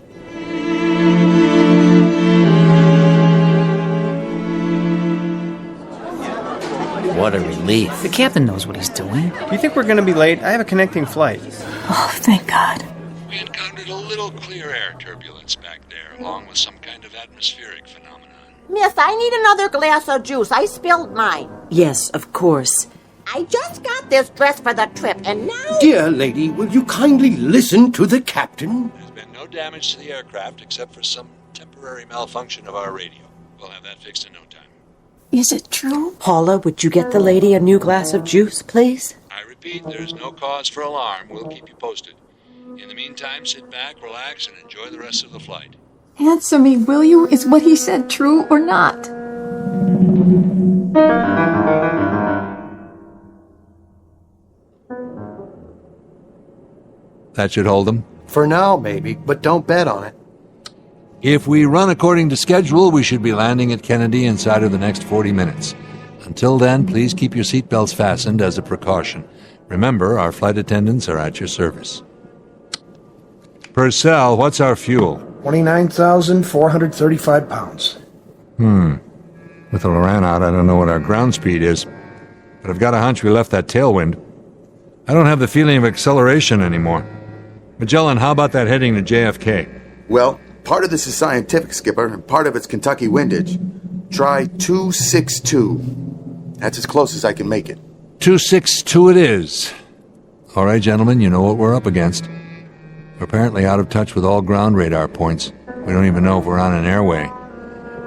What a relief. The captain knows what he's doing. Do you think we're going to be late? I have a connecting flight. Oh, thank God. We encountered a little clear air turbulence back there, along with some kind of atmospheric phenomenon. Miss, I need another glass of juice. I spilled mine. Yes, of course. I just got this dress for the trip, and now... Dear lady, will you kindly listen to the captain? There's been no damage to the aircraft except for some temporary malfunction of our radio. We'll have that fixed in no time. Is it true? Paula, would you get the lady a new glass of juice, please? I repeat, there's no cause for alarm. We'll keep you posted. In the meantime, sit back, relax, and enjoy the rest of the flight. Answer me, will you? Is what he said true or not? That should hold them. For now, maybe, but don't bet on it. If we run according to schedule, we should be landing at Kennedy inside of the next 40 minutes. Until then, please keep your seatbelts fastened as a precaution. Remember, our flight attendants are at your service. Purcell, what's our fuel? 29,435 pounds. With the Loran out, I don't know what our ground speed is. But I've got a hunch we left that tailwind. I don't have the feeling of acceleration anymore. Magellan, how about that heading to JFK? Well, part of this is scientific, Skipper, and part of it's Kentucky windage. Try 262. That's as close as I can make it. 262 it is. All right, gentlemen, you know what we're up against. We're apparently out of touch with all ground radar points. We don't even know if we're on an airway.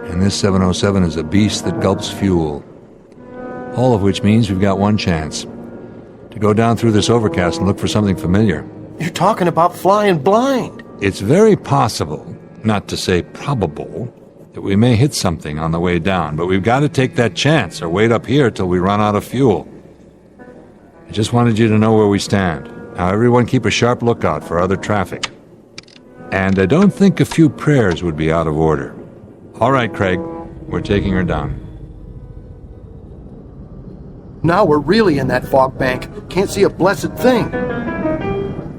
And this 707 is a beast that gulps fuel. All of which means we've got one chance. To go down through this overcast and look for something familiar. You're talking about flying blind. It's very possible, not to say probable, that we may hit something on the way down, but we've got to take that chance or wait up here till we run out of fuel. I just wanted you to know where we stand. Now everyone keep a sharp lookout for other traffic. And I don't think a few prayers would be out of order. All right, Craig, we're taking her down. Now we're really in that fog bank. Can't see a blessed thing.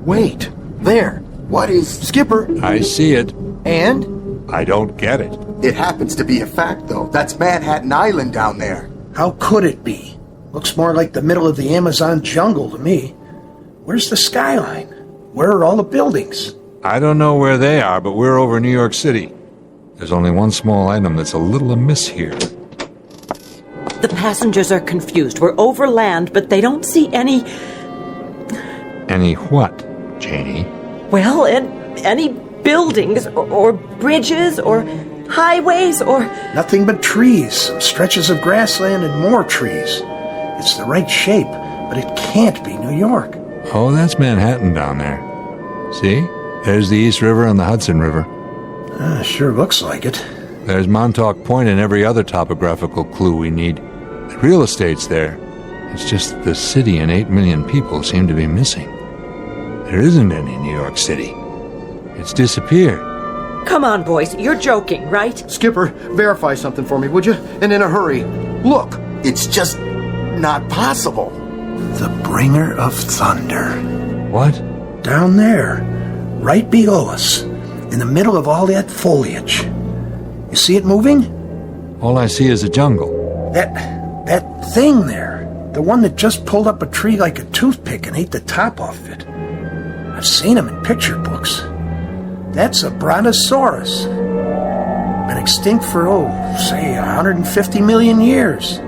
Wait, there. What is... Skipper. I see it. And? I don't get it. It happens to be a fact, though. That's Manhattan Island down there. How could it be? Looks more like the middle of the Amazon jungle to me. Where's the skyline? Where are all the buildings? I don't know where they are, but we're over New York City. There's only one small item that's a little amiss here. The passengers are confused. We're over land, but they don't see any... Any what, Janie? Well, any buildings or bridges or highways or... Nothing but trees, some stretches of grassland and more trees. It's the right shape, but it can't be New York. Oh, that's Manhattan down there. See? There's the East River and the Hudson River. Sure looks like it. There's Montauk Point and every other topographical clue we need. The real estate's there. It's just the city and 8 million people seem to be missing. There isn't any New York City. It's disappeared. Come on, boys. You're joking, right? Skipper, verify something for me, would you? And in a hurry. Look! It's just not possible. The bringer of thunder. What? Down there, right below us, in the middle of all that foliage. You see it moving? All I see is a jungle. That thing there. The one that just pulled up a tree like a toothpick and ate the top off of it. I've seen him in picture books. That's a brontosaurus. Been extinct for, say, 150 million years.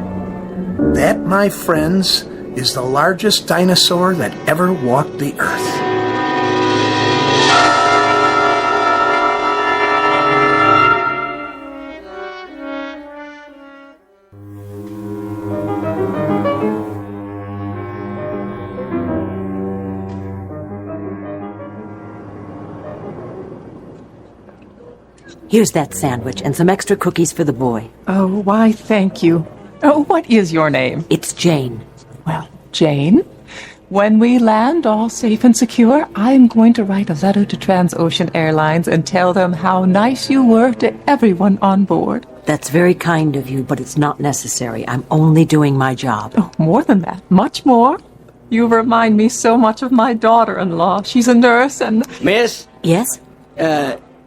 That, my friends, is the largest dinosaur that ever walked the earth. Here's that sandwich and some extra cookies for the boy. Oh, why, thank you. Oh, what is your name? It's Jane. Well, Jane, when we land all safe and secure, I'm going to write a letter to Transocean Airlines and tell them how nice you were to everyone on board. That's very kind of you, but it's not necessary. I'm only doing my job. Oh, more than that. Much more. You remind me so much of my daughter-in-law. She's a nurse and... Miss? Yes?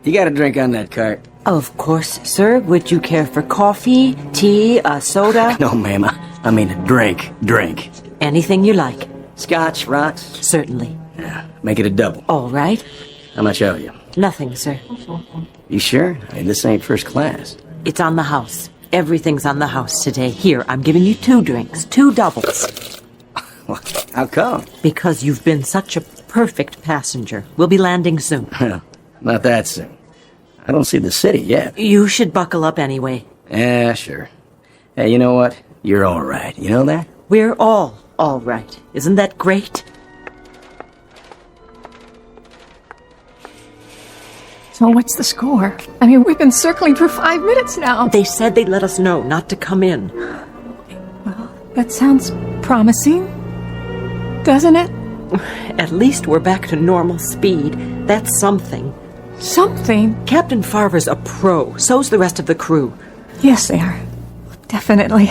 You got a drink on that cart? Of course, sir. Would you care for coffee, tea, a soda? No, ma'am. I mean a drink. Drink. Anything you like. Scotch, rocks? Certainly. Yeah, make it a double. All right. How much owe you? Nothing, sir. You sure? I mean, this ain't first class. It's on the house. Everything's on the house today. Here, I'm giving you 2 drinks. 2 doubles. How come? Because you've been such a perfect passenger. We'll be landing soon. Not that soon. I don't see the city yet. You should buckle up anyway. Yeah, sure. Hey, you know what? You're all right. You know that? We're all right. Isn't that great? So what's the score? I mean, we've been circling for 5 minutes now. They said they'd let us know not to come in. Well, that sounds promising, doesn't it? At least we're back to normal speed. That's something. Something? Captain Farver's a pro. So's the rest of the crew. Yes, they are. Definitely.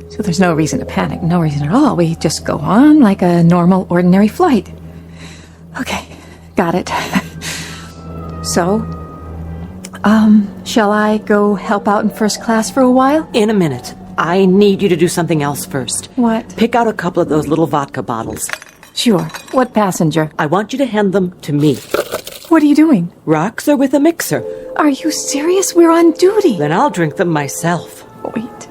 So there's no reason to panic. No reason at all. We just go on like a normal, ordinary flight. Okay, got it. So, shall I go help out in first class for a while? In a minute. I need you to do something else first. What? Pick out a couple of those little vodka bottles. Sure. What passenger? I want you to hand them to me. What are you doing? Rocks are with a mixer. Are you serious? We're on duty. Then I'll drink them myself. Wait.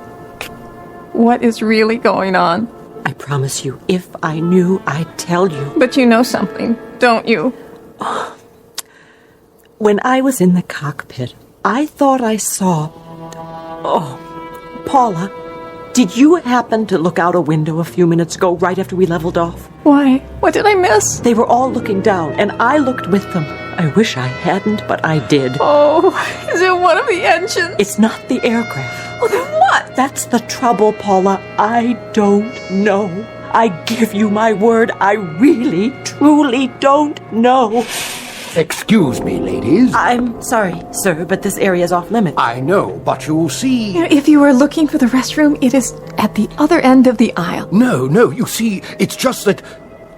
What is really going on? I promise you, if I knew, I'd tell you. But you know something, don't you? When I was in the cockpit, I thought I saw... Paula, did you happen to look out a window a few minutes ago, right after we leveled off? Why? What did I miss? They were all looking down, and I looked with them. I wish I hadn't, but I did. Oh, is it one of the engines? It's not the aircraft. Oh, then what? That's the trouble, Paula. I don't know. I give you my word, I really, truly don't know. Excuse me, ladies. I'm sorry, sir, but this area's off limits. I know, but you'll see... If you are looking for the restroom, it is at the other end of the aisle. No, you see, it's just that...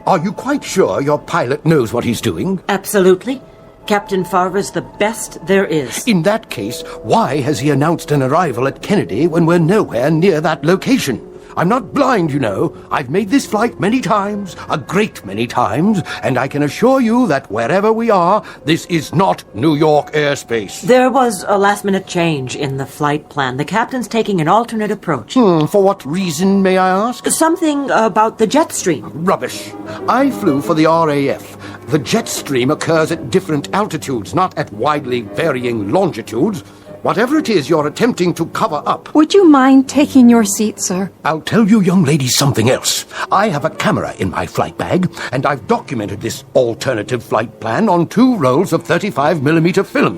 Are you quite sure your pilot knows what he's doing? Absolutely. Captain Farver's the best there is. In that case, why has he announced an arrival at Kennedy when we're nowhere near that location? I'm not blind, you know. I've made this flight many times, a great many times, and I can assure you that wherever we are, this is not New York airspace. There was a last-minute change in the flight plan. The captain's taking an alternate approach. For what reason, may I ask? Something about the jet stream. Rubbish. I flew for the RAF. The jet stream occurs at different altitudes, not at widely varying longitudes. Whatever it is you're attempting to cover up. Would you mind taking your seat, sir? I'll tell you young ladies something else. I have a camera in my flight bag, and I've documented this alternative flight plan on 2 rolls of 35mm film.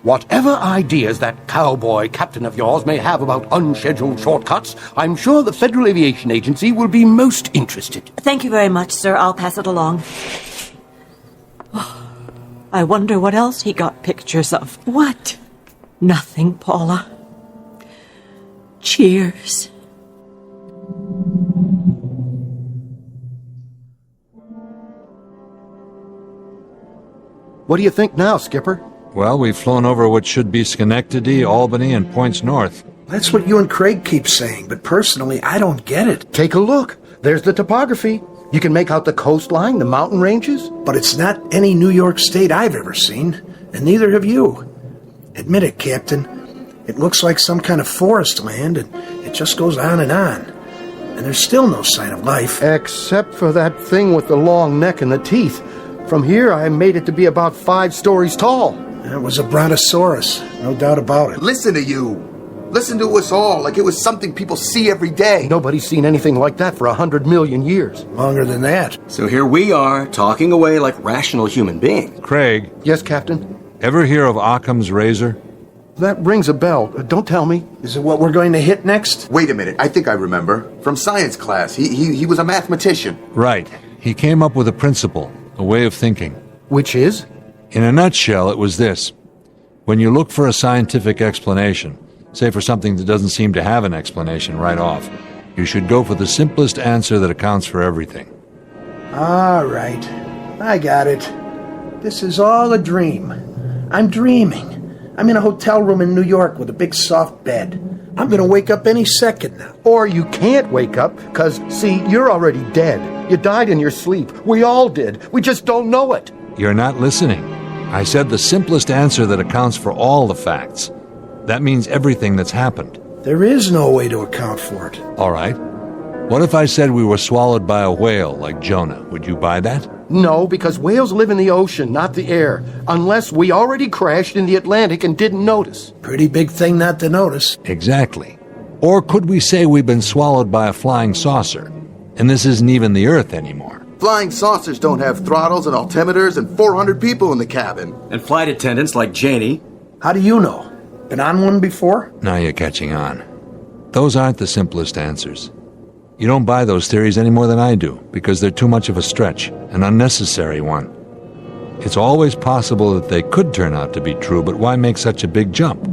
Whatever ideas that cowboy captain of yours may have about unscheduled shortcuts, I'm sure the Federal Aviation Agency will be most interested. Thank you very much, sir. I'll pass it along. I wonder what else he got pictures of. What? Nothing, Paula. Cheers. What do you think now, Skipper? Well, we've flown over what should be Schenectady, Albany, and points north. That's what you and Craig keep saying, but personally, I don't get it. Take a look. There's the topography. You can make out the coastline, the mountain ranges. But it's not any New York state I've ever seen, and neither have you. Admit it, Captain. It looks like some kind of forest land, and it just goes on. And there's still no sign of life. Except for that thing with the long neck and the teeth. From here, I made it to be about 5 stories tall. It was a brontosaurus, no doubt about it. Listen to you. Listen to us all like it was something people see every day. Nobody's seen anything like that for 100 million years. Longer than that. So here we are, talking away like rational human beings. Craig. Yes, Captain? Ever hear of Occam's razor? That rings a bell. Don't tell me. Is it what we're going to hit next? Wait a minute. I think I remember. From science class. He was a mathematician. Right. He came up with a principle, a way of thinking. Which is? In a nutshell, it was this. When you look for a scientific explanation, say for something that doesn't seem to have an explanation right off, you should go for the simplest answer that accounts for everything. All right. I got it. This is all a dream. I'm dreaming. I'm in a hotel room in New York with a big soft bed. I'm going to wake up any second now. Or you can't wake up, because, see, you're already dead. You died in your sleep. We all did. We just don't know it. You're not listening. I said the simplest answer that accounts for all the facts. That means everything that's happened. There is no way to account for it. All right. What if I said we were swallowed by a whale like Jonah? Would you buy that? No, because whales live in the ocean, not the air. Unless we already crashed in the Atlantic and didn't notice. Pretty big thing not to notice. Exactly. Or could we say we've been swallowed by a flying saucer, and this isn't even the Earth anymore? Flying saucers don't have throttles and altimeters and 400 people in the cabin. And flight attendants like Janie. How do you know? Been on one before? Now you're catching on. Those aren't the simplest answers. You don't buy those theories any more than I do, because they're too much of a stretch, an unnecessary one. It's always possible that they could turn out to be true, but why make such a big jump?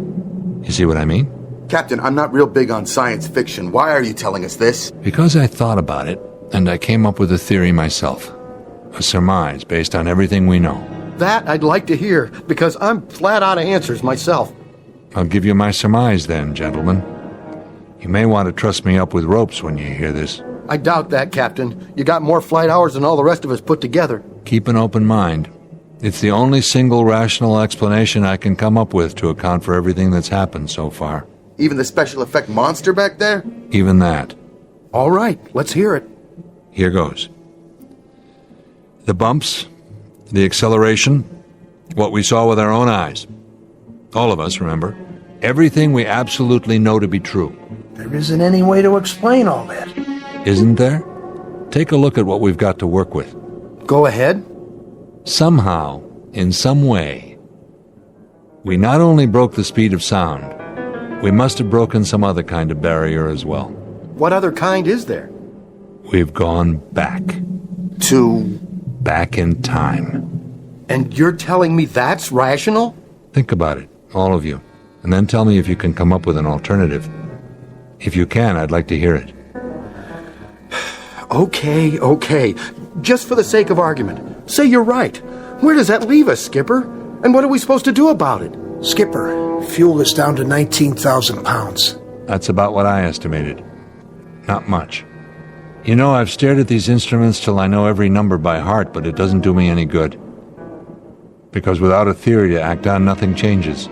You see what I mean? Captain, I'm not real big on science fiction. Why are you telling us this? Because I thought about it, and I came up with a theory myself. A surmise based on everything we know. That I'd like to hear, because I'm flat out of answers myself. I'll give you my surmise then, gentlemen. You may want to trust me up with ropes when you hear this. I doubt that, Captain. You got more flight hours than all the rest of us put together. Keep an open mind. It's the only single rational explanation I can come up with to account for everything that's happened so far. Even the special effect monster back there? Even that. All right, let's hear it. Here goes. The bumps, the acceleration, what we saw with our own eyes. All of us, remember. Everything we absolutely know to be true. There isn't any way to explain all that. Isn't there? Take a look at what we've got to work with. Go ahead. Somehow, in some way, we not only broke the speed of sound, we must have broken some other kind of barrier as well. What other kind is there? We've gone back. Back in time. And you're telling me that's rational? Think about it, all of you, and then tell me if you can come up with an alternative. If you can, I'd like to hear it. Okay. Just for the sake of argument, say you're right. Where does that leave us, Skipper? And what are we supposed to do about it? Skipper, fuel is down to 19,000 pounds. That's about what I estimated. Not much. You know, I've stared at these instruments till I know every number by heart, but it doesn't do me any good. Because without a theory to act on, nothing changes.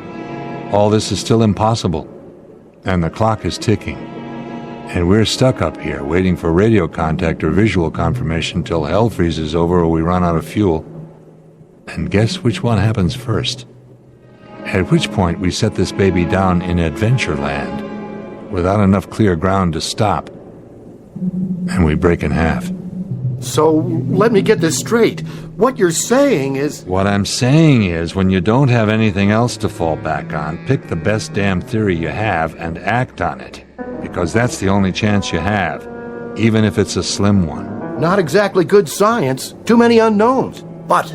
All this is still impossible. And the clock is ticking. And we're stuck up here, waiting for radio contact or visual confirmation till hell freezes over or we run out of fuel. And guess which one happens first? At which point we set this baby down in Adventureland without enough clear ground to stop. And we break in half. So, let me get this straight. What you're saying is... What I'm saying is, when you don't have anything else to fall back on, pick the best damn theory you have and act on it. Because that's the only chance you have, even if it's a slim one. Not exactly good science. Too many unknowns. But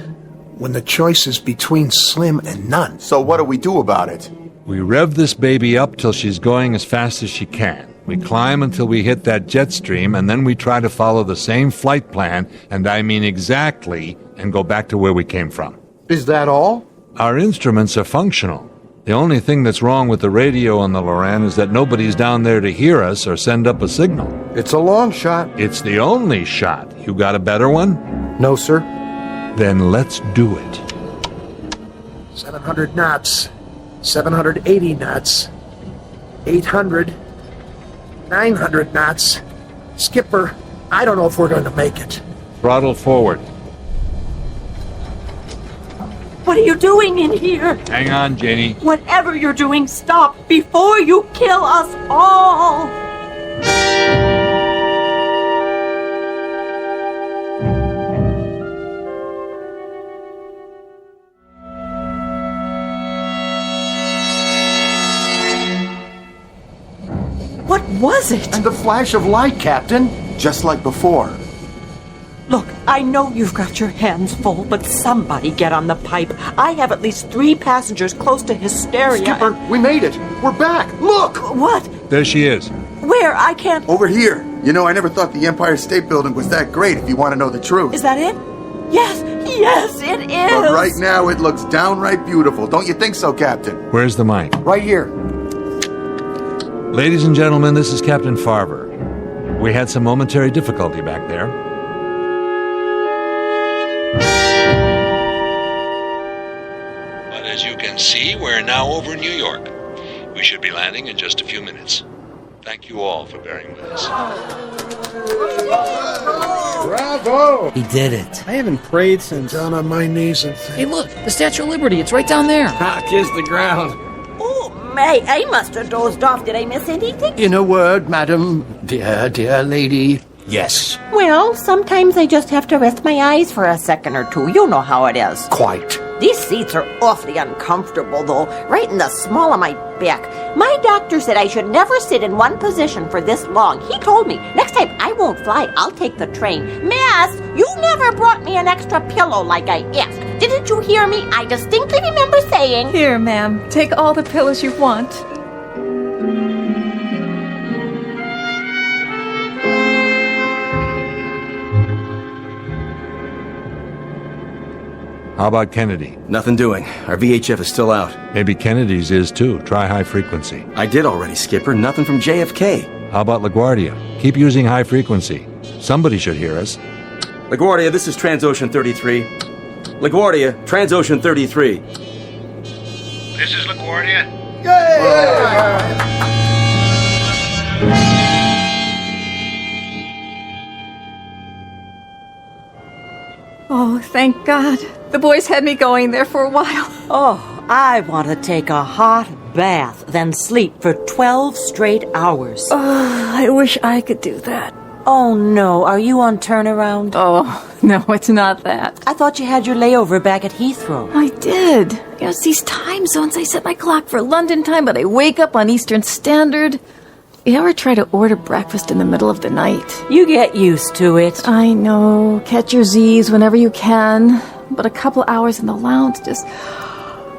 when the choice is between slim and none... So what do we do about it? We rev this baby up till she's going as fast as she can. We climb until we hit that jet stream, and then we try to follow the same flight plan, and I mean exactly, and go back to where we came from. Is that all? Our instruments are functional. The only thing that's wrong with the radio on the Loran is that nobody's down there to hear us or send up a signal. It's a long shot. It's the only shot. You got a better one? No, sir. Then let's do it. 700 knots. 780 knots. 800. 900 knots. Skipper, I don't know if we're going to make it. Throttle forward. What are you doing in here? Hang on, Janie. Whatever you're doing, stop before you kill us all! What was it? And the flash of light, Captain. Just like before. Look, I know you've got your hands full, but somebody get on the pipe. I have at least 3 passengers close to hysteria. Skipper, we made it. We're back. Look! What? There she is. Where? I can't... Over here. You know, I never thought the Empire State Building was that great, if you want to know the truth. Is that it? Yes, it is. But right now, it looks downright beautiful. Don't you think so, Captain? Where's the mic? Right here. Ladies and gentlemen, this is Captain Farver. We had some momentary difficulty back there. But as you can see, we're now over New York. We should be landing in just a few minutes. Thank you all for bearing with us. Bravo! He did it. I haven't prayed since... Down on my knees and Hey, look, the Statue of Liberty. It's right down there. Kiss the ground. May, I must have dozed off. Did I miss anything? In a word, madam, dear lady, yes. Well, sometimes I just have to rest my eyes for a second or two. You know how it is. Quite. These seats are awfully uncomfortable, though, right in the small of my back. My doctor said I should never sit in one position for this long. He told me, next time I won't fly, I'll take the train. Miss, you never brought me an extra pillow like I asked. Didn't you hear me? I distinctly remember saying... Here, ma'am. Take all the pillows you want. How about Kennedy? Nothing doing. Our VHF is still out. Maybe Kennedy's is too. Try high frequency. I did already, Skipper. Nothing from JFK. How about LaGuardia? Keep using high frequency. Somebody should hear us. LaGuardia, this is Transocean 33. LaGuardia, Transocean 33. This is LaGuardia. Oh, thank God. The boys had me going there for a while. Oh, I want to take a hot bath, then sleep for 12 straight hours. Oh, I wish I could do that. Oh, no. Are you on turnaround? Oh, no, it's not that. I thought you had your layover back at Heathrow. I did. You know, it's these time zones. I set my clock for London time, but I wake up on Eastern Standard. You ever try to order breakfast in the middle of the night? You get used to it. I know. Catch your Z's whenever you can. But a couple hours in the lounge just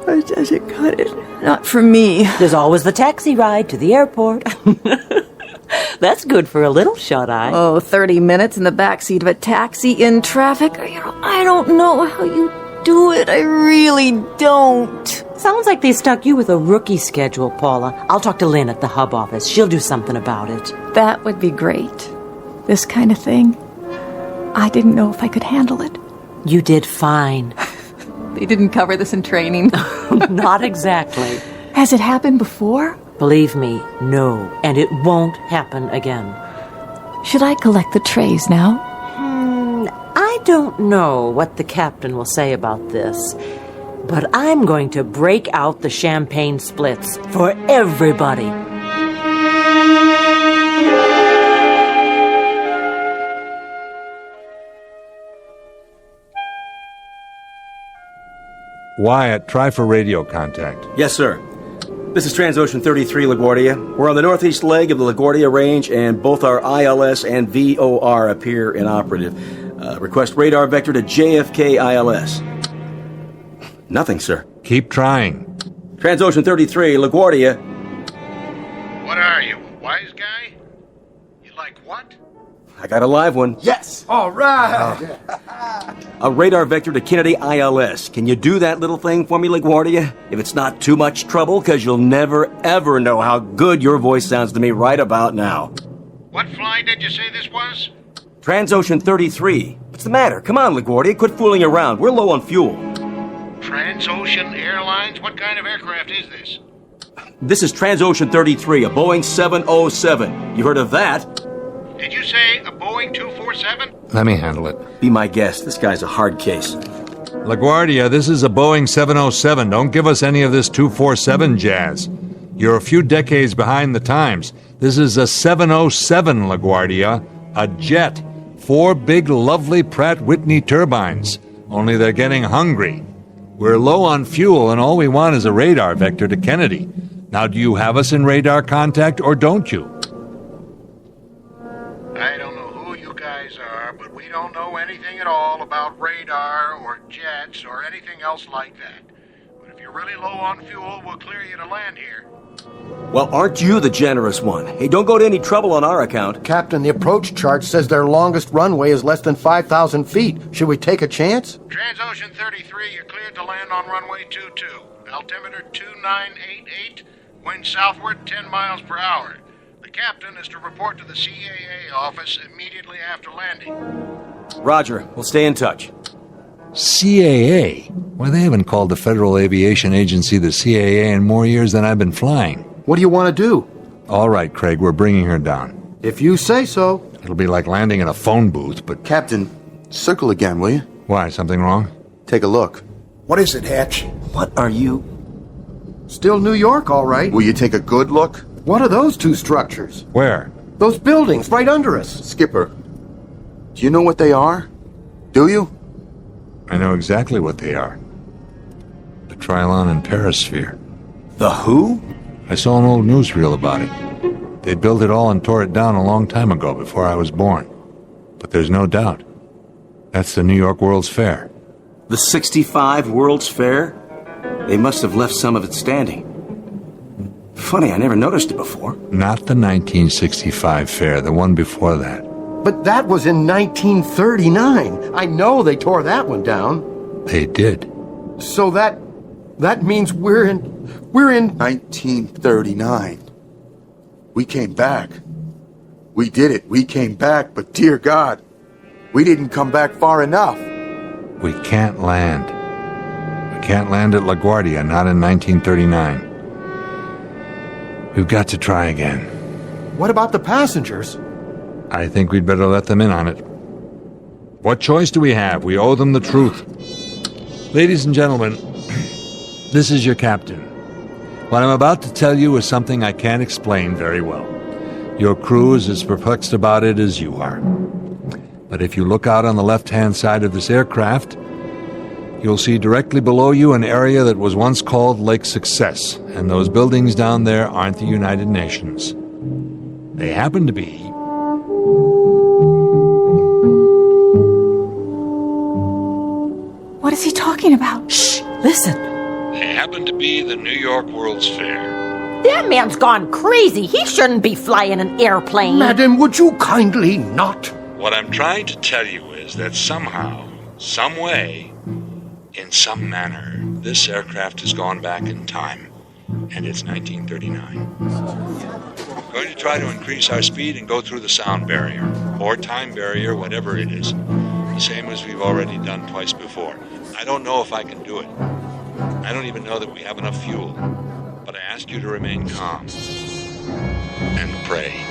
doesn't cut it. Not for me. There's always the taxi ride to the airport. That's good for a little shut-eye. Oh, 30 minutes in the backseat of a taxi in traffic. You know, I don't know how you do it. I really don't. Sounds like they stuck you with a rookie schedule, Paula. I'll talk to Lynn at the hub office. She'll do something about it. That would be great. This kind of thing, I didn't know if I could handle it. You did fine. They didn't cover this in training. Not exactly. Has it happened before? Believe me, no. And it won't happen again. Should I collect the trays now? I don't know what the captain will say about this. But I'm going to break out the champagne splits for everybody. Wyatt, try for radio contact. Yes, sir. This is Transocean 33, LaGuardia. We're on the northeast leg of the LaGuardia Range, and both our ILS and VOR appear inoperative. Request radar vector to JFK ILS. Nothing, sir. Keep trying. Transocean 33, LaGuardia. What are you, a wise guy? You like what? I got a live one. Yes! All right! A radar vector to Kennedy ILS. Can you do that little thing for me, LaGuardia? If it's not too much trouble, because you'll never, ever know how good your voice sounds to me right about now. What flight did you say this was? Transocean 33. What's the matter? Come on, LaGuardia, quit fooling around. We're low on fuel. Transocean Airlines? What kind of aircraft is this? This is Transocean 33, a Boeing 707. You heard of that? Did you say a Boeing 247? Let me handle it. Be my guest. This guy's a hard case. LaGuardia, this is a Boeing 707. Don't give us any of this 247 jazz. You're a few decades behind the times. This is a 707, LaGuardia. A jet. 4 big, lovely Pratt Whitney turbines. Only they're getting hungry. We're low on fuel, and all we want is a radar vector to Kennedy. Now, do you have us in radar contact, or don't you? I don't know who you guys are, but we don't know anything at all about radar or jets or anything else like that. But if you're really low on fuel, we'll clear you to land here. Well, aren't you the generous one? Hey, don't go to any trouble on our account. Captain, the approach chart says their longest runway is less than 5,000 feet. Should we take a chance? Transocean 33, you're cleared to land on runway 22. Altimeter 2988, wind southward 10 miles per hour. The captain is to report to the CAA office immediately after landing. Roger. We'll stay in touch. CAA? Why, they haven't called the Federal Aviation Agency the CAA in more years than I've been flying. What do you want to do? All right, Craig, we're bringing her down. If you say so. It'll be like landing in a phone booth, but... Captain, circle again, will you? Why, something wrong? Take a look. What is it, Hatch? What are you? Still New York, all right. Will you take a good look? What are those 2 structures? Where? Those buildings right under us. Skipper, do you know what they are? Do you? I know exactly what they are. The Trilon and Perisphere. The who? I saw an old newsreel about it. They built it all and tore it down a long time ago, before I was born. But there's no doubt. That's the New York World's Fair. The 65 World's Fair? They must have left some of it standing. Funny, I never noticed it before. Not the 1965 fair, the one before that. But that was in 1939. I know they tore that one down. They did. So that means we're in 1939. We came back. We did it. We came back, but dear God, we didn't come back far enough. We can't land. We can't land at LaGuardia, not in 1939. We've got to try again. What about the passengers? I think we'd better let them in on it. What choice do we have? We owe them the truth. Ladies and gentlemen, this is your captain. What I'm about to tell you is something I can't explain very well. Your crew is as perplexed about it as you are. But if you look out on the left-hand side of this aircraft, you'll see directly below you an area that was once called Lake Success, and those buildings down there aren't the United Nations. They happen to be... What is he talking about? Shh! Listen! They happen to be the New York World's Fair. That man's gone crazy. He shouldn't be flying an airplane. Madam, would you kindly not? What I'm trying to tell you is that somehow, some way, in some manner, this aircraft has gone back in time, and it's 1939. We're going to try to increase our speed and go through the sound barrier, or time barrier, whatever it is, the same as we've already done twice before. I don't know if I can do it. I don't even know that we have enough fuel, but I ask you to remain calm and pray.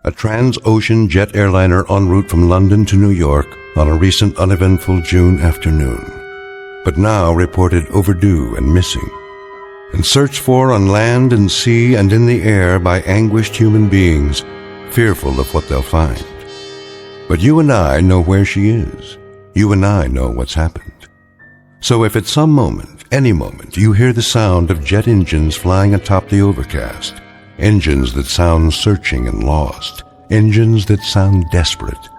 a trans-ocean jet airliner en route from London to New York on a recent uneventful June afternoon, but now reported overdue and missing, and searched for on land and sea and in the air by anguished human beings, fearful of what they'll find. But you and I know where she is. You and I know what's happened. So if at some moment, any moment, you hear the sound of jet engines flying atop the overcast, engines that sound searching and lost, engines that sound desperate,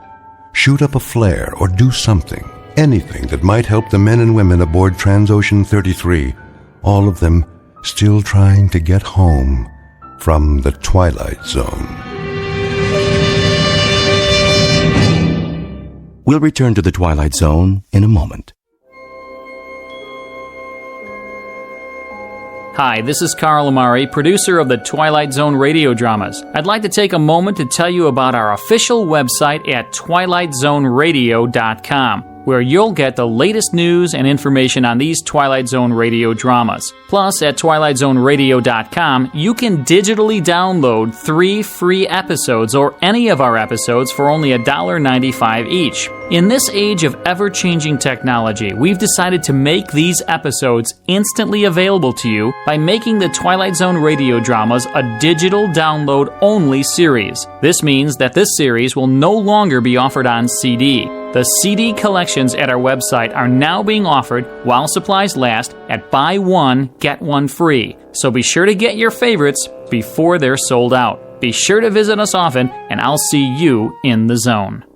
shoot up a flare or do something, anything that might help the men and women aboard Transocean 33, all of them still trying to get home from the Twilight Zone. We'll return to the Twilight Zone in a moment. Hi, this is Carl Amari, producer of the Twilight Zone radio dramas. I'd like to take a moment to tell you about our official website at twilightzoneradio.com, where you'll get the latest news and information on these Twilight Zone radio dramas. Plus, at twilightzoneradio.com, you can digitally download 3 free episodes or any of our episodes for only $1.95 each. In this age of ever-changing technology, we've decided to make these episodes instantly available to you by making the Twilight Zone radio dramas a digital download-only series. This means that this series will no longer be offered on CD. The CD collections at our website are now being offered while supplies last at buy one, get one free. So be sure to get your favorites before they're sold out. Be sure to visit us often, and I'll see you in the zone.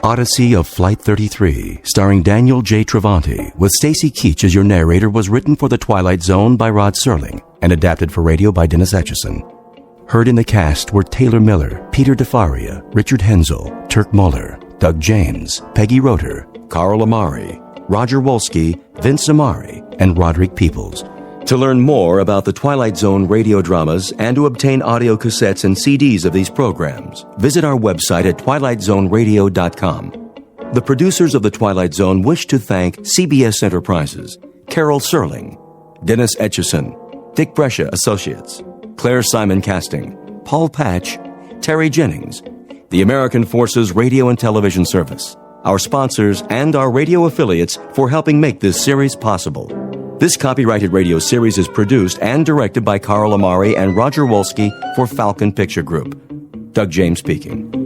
Odyssey of Flight 33, starring Daniel J. Travanti, with Stacy Keach as your narrator, was written for The Twilight Zone by Rod Serling and adapted for radio by Dennis Etchison. Heard in the cast were Taylor Miller, Peter DeFaria, Richard Hensel, Turk Muller, Doug James, Peggy Roeder, Carl Amari, Roger Wolski, Vince Amari, and Roderick Peoples. To learn more about the Twilight Zone radio dramas and to obtain audio cassettes and CDs of these programs, visit our website at twilightzoneradio.com. The producers of The Twilight Zone wish to thank CBS Enterprises, Carol Serling, Dennis Etchison, Dick Brescia Associates, Claire Simon Casting, Paul Patch, Terry Jennings, the American Forces Radio and Television Service, our sponsors, and our radio affiliates for helping make this series possible. This copyrighted radio series is produced and directed by Carl Amari and Roger Wolski for Falcon Picture Group. Doug James speaking.